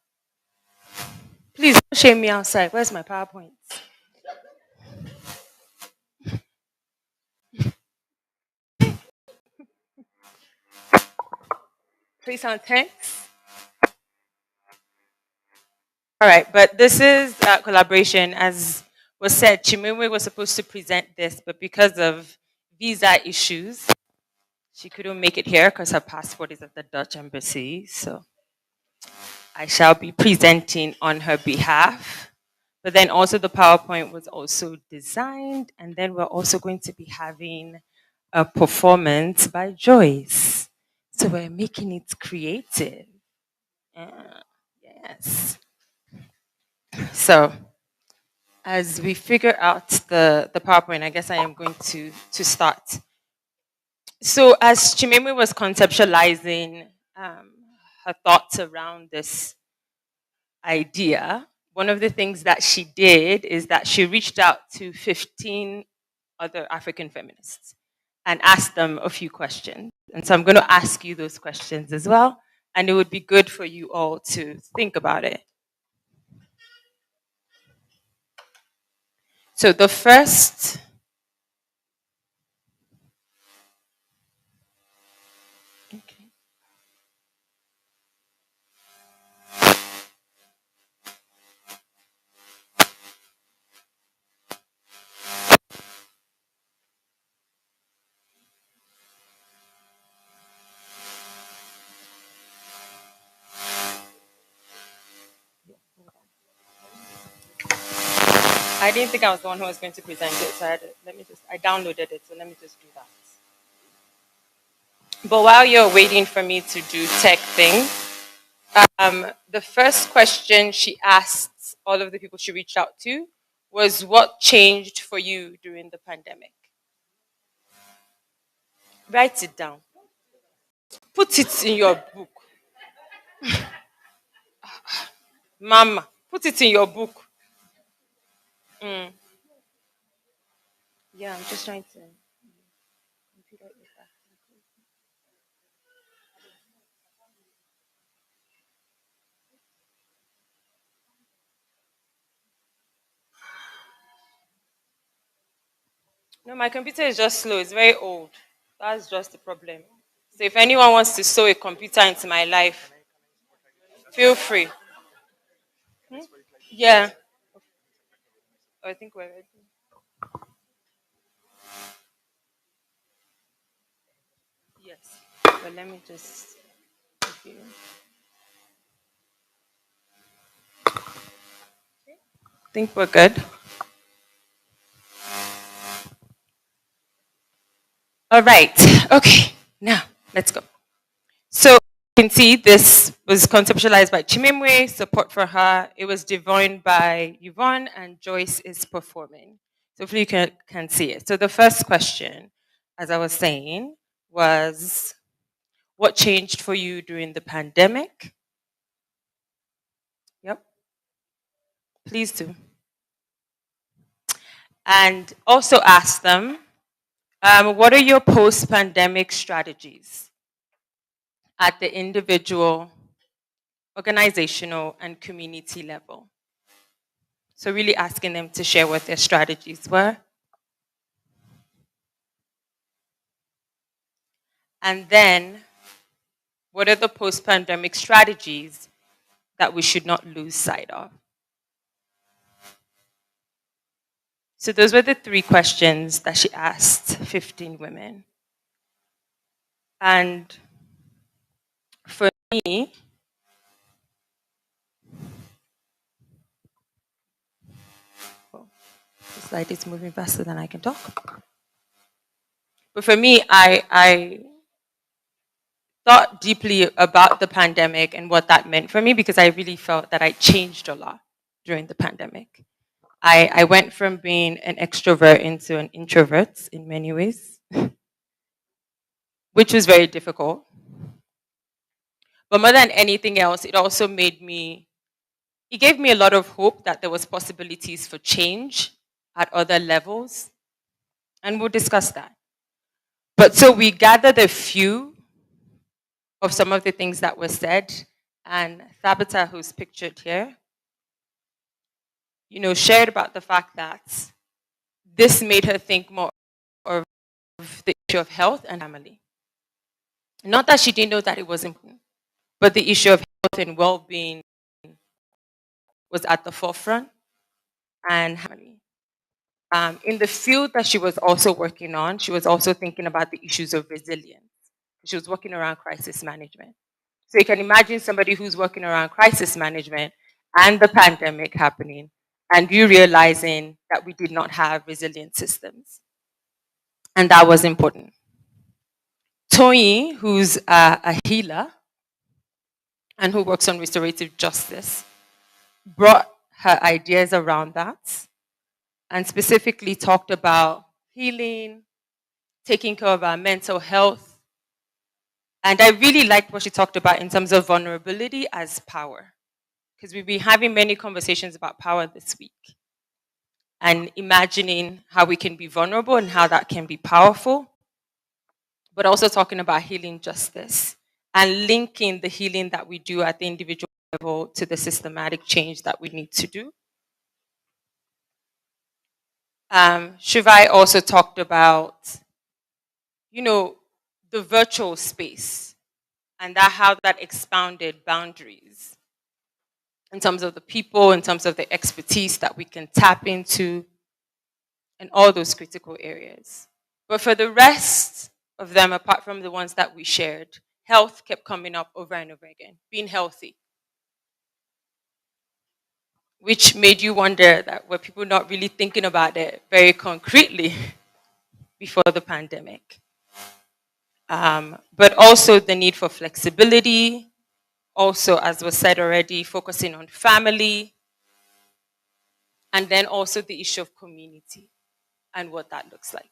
Please don't shame me outside. Where's my PowerPoint? Please on thanks. All right, but this is a collaboration. As was said, Chimwemwe was supposed to present this, but because of visa issues, she couldn't make it here because her passport is at the Dutch embassy. So I shall be presenting on her behalf. But then also the PowerPoint was also designed, and then we're also going to be having a performance by Joyce. So we're making it creative. Yes. So as we figure out the PowerPoint, I guess I am going to start. So as Chimwemwe was conceptualizing her thoughts around this idea, one of the things that she did is that she reached out to 15 other African feminists and asked them a few questions. And so I'm going to ask you those questions as well. And it would be good for you all to think about it. So the first. Okay. I didn't think I was the one who was going to present it, so I downloaded it, so let me just do that. But while you're waiting for me to do tech thing, the first question she asked all of the people she reached out to was, what changed for you during the pandemic? Write it down. Put it in your book. Mama, put it in your book. Mm. Yeah, I'm just trying to. No, my computer is just slow. It's very old. That's just the problem. So if anyone wants to sew a computer into my life, feel free. Hmm? Yeah. I think we're ready. Yes. But let me just. Okay. Think we're good. All right. Okay. Now let's go. So you can see this was conceptualized by Chimwemwe, support for her. It was divined by Yvonne, and Joyce is performing. So hopefully you can see it. So the first question, as I was saying, was, what changed for you during the pandemic? Yep. Please do. And also ask them, what are your post-pandemic strategies? at the individual, organizational, and community level. So really asking them to share what their strategies were. And then, what are the post-pandemic strategies that we should not lose sight of? So those were the 3 questions that she asked 15 women. And for me, the slide is moving faster than I can talk. But for me, I thought deeply about the pandemic and what that meant for me, because I really felt that I changed a lot during the pandemic. I went from being an extrovert into an introvert in many ways, which was very difficult. But more than anything else, it also it gave me a lot of hope that there was possibilities for change at other levels. And we'll discuss that. But so we gathered a few of some of the things that were said, and Thabita, who's pictured here, shared about the fact that this made her think more of the issue of health and family. Not that she didn't know that it was important, but the issue of health and well-being was at the forefront. And in the field that she was also working on, she was also thinking about the issues of resilience. She was working around crisis management. So you can imagine somebody who's working around crisis management and the pandemic happening, and you realizing that we did not have resilient systems. And that was important. Toyi, who's a healer and who works on restorative justice, brought her ideas around that and specifically talked about healing, taking care of our mental health. And I really liked what she talked about in terms of vulnerability as power, because we've been having many conversations about power this week and imagining how we can be vulnerable and how that can be powerful, but also talking about healing justice and linking the healing that we do at the individual level to the systematic change that we need to do. Shivai also talked about, the virtual space and how that expanded boundaries in terms of the people, in terms of the expertise that we can tap into, and all those critical areas. But for the rest of them, apart from the ones that we shared, health kept coming up over and over again, being healthy. Which made you wonder that were people not really thinking about it very concretely before the pandemic? But also the need for flexibility, also, as was said already, focusing on family, and then also the issue of community and what that looks like,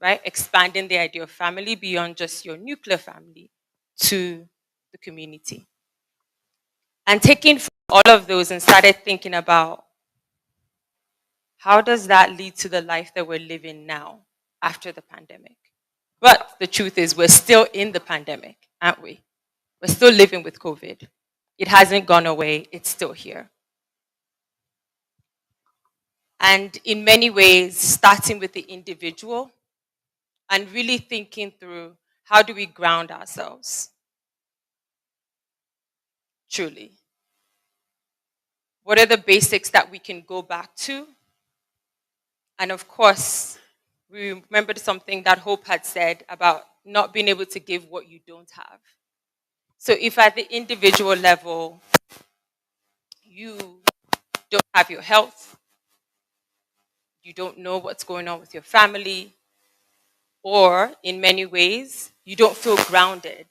right? Expanding the idea of family beyond just your nuclear family to the community. And taking all of those and started thinking about how does that lead to the life that we're living now after the pandemic? But the truth is, we're still in the pandemic, aren't we? We're still living with COVID. It hasn't gone away, it's still here. And in many ways, starting with the individual and really thinking through how do we ground ourselves? Truly. What are the basics that we can go back to? And of course, we remembered something that Hope had said about not being able to give what you don't have. So if at the individual level, you don't have your health, you don't know what's going on with your family, or in many ways, you don't feel grounded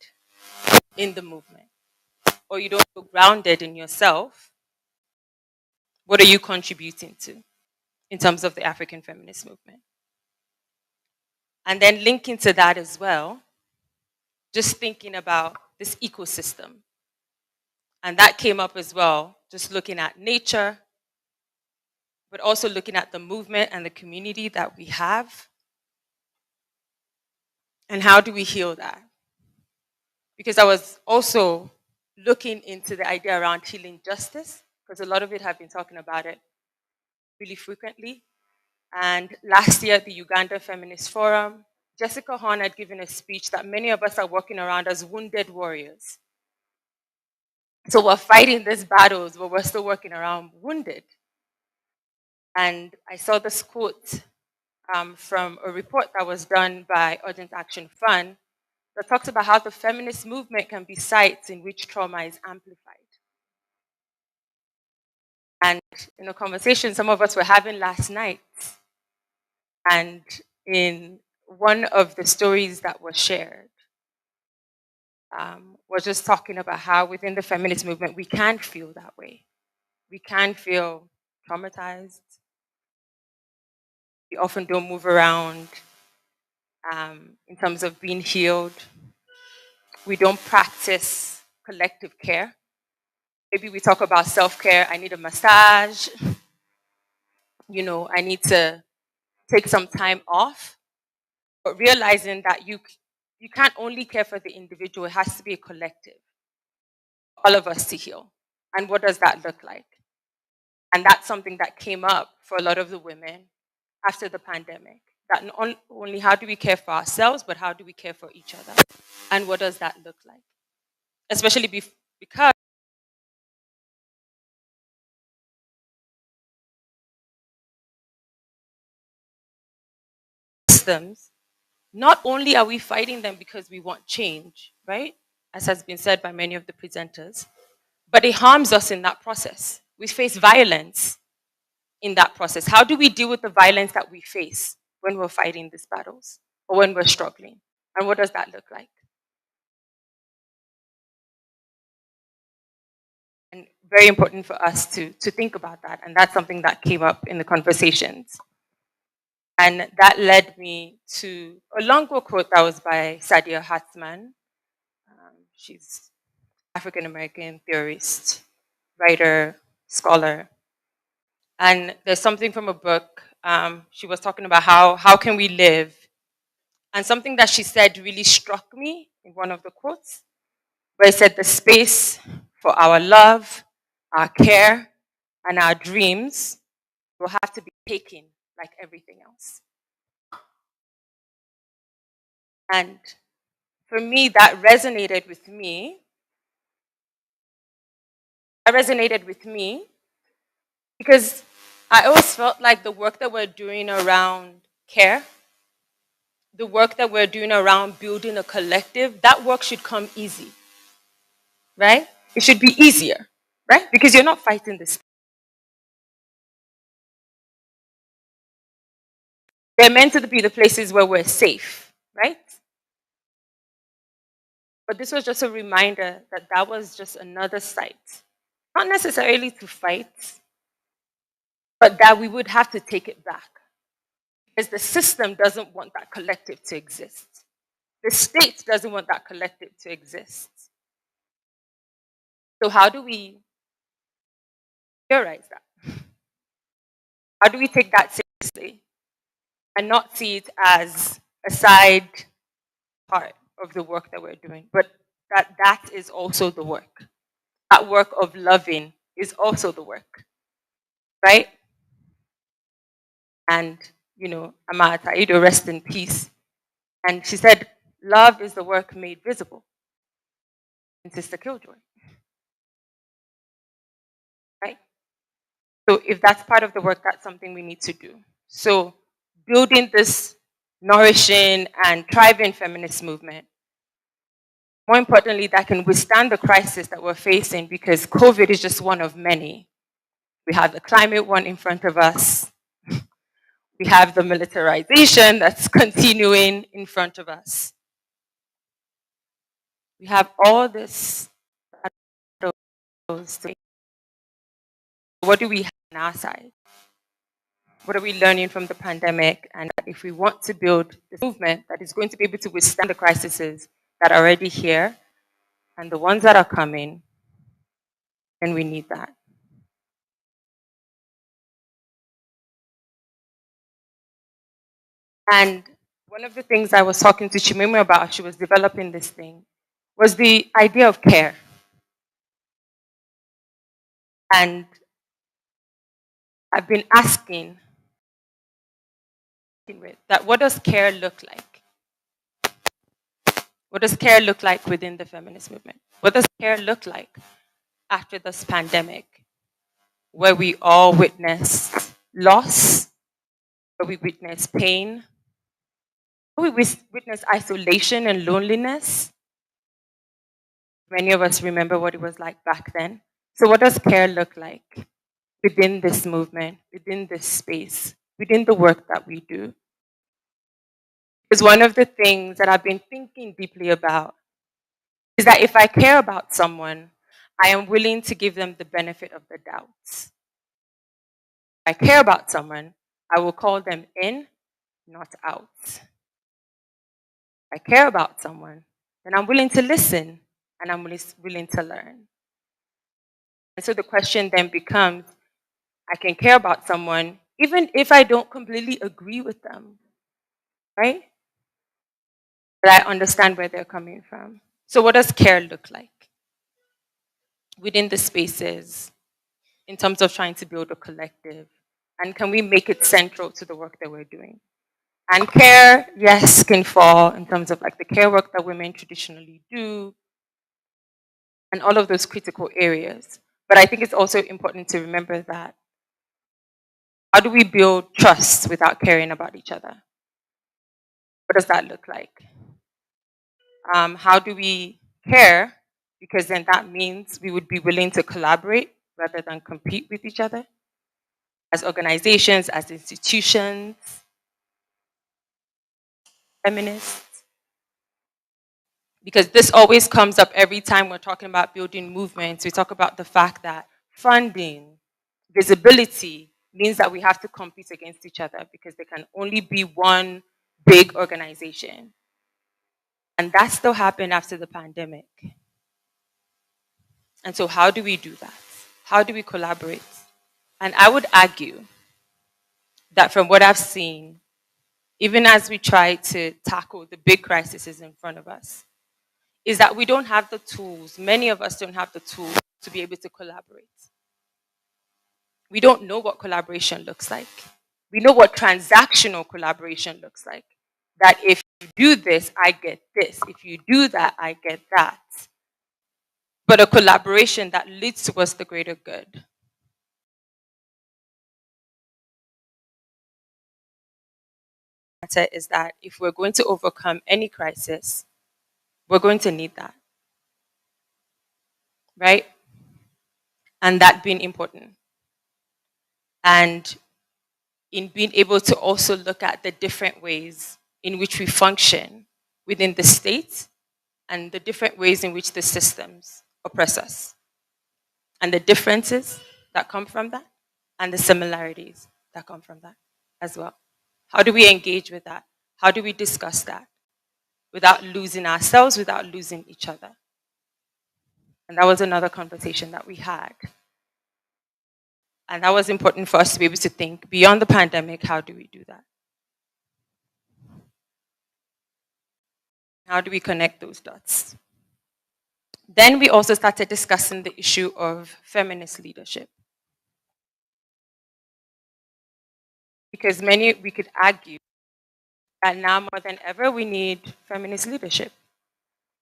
in the movement, or you don't feel grounded in yourself, what are you contributing to in terms of the African feminist movement? And then linking to that as well, just thinking about this ecosystem. And that came up as well, just looking at nature, but also looking at the movement and the community that we have. And how do we heal that? because I was also looking into the idea around healing justice, because a lot of it have been talking about it really frequently. And last year at the Uganda Feminist Forum, Jessica Horn had given a speech that many of us are walking around as wounded warriors. So we're fighting these battles, but we're still walking around wounded. And I saw this quote from a report that was done by Urgent Action Fund that talks about how the feminist movement can be sites in which trauma is amplified. And in a conversation some of us were having last night, and in one of the stories that was shared, we're just talking about how within the feminist movement we can feel that way. We can feel traumatized. We often don't move around in terms of being healed. We don't practice collective care. Maybe we talk about self-care. I need a massage. You know, I need to take some time off. But realizing that you can't only care for the individual, it has to be a collective. All of us to heal. And what does that look like? And that's something that came up for a lot of the women after the pandemic. That not only how do we care for ourselves, but how do we care for each other? And what does that look like? Especially because systems, not only are we fighting them because we want change, right? As has been said by many of the presenters, but it harms us in that process. We face violence in that process. How do we deal with the violence that we face when we're fighting these battles or when we're struggling? And what does that look like? And very important for us to think about that. And that's something that came up in the conversations. And that led me to a long quote that was by Sadia Hartman. She's African American theorist, writer, scholar. And there's something from a book. She was talking about how can we live. And something that she said really struck me in one of the quotes, where it said the space for our love, our care, and our dreams will have to be taken like everything else. And for me, that resonated with me. That resonated with me because I always felt like the work that we're doing around care, the work that we're doing around building a collective, that work should come easy, right? It should be easier, right? Because you're not fighting this. They're meant to be the places where we're safe, right? But this was just a reminder that that was just another site. Not necessarily to fight, but that we would have to take it back. Because the system doesn't want that collective to exist. The state doesn't want that collective to exist. So how do we theorize that? How do we take that seriously and not see it as a side part of the work that we're doing, but that is also the work. That work of loving is also the work, right? And, you know, Amata Ido, rest in peace. And she said, love is the work made visible in Sister Killjoy, right? So if that's part of the work, that's something we need to do. So building this nourishing and thriving feminist movement, more importantly, that can withstand the crisis that we're facing, because COVID is just one of many. We have the climate one in front of us. We have the militarization that's continuing in front of us. We have all this. What do we have on our side? What are we learning from the pandemic? And if we want to build this movement that is going to be able to withstand the crises that are already here and the ones that are coming, then we need that. And one of the things I was talking to Chimwemwe about, she was developing this thing, was the idea of care. And I've been asking that what does care look like? What does care look like within the feminist movement? What does care look like after this pandemic, where we all witnessed loss, where we witnessed pain, where we witnessed isolation and loneliness? Many of us remember what it was like back then. So what does care look like within this movement, within this space, within the work that we do? Because one of the things that I've been thinking deeply about is that if I care about someone, I am willing to give them the benefit of the doubt. If I care about someone, I will call them in, not out. If I care about someone, then I'm willing to listen and I'm willing to learn. And so the question then becomes, I can care about someone even if I don't completely agree with them, right? But I understand where they're coming from. So what does care look like within the spaces in terms of trying to build a collective? And can we make it central to the work that we're doing? And care, yes, can fall in terms of like the care work that women traditionally do and all of those critical areas. But I think it's also important to remember that how do we build trust without caring about each other? What does that look like? How do we care? Because then that means we would be willing to collaborate rather than compete with each other as organizations, as institutions, feminists. Because this always comes up every time we're talking about building movements. We talk about the fact that funding, visibility means that we have to compete against each other because there can only be one big organization. And that still happened after the pandemic. And so how do we do that? How do we collaborate? And I would argue that from what I've seen, even as we try to tackle the big crises in front of us, is that we don't have the tools. Many of us don't have the tools to be able to collaborate. We don't know what collaboration looks like. We know what transactional collaboration looks like. That if you do this, I get this. If you do that, I get that. But a collaboration that leads towards the greater good. Is that if we're going to overcome any crisis, we're going to need that. Right? And that being important. And in being able to also look at the different ways in which we function within the state and the different ways in which the systems oppress us. And the differences that come from that and the similarities that come from that as well. How do we engage with that? How do we discuss that without losing ourselves, without losing each other? And that was another conversation that we had. And that was important for us to be able to think beyond the pandemic, how do we do that? How do we connect those dots? Then we also started discussing the issue of feminist leadership. Because we could argue that now more than ever, we need feminist leadership.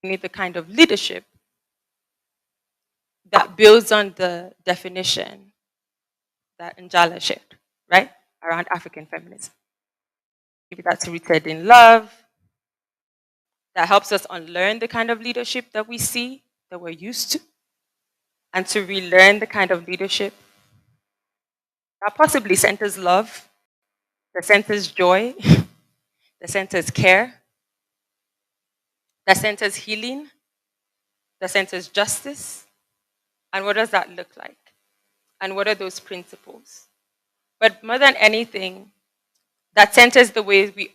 We need the kind of leadership that builds on the definition that Njala shared, right? Around African feminism. Maybe that's rooted in love, that helps us unlearn the kind of leadership that we see, that we're used to, and to relearn the kind of leadership that possibly centers love, that centers joy, that centers care, that centers healing, that centers justice. And what does that look like? And what are those principles? But more than anything, that centers the ways we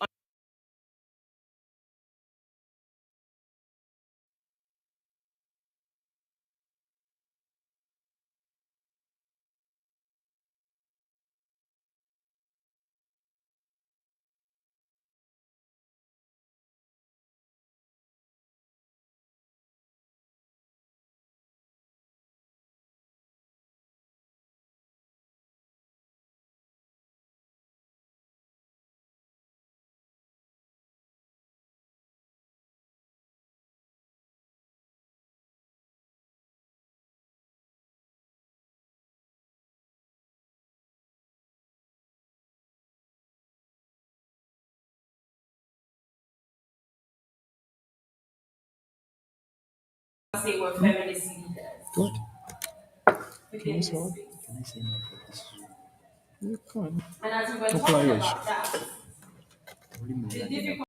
say we're feminist leaders within this space. And as we were talking about that, the difficult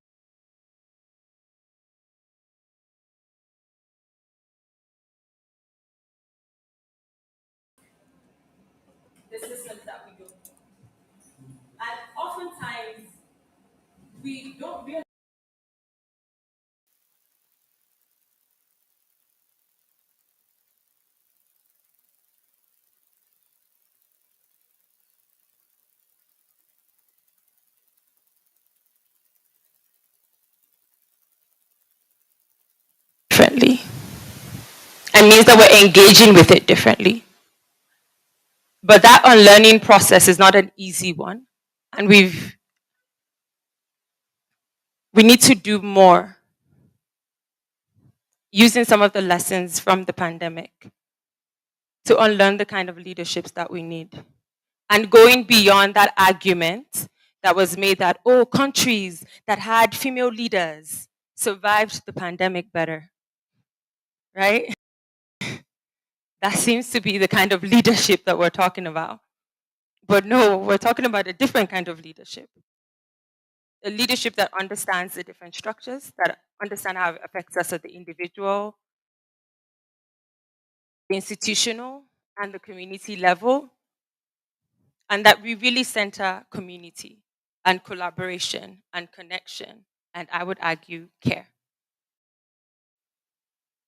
the systems that we go through. And oftentimes we don't realize differently. It means that we're engaging with it differently. But that unlearning process is not an easy one. And we need to do more using some of the lessons from the pandemic to unlearn the kind of leaderships that we need. And going beyond that argument that was made that, oh, countries that had female leaders survived the pandemic better, right? That seems to be the kind of leadership that we're talking about. But no, we're talking about a different kind of leadership. A leadership that understands the different structures, that understand how it affects us at the individual, the institutional, and the community level, and that we really center community and collaboration and connection, and I would argue care,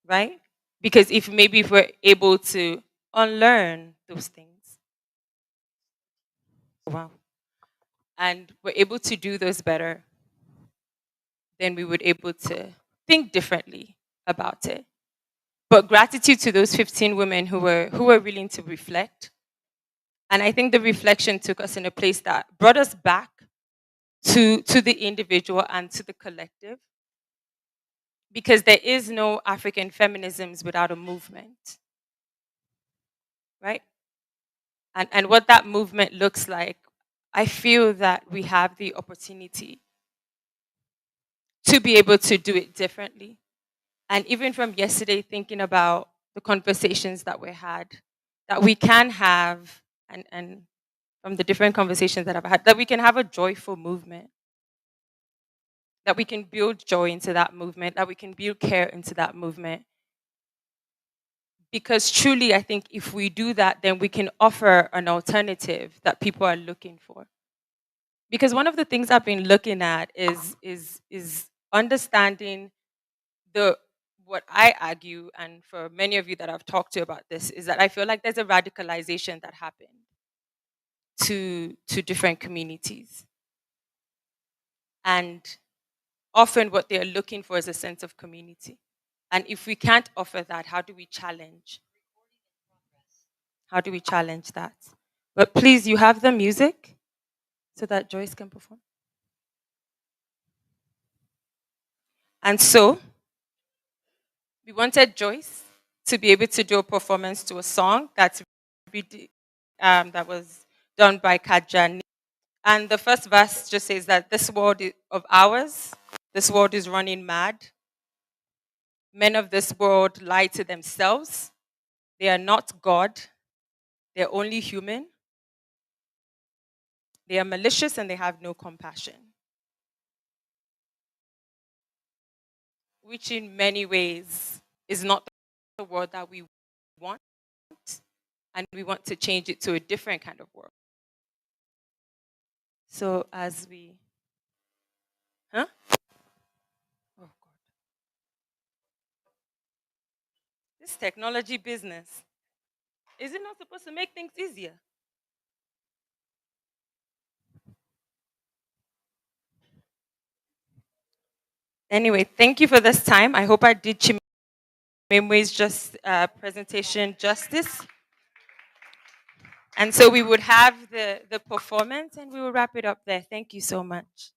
right? Because if we're able to unlearn those things, wow, and we're able to do those better, then we would able to think differently about it. But gratitude to those 15 women who were willing to reflect. And I think the reflection took us in a place that brought us back to the individual and to the collective. Because there is no African feminisms without a movement. Right? And what that movement looks like, I feel that we have the opportunity to be able to do it differently. And even from yesterday, thinking about the conversations that we had, that we can have, and from the different conversations that I've had, that we can have a joyful movement, that we can build joy into that movement, that we can build care into that movement. Because truly, I think if we do that, then we can offer an alternative that people are looking for. Because one of the things I've been looking at is understanding the what I argue, and for many of you that I've talked to about this, is that I feel like there's a radicalization that happened to different communities. And often what they're looking for is a sense of community. And if we can't offer that, how do we challenge? How do we challenge that? But please, you have the music so that Joyce can perform. And so we wanted Joyce to be able to do a performance to a song that was done by Kajani. And the first verse just says that this world of ours, this world is running mad. Men of this world lie to themselves. They are not God. They're only human. They are malicious and they have no compassion. Which in many ways is not the world that we want. And we want to change it to a different kind of world. So as we, huh? Oh God. This technology business, is it not supposed to make things easier? Anyway, thank you for this time. I hope I did Chimwemwe's presentation justice. And so we would have the performance and we will wrap it up there. Thank you so much.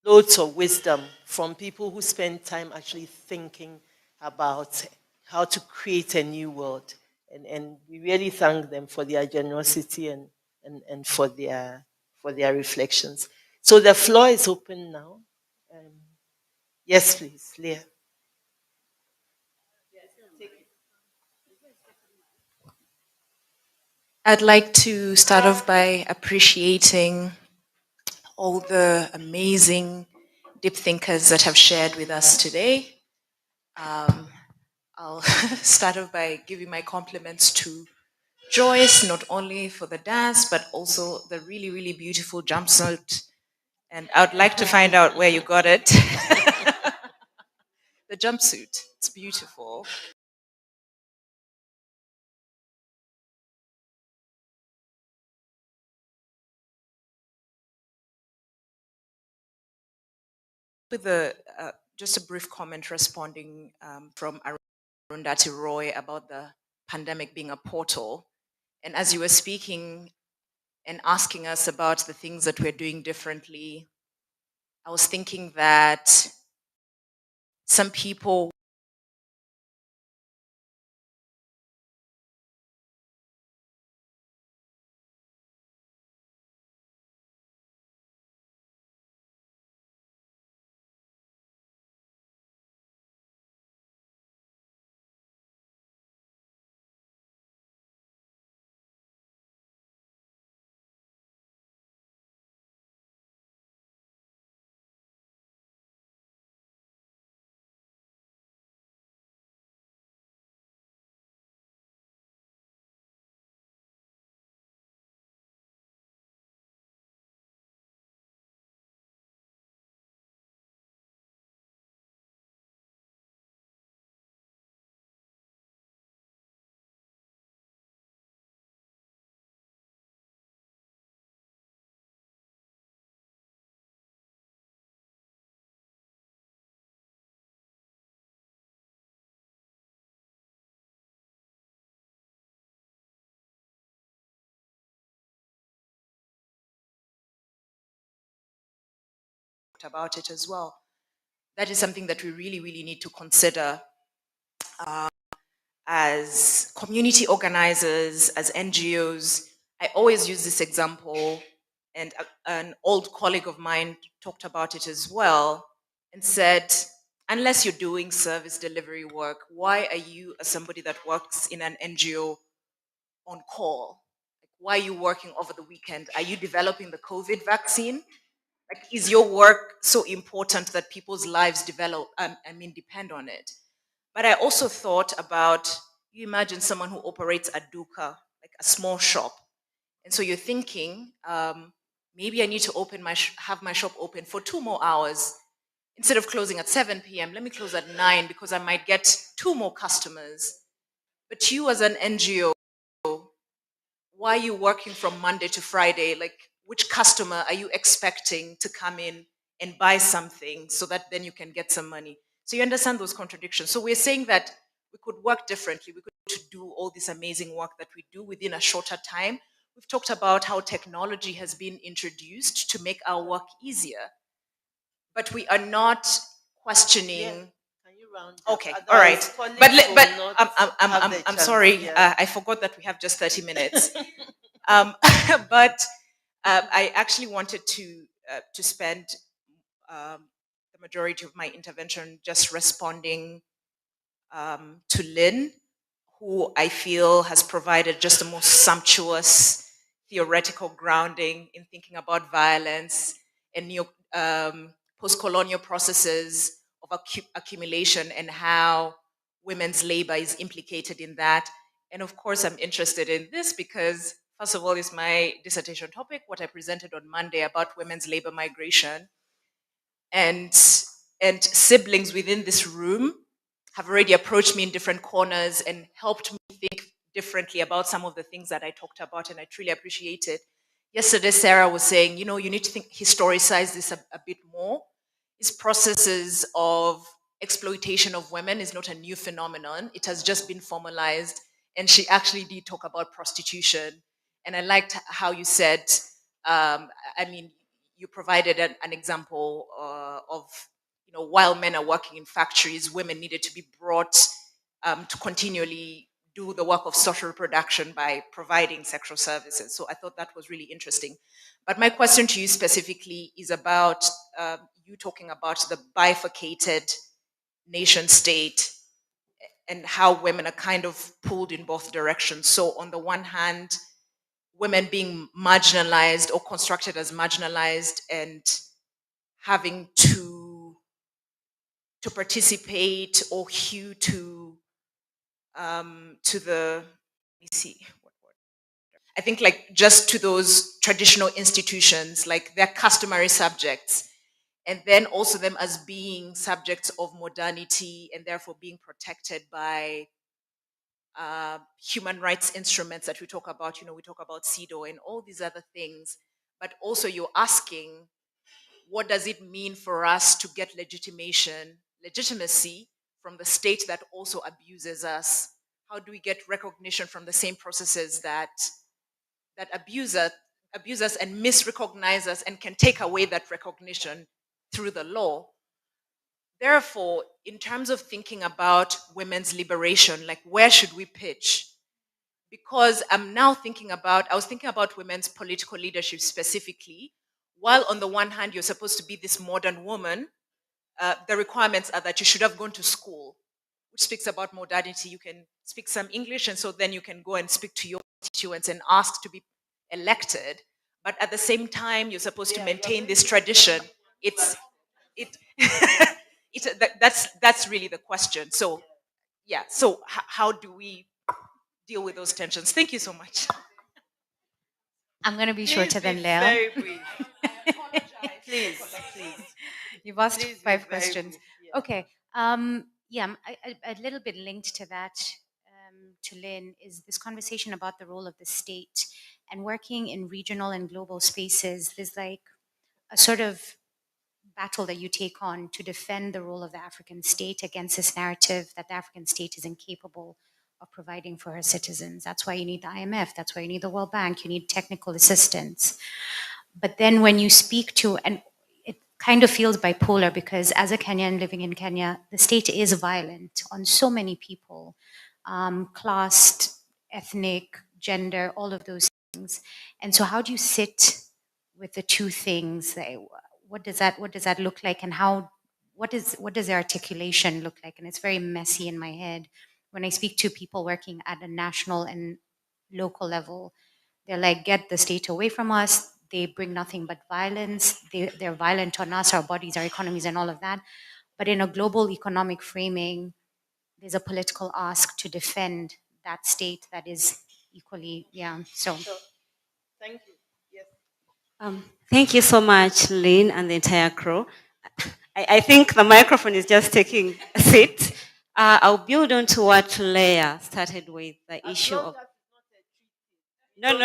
loads of wisdom from people who spend time actually thinking about how to create a new world. And we really thank them for their generosity and for their reflections. So the floor is open now. Um, yes, please, Leah. I'd like to start off by appreciating all the amazing deep thinkers that have shared with us today. I'll start off by giving my compliments to Joyce, not only for the dance, but also the really, really beautiful jumpsuit. And I'd like to find out where you got it. The jumpsuit, it's beautiful. With just a brief comment responding from Arundhati Roy about the pandemic being a portal. And as you were speaking and asking us about the things that we're doing differently, I was thinking that some people talked about it as well. That is something that we really, really need to consider as community organizers, as NGOs. I always use this example, and an old colleague of mine talked about it as well and said, unless you're doing service delivery work, why are you, as somebody that works in an NGO, on call? Like, why are you working over the weekend? Are you developing the COVID vaccine? Like, is your work so important that people's lives depend on it? But I also thought about, you imagine someone who operates a duka, like a small shop. And so you're thinking, maybe I need to have my shop open for 2 more hours. Instead of closing at 7 p.m., let me close at 9 because I might get 2 more customers. But you as an NGO, why are you working from Monday to Friday? Like, which customer are you expecting to come in and buy something so that then you can get some money? So you understand those contradictions. So we're saying that we could work differently. We could do all this amazing work that we do within a shorter time. We've talked about how technology has been introduced to make our work easier, but we are not questioning. Yeah. Can you round Okay, up? all right. Otherwise, But colleagues will not have the I'm chance. sorry. Yeah. I forgot that we have just 30 minutes. But I actually wanted to spend the majority of my intervention just responding to Lynn, who I feel has provided just the most sumptuous theoretical grounding in thinking about violence and post-colonial processes of accumulation and how women's labor is implicated in that. And of course, I'm interested in this because, first of all, it's my dissertation topic, what I presented on Monday about women's labor migration. And siblings within this room have already approached me in different corners and helped me think differently about some of the things that I talked about, and I truly appreciate it. Yesterday, Sarah was saying, you know, you need to historicize this a bit more. These processes of exploitation of women is not a new phenomenon. It has just been formalized, and she actually did talk about prostitution. And I liked how you said, I mean, you provided an example of, while men are working in factories, women needed to be brought to continually do the work of social reproduction by providing sexual services. So I thought that was really interesting. But my question to you specifically is about you talking about the bifurcated nation state and how women are kind of pulled in both directions. So on the one hand, women being marginalized or constructed as marginalized and having to participate or hew to the, let me see, I think like just to those traditional institutions, like they're customary subjects, and then also them as being subjects of modernity and therefore being protected by human rights instruments that we talk about. We talk about CEDAW and all these other things, but also you're asking, what does it mean for us to get legitimacy from the state that also abuses us? How do we get recognition from the same processes that abuse us and misrecognize us and can take away that recognition through the law? Therefore, in terms of thinking about women's liberation, like where should we pitch? Because I was thinking about women's political leadership specifically. While on the one hand, you're supposed to be this modern woman, the requirements are that you should have gone to school, which speaks about modernity. You can speak some English, and so then you can go and speak to your constituents and ask to be elected. But at the same time, you're supposed to maintain this tradition. That's really the question. So yeah, so how do we deal with those tensions? Thank you so much. I'm going to be shorter than Leo. Very brief. Please. You've asked Please be 5 very questions. brief, yeah. Okay. Yeah, a little bit linked to that, to Lynn, is this conversation about the role of the state and working in regional and global spaces. There's like a sort of battle that you take on to defend the role of the African state against this narrative that the African state is incapable of providing for her citizens. That's why you need the IMF. That's why you need the World Bank. You need technical assistance. But then when you speak to, and it kind of feels bipolar, because as a Kenyan living in Kenya, the state is violent on so many people, class, ethnic, gender, all of those things. And so how do you sit with the two things? What does that look like, and what does the articulation look like? And it's very messy in my head when I speak to people working at a national and local level. They're like, get the state away from us. They bring nothing but violence. They're violent on us, our bodies, our economies, and all of that. But in a global economic framing, there's a political ask to defend that state that is equally, So Thank you. Yes. Thank you so much, Lynn, and the entire crew. I think the microphone is just taking a seat. I'll build on to what Leah started with, the issue of... No.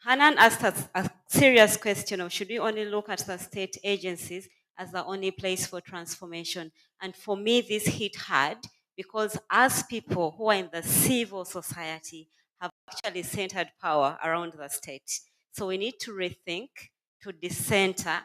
Hanan asked us a serious question of, should we only look at the state agencies as the only place for transformation? And for me, this hit hard because as people who are in the civil society have actually centered power around the state. So we need to rethink, to decenter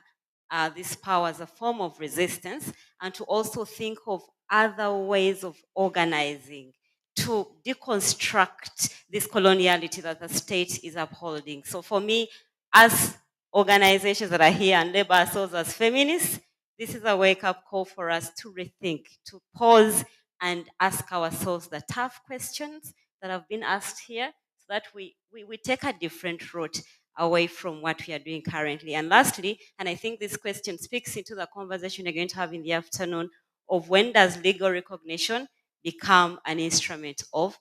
this power as a form of resistance, and to also think of other ways of organizing to deconstruct this coloniality that the state is upholding. So for me, as organizations that are here and label ourselves as feminists, this is a wake-up call for us to rethink, to pause and ask ourselves the tough questions that have been asked here, so that we take a different route away from what we are doing currently. And lastly, and I think this question speaks into the conversation we're going to have in the afternoon, of when does legal recognition become an instrument of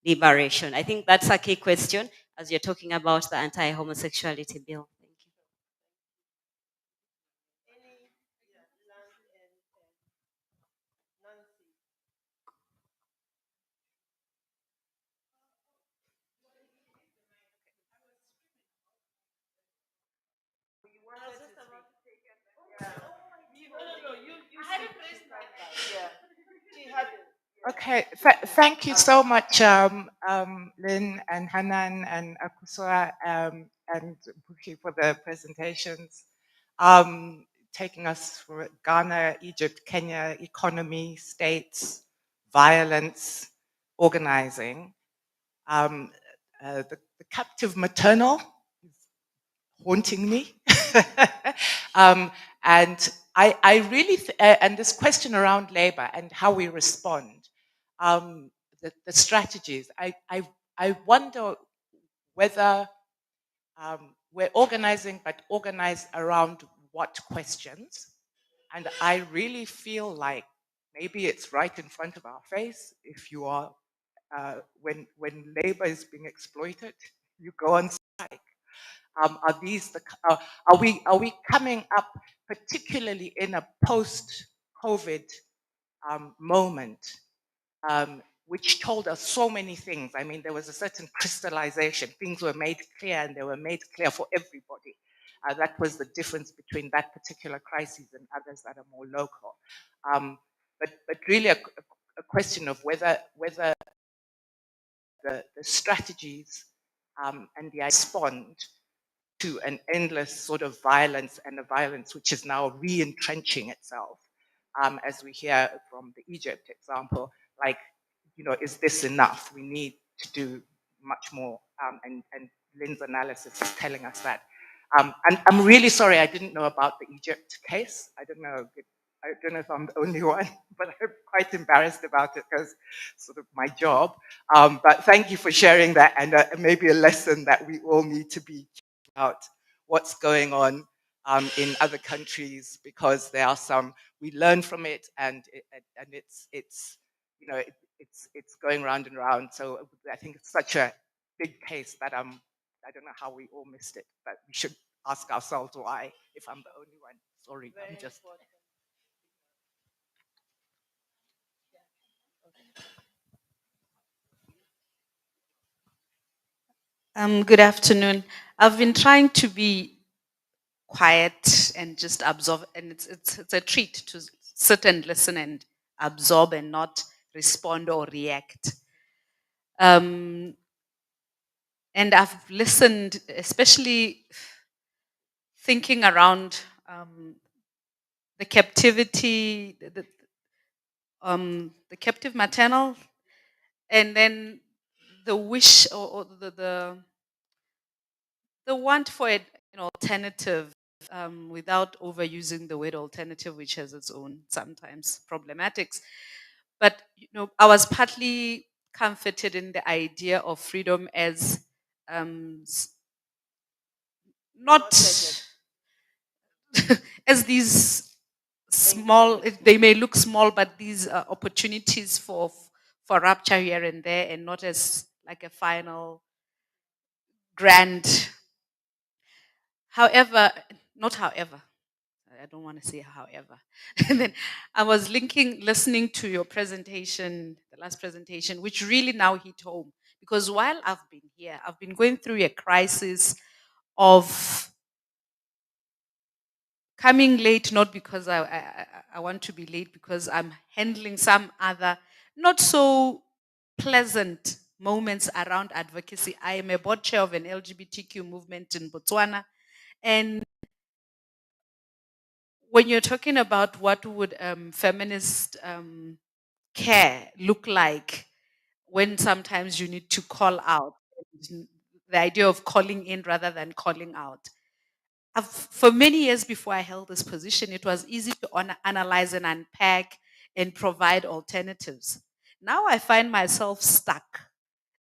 liberation? I think that's a key question as you're talking about the anti-homosexuality bill. Thank you. Okay, thank you so much, Lynn and Hanan and Akosua and Buki for the presentations, taking us through Ghana, Egypt, Kenya, economy, states, violence, organizing. The captive maternal haunting me. And I really, and this question around labor and how we respond, the strategies, I wonder whether we're organizing, but organize around what questions. And I really feel like maybe it's right in front of our face. If you are, when labor is being exploited, you go on strike. Are these the, are we coming up, particularly in a post-COVID moment, which told us so many things? I mean, there was a certain crystallization. Things were made clear, and they were made clear for everybody. That was the difference between that particular crisis and others that are more local. But really a question of whether the strategies and the respond to an endless sort of violence, and a violence which is now re-entrenching itself, as we hear from the Egypt example, like, you know, is this enough? We need to do much more, and Lynn's analysis is telling us that. And I'm really sorry I didn't know about the Egypt case. I don't know if I'm the only one, but I'm quite embarrassed about it because it's sort of my job. But thank you for sharing that, and maybe a lesson that we all need to be about what's going on in other countries, because there are some, we learn from it, and it's you know, it's going round and round. So I think it's such a big case that I don't know how we all missed it, but we should ask ourselves why, if I'm the only one. Sorry, I'm just. Good afternoon. I've been trying to be quiet and just absorb, and it's a treat to sit and listen and absorb and not respond or react. And I've listened, especially thinking around the captivity, the captive maternal, and then the wish, or the want for an alternative, without overusing the word alternative, which has its own sometimes problematics. But I was partly comforted in the idea of freedom as not as these small. They may look small, but these are opportunities for rupture here and there, and not as like a final grand. However, not however. I don't want to say however. And then I was listening to your presentation, the last presentation, which really now hit home. Because while I've been here, I've been going through a crisis of coming late, not because I want to be late, because I'm handling some other not so pleasant moments around advocacy. I am a board chair of an LGBTQ movement in Botswana. And when you're talking about what would feminist care look like when sometimes you need to call out, the idea of calling in rather than calling out. For many years before I held this position, it was easy to analyze and unpack and provide alternatives. Now I find myself stuck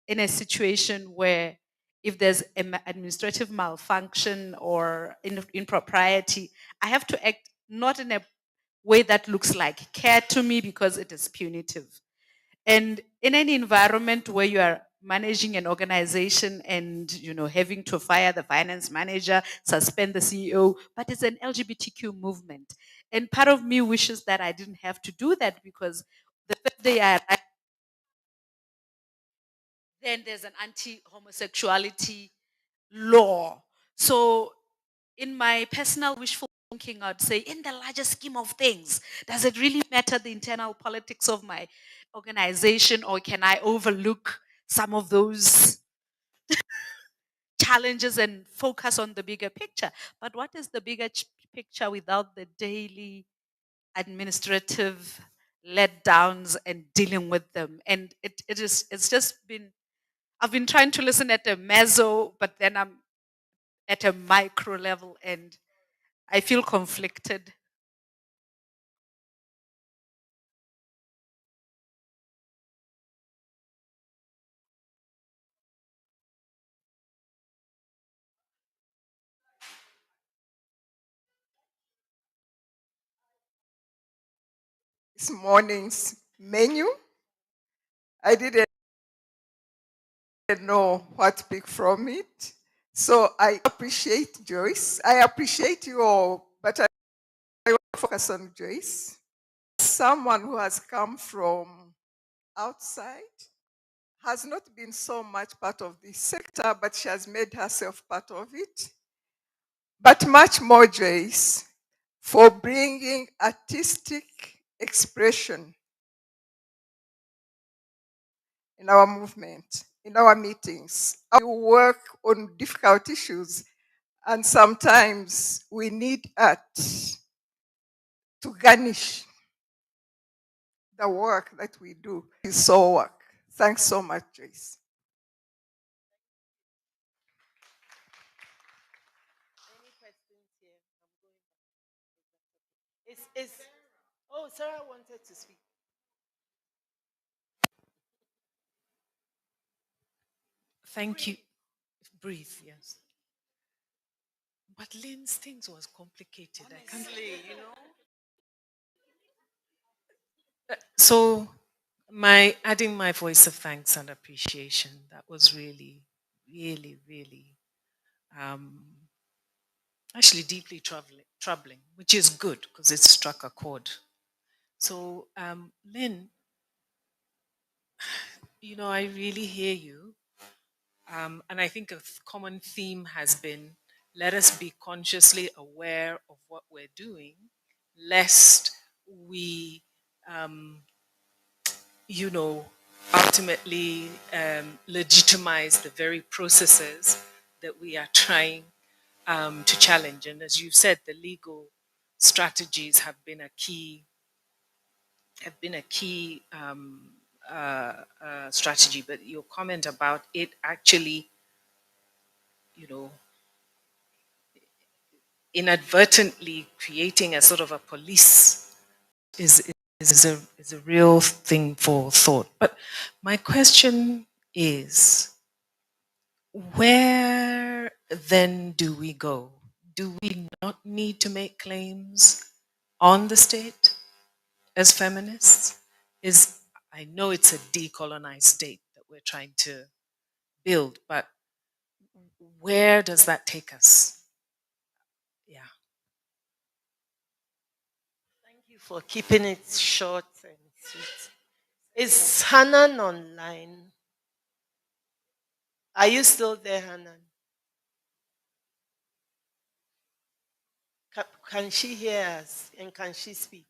in a situation where if there's an administrative malfunction or impropriety, I have to act not in a way that looks like care to me because it is punitive. And in an environment where you are managing an organization and having to fire the finance manager, suspend the CEO, but it's an LGBTQ movement. And part of me wishes that I didn't have to do that, because the first day I arrived, then there's an anti-homosexuality law. So in my personal wishful thinking, I'd say, in the larger scheme of things, does it really matter the internal politics of my organization, or can I overlook some of those challenges and focus on the bigger picture. But what is the bigger picture without the daily administrative letdowns and dealing with them? And it's just been, I've been trying to listen at a meso, but then I'm at a micro level and I feel conflicted. This morning's menu. I didn't know what to pick from it. So I appreciate Joyce. I appreciate you all, but I want to focus on Joyce. Someone who has come from outside, has not been so much part of this sector, but she has made herself part of it. But much more, Joyce, for bringing artistic expression in our movement, in our meetings. We work on difficult issues, and sometimes we need art to garnish the work that we do. It's all work. Thanks so much, Joyce. Oh, Sarah wanted to speak. Thank you. Breathe, yes. But Lynn's things was complicated. Honestly, you know. So, my adding my voice of thanks and appreciation. That was really, really, really, actually deeply troubling, which is good because it struck a chord. So, Lynn, you know, I really hear you. And I think a common theme has been let us be consciously aware of what we're doing, lest we, you know, ultimately legitimize the very processes that we are trying to challenge. And as you said, the legal strategies have been a key strategy. But your comment about it actually, you know, inadvertently creating a sort of a police is a real thing for thought. But my question is, where then do we go? Do we not need to make claims on the state as feminists? I know it's a decolonized state that we're trying to build, but where does that take us? Yeah. Thank you for keeping it short and sweet. Is Hanan online? Are you still there, Hanan? Can she hear us and can she speak?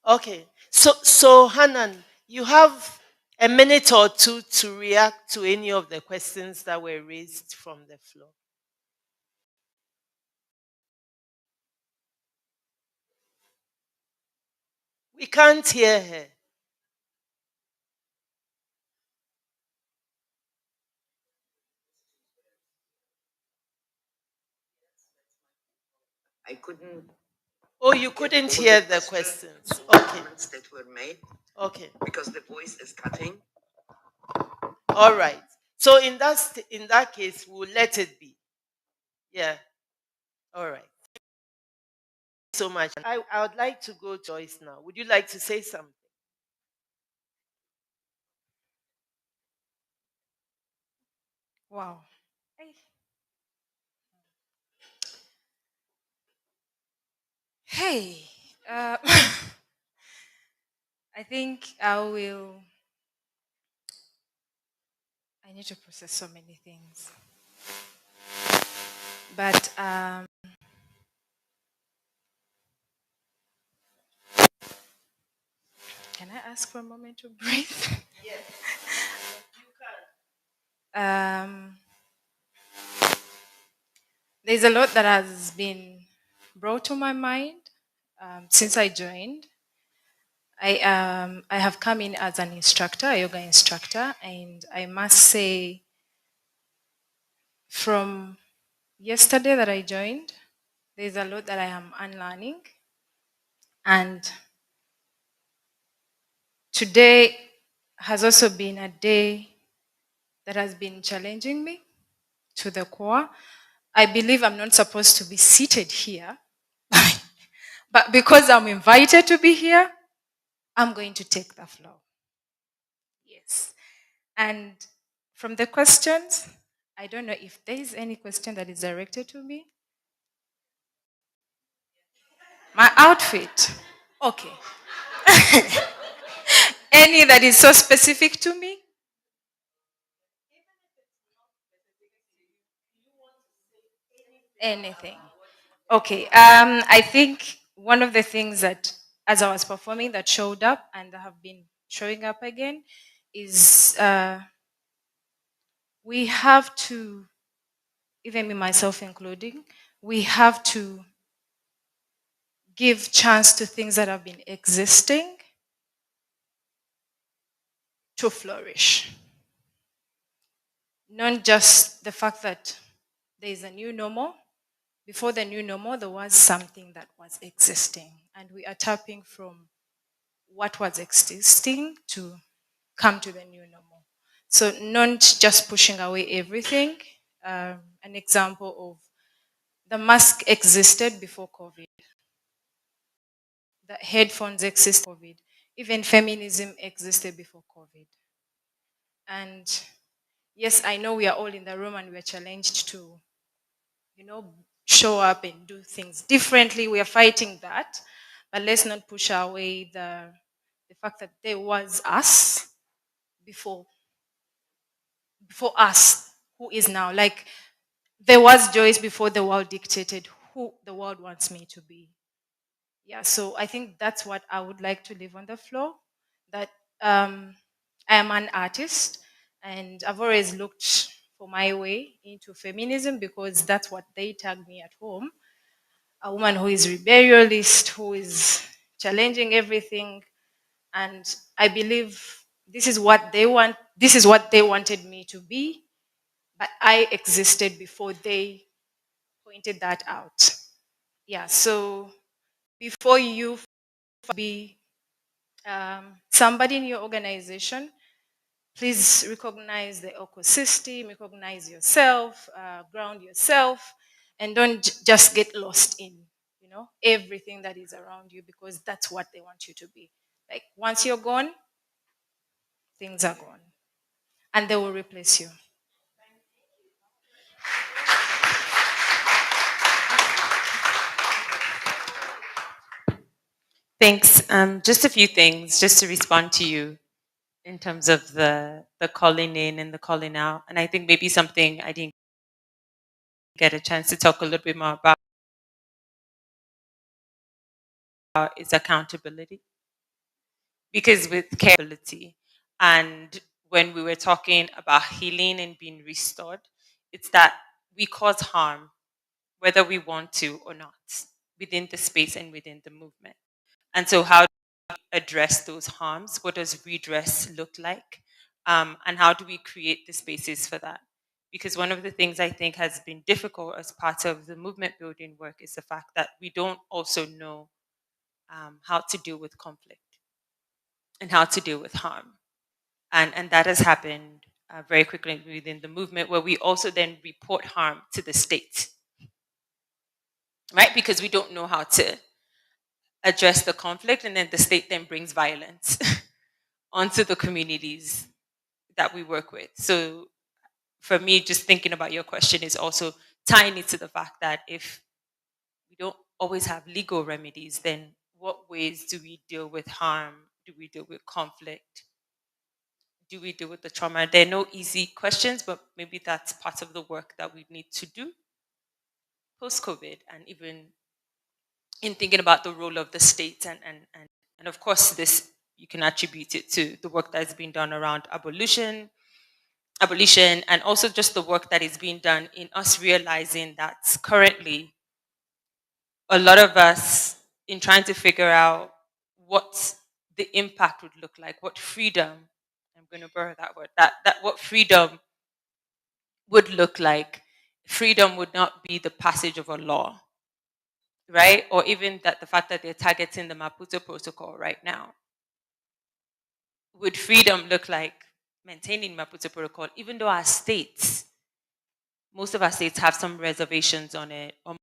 Okay. So Hanan, you have a minute or two to react to any of the questions that were raised from the floor. We can't hear her. I couldn't. Oh, you couldn't hear the questions. Okay. That were made. Okay. Because the voice is cutting. All right. So in that case, we'll let it be. Yeah. All right. So much. I would like to go to Joyce now. Would you like to say something? Wow. Hey, I think I need to process so many things. But can I ask for a moment to breathe? Yes. Um, there's a lot that has been brought to my mind since I joined. I have come in as an instructor, a yoga instructor, and I must say, from yesterday that I joined, there's a lot that I am unlearning, and today has also been a day that has been challenging me to the core. I believe I'm not supposed to be seated here, but because I'm invited to be here, I'm going to take the floor. Yes. And from the questions, I don't know if there is any question that is directed to me. My outfit. Okay. Any that is so specific to me? Anything. Okay. I think one of the things that, as I was performing, that showed up and have been showing up again is we have to, even me myself including, we have to give chance to things that have been existing to flourish. Not just the fact that there is a new normal. Before the new normal, there was something that was existing, and we are tapping from what was existing to come to the new normal. So not just pushing away everything. An example of the mask existed before COVID. The headphones existed before COVID. Even feminism existed before COVID. And yes, I know we are all in the room and we are challenged to, show up and do things differently. We are fighting that. But let's not push away the fact that there was us before us, who is now. Like, there was Joyce before the world dictated who the world wants me to be. Yeah, so I think that's what I would like to leave on the floor. That I am an artist, and I've always looked for my way into feminism because that's what they tagged me at home. A woman who is rebellious, who is challenging everything, and I believe this is what they want. This is what they wanted me to be, but I existed before they pointed that out. Yeah, so before you be somebody in your organization, please recognize the ecosystem, recognize yourself, ground yourself, and don't just get lost in, everything that is around you, because that's what they want you to be. Like, once you're gone, things are gone, and they will replace you. Thanks. Just a few things, just to respond to you in terms of the calling in and the calling out. And I think maybe something I didn't get a chance to talk a little bit more about is accountability. Because with capability, and when we were talking about healing and being restored, it's that we cause harm, whether we want to or not, within the space and within the movement. And so, how do we address those harms? What does redress look like? And how do we create the spaces for that? Because one of the things I think has been difficult as part of the movement building work is the fact that we don't also know how to deal with conflict and how to deal with harm. And that has happened very quickly within the movement, where we also then report harm to the state, right? Because we don't know how to address the conflict, and then the state then brings violence onto the communities that we work with. So for me, just thinking about your question is also tying it to the fact that if we don't always have legal remedies, then what ways do we deal with harm? Do we deal with conflict? Do we deal with the trauma? There are no easy questions, but maybe that's part of the work that we need to do post-COVID, and even in thinking about the role of the state and of course this you can attribute it to the work that's been done around abolition, and also just the work that is being done in us realizing that currently a lot of us, in trying to figure out what the impact would look like, what freedom, I'm going to borrow that word, that what freedom would look like. Freedom would not be the passage of a law, right? Or even that the fact that they're targeting the Maputo Protocol right now. Would freedom look like maintaining Maputo Protocol, even though our states, most of our states have some reservations on it, or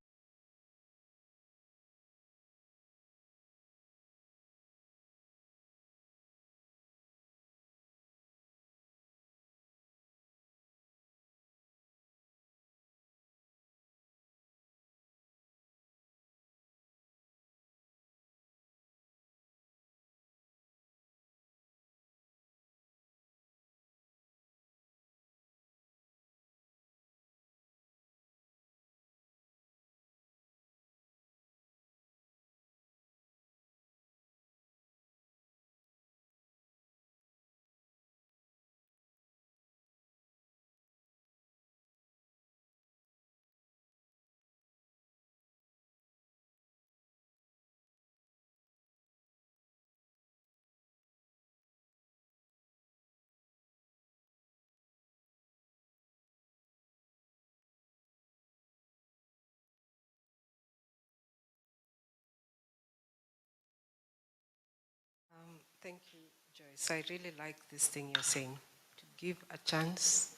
Thank you, Joyce. I really like this thing you're saying, to give a chance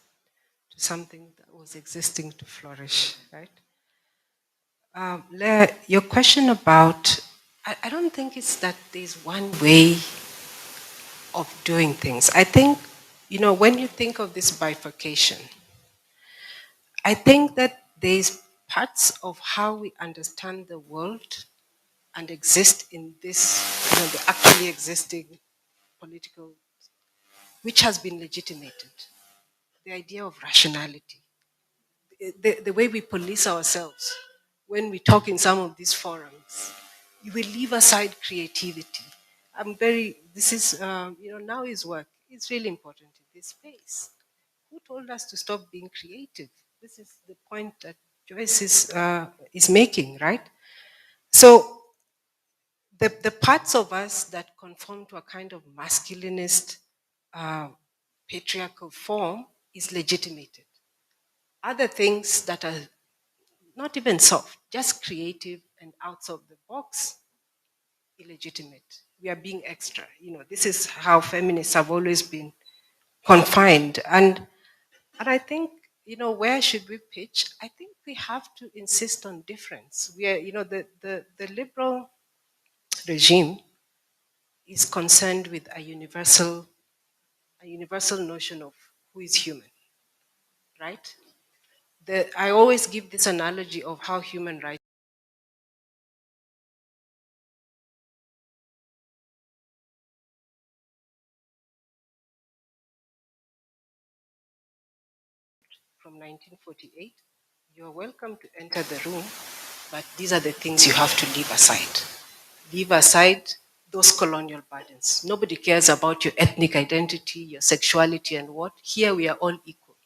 to something that was existing to flourish, right? Your question about, I don't think it's that there's one way of doing things. I think, when you think of this bifurcation, I think that there's parts of how we understand the world and exist in this, the actually existing political, which has been legitimated. The idea of rationality, the way we police ourselves when we talk in some of these forums, you will leave aside creativity. This is, now is work. It's really important in this space. Who told us to stop being creative? This is the point that Joyce is making, right? So the parts of us that conform to a kind of masculinist, patriarchal form is legitimated. Other things that are not even soft, just creative and out of the box, illegitimate. We are being extra. This is how feminists have always been confined. And I think, where should we pitch? I think we have to insist on difference. We are, the liberal regime is concerned with a universal notion of who is human, right? I always give this analogy of how human rights from 1948. You're welcome to enter the room, but these are the things you have to leave aside. Leave aside those colonial burdens. Nobody cares about your ethnic identity, your sexuality, and what. Here we are all equal.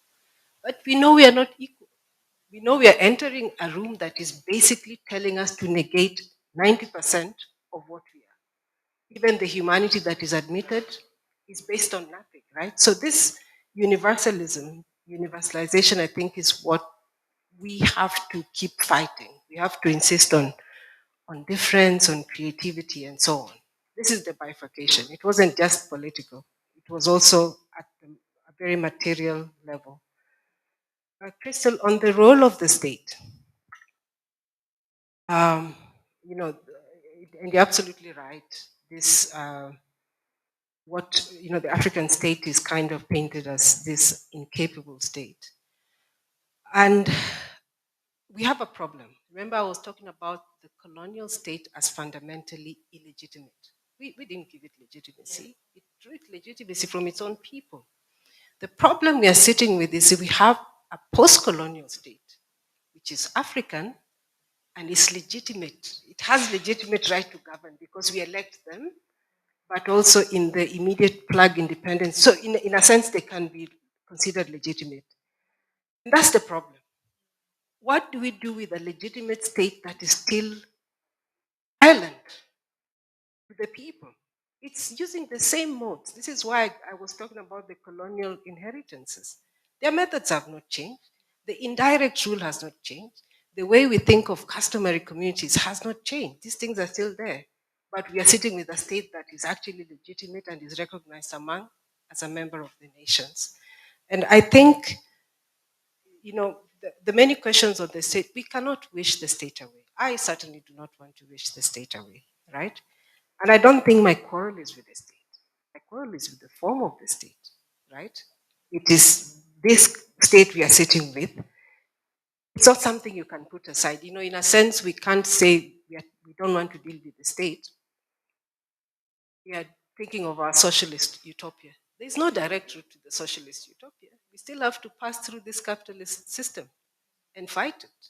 But we know we are not equal. We know we are entering a room that is basically telling us to negate 90% of what we are. Even the humanity that is admitted is based on nothing, right? So this universalization, I think, is what we have to keep fighting. We have to insist on difference, on creativity, and so on. This is the bifurcation. It wasn't just political. It was also at a very material level. Crystal, on the role of the state, you know, and you're absolutely right. This, the African state is kind of painted as this incapable state. And we have a problem. Remember, I was talking about the colonial state as fundamentally illegitimate. We didn't give it legitimacy. It drew its legitimacy from its own people. The problem we are sitting with is we have a post-colonial state, which is African, and is legitimate. It has legitimate right to govern because we elect them, but also in the immediate plug independence. So in a sense, they can be considered legitimate. And that's the problem. What do we do with a legitimate state that is still violent to the people? It's using the same modes. This is why I was talking about the colonial inheritances. Their methods have not changed. The indirect rule has not changed. The way we think of customary communities has not changed. These things are still there. But we are sitting with a state that is actually legitimate and is recognized among as a member of the nations. And I think, the many questions on the state, we cannot wish the state away. I certainly do not want to wish the state away, right? And I don't think my quarrel is with the state. My quarrel is with the form of the state, right? It is this state we are sitting with. It's not something you can put aside. In a sense, we can't say we don't want to deal with the state. We are thinking of our socialist utopia. There's no direct route to the socialist utopia. We still have to pass through this capitalist system and fight it.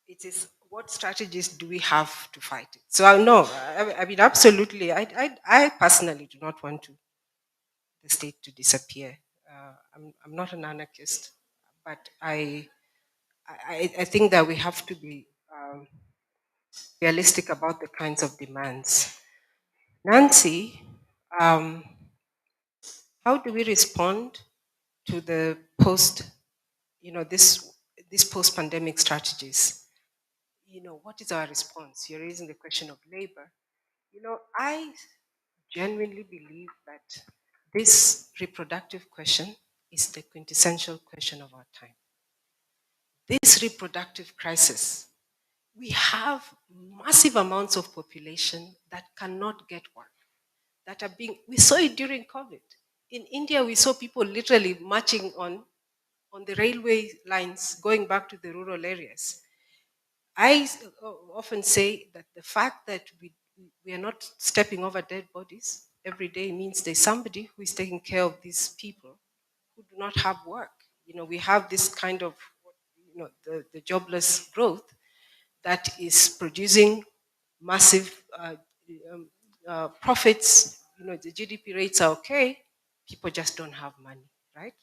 It is what strategies do we have to fight it? So I mean, absolutely. I personally do not want the state to disappear. I'm not an anarchist, but I think that we have to be realistic about the kinds of demands. Nancy, how do we respond to the these post-pandemic strategies? What is our response? You're raising the question of labor. I genuinely believe that this reproductive question is the quintessential question of our time. This reproductive crisis, we have massive amounts of population that cannot get work, we saw it during COVID. In India, we saw people literally marching on the railway lines, going back to the rural areas. I often say that the fact that we are not stepping over dead bodies every day means there's somebody who is taking care of these people who do not have work. We have this kind of, the jobless growth that is producing massive profits. The GDP rates are okay, people just don't have money, right?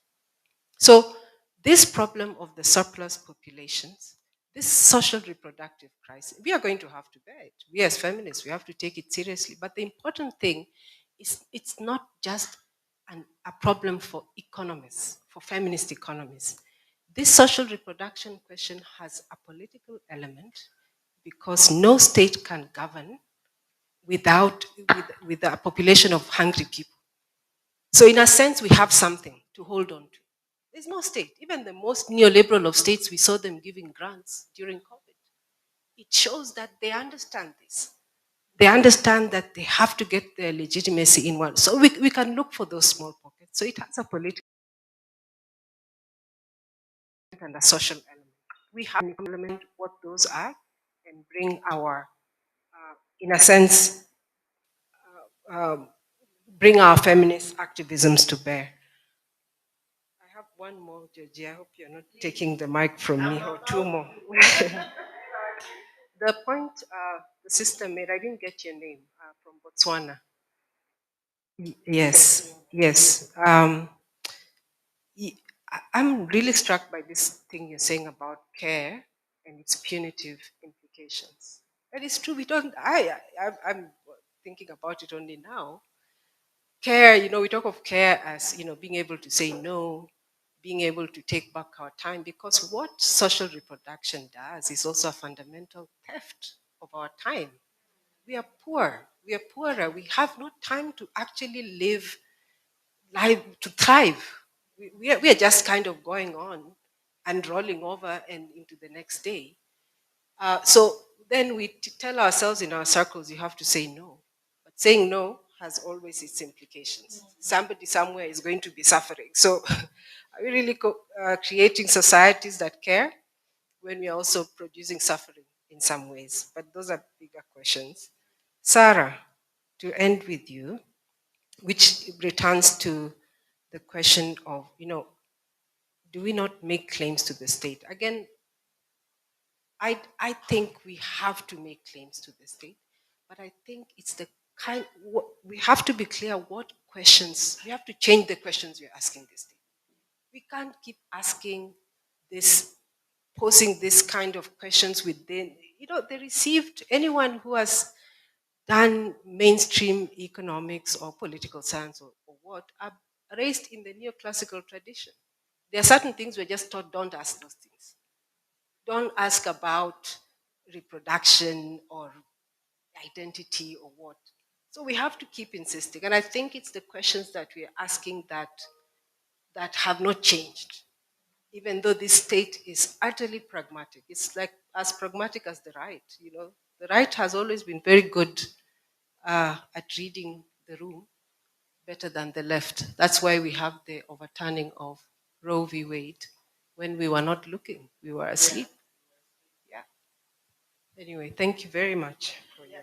So this problem of the surplus populations, this social reproductive crisis, we are going to have to bear it. We as feminists, we have to take it seriously. But the important thing is it's not just a problem for economists, for feminist economists. This social reproduction question has a political element because no state can govern with a population of hungry people. So in a sense, we have something to hold on to. There's no state. Even the most neoliberal of states, we saw them giving grants during COVID. It shows that they understand this. They understand that they have to get their legitimacy in one. So we can look for those small pockets. So it has a political and a social element. We have to implement what those are and bring our, in a sense, bring our feminist activisms to bear. I have one more, Georgie. I hope you're not taking the mic from me, or two more. The point the sister made, I didn't get your name, from Botswana. Yes, yes. I'm really struck by this thing you're saying about care and its punitive implications. That is true. We don't. I'm thinking about it only now. Care, we talk of care as being able to say no, being able to take back our time, because what social reproduction does is also a fundamental theft of our time. We are poor. We are poorer. We have no time to actually live life, to thrive. We are just kind of going on and rolling over and into the next day. So then we tell ourselves in our circles, you have to say no. But saying no has always its implications. Somebody somewhere is going to be suffering. So are we really creating societies that care when we are also producing suffering in some ways? But those are bigger questions. Sarah, to end with you, which returns to the question of, do we not make claims to the state? Again, I think we have to make claims to the state, but I think it's the we have to be clear what questions, we have to change the questions we're asking this day. We can't keep asking this, posing this kind of questions within, they received, anyone who has done mainstream economics or political science or what, are raised in the neoclassical tradition. There are certain things we're just taught, don't ask those things. Don't ask about reproduction or identity or what. So we have to keep insisting. And I think it's the questions that we're asking that have not changed. Even though this state is utterly pragmatic. It's like as pragmatic as the right, The right has always been very good at reading the room, better than the left. That's why we have the overturning of Roe v. Wade. When we were not looking, we were asleep. Yeah. Anyway, thank you very much for your.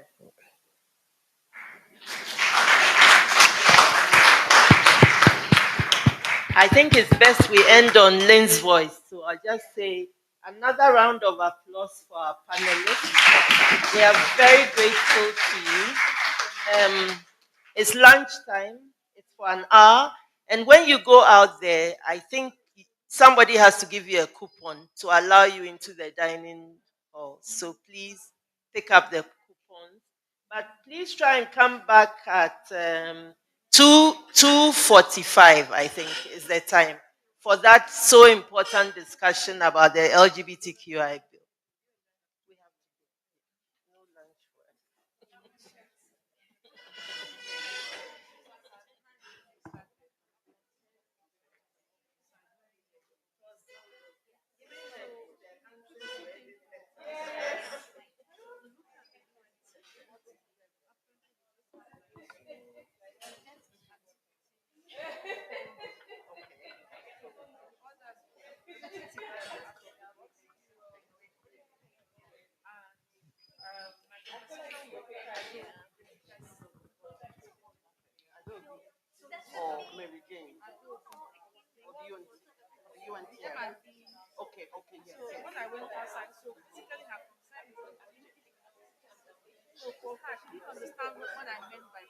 I think it's best we end on Lynn's voice. So I'll just say another round of applause for our panelists. We are very grateful to you. It's lunchtime. It's for an hour. And when you go out there, I think somebody has to give you a coupon to allow you into the dining hall. So please pick up the coupons. But please try and come back at 2:45, I think, is the time for that so important discussion about the LGBTQI bill. Or Mary Jane. Or do you want Okay, yes. So when I went outside, so basically her concern is no, for her, she didn't understand what I meant by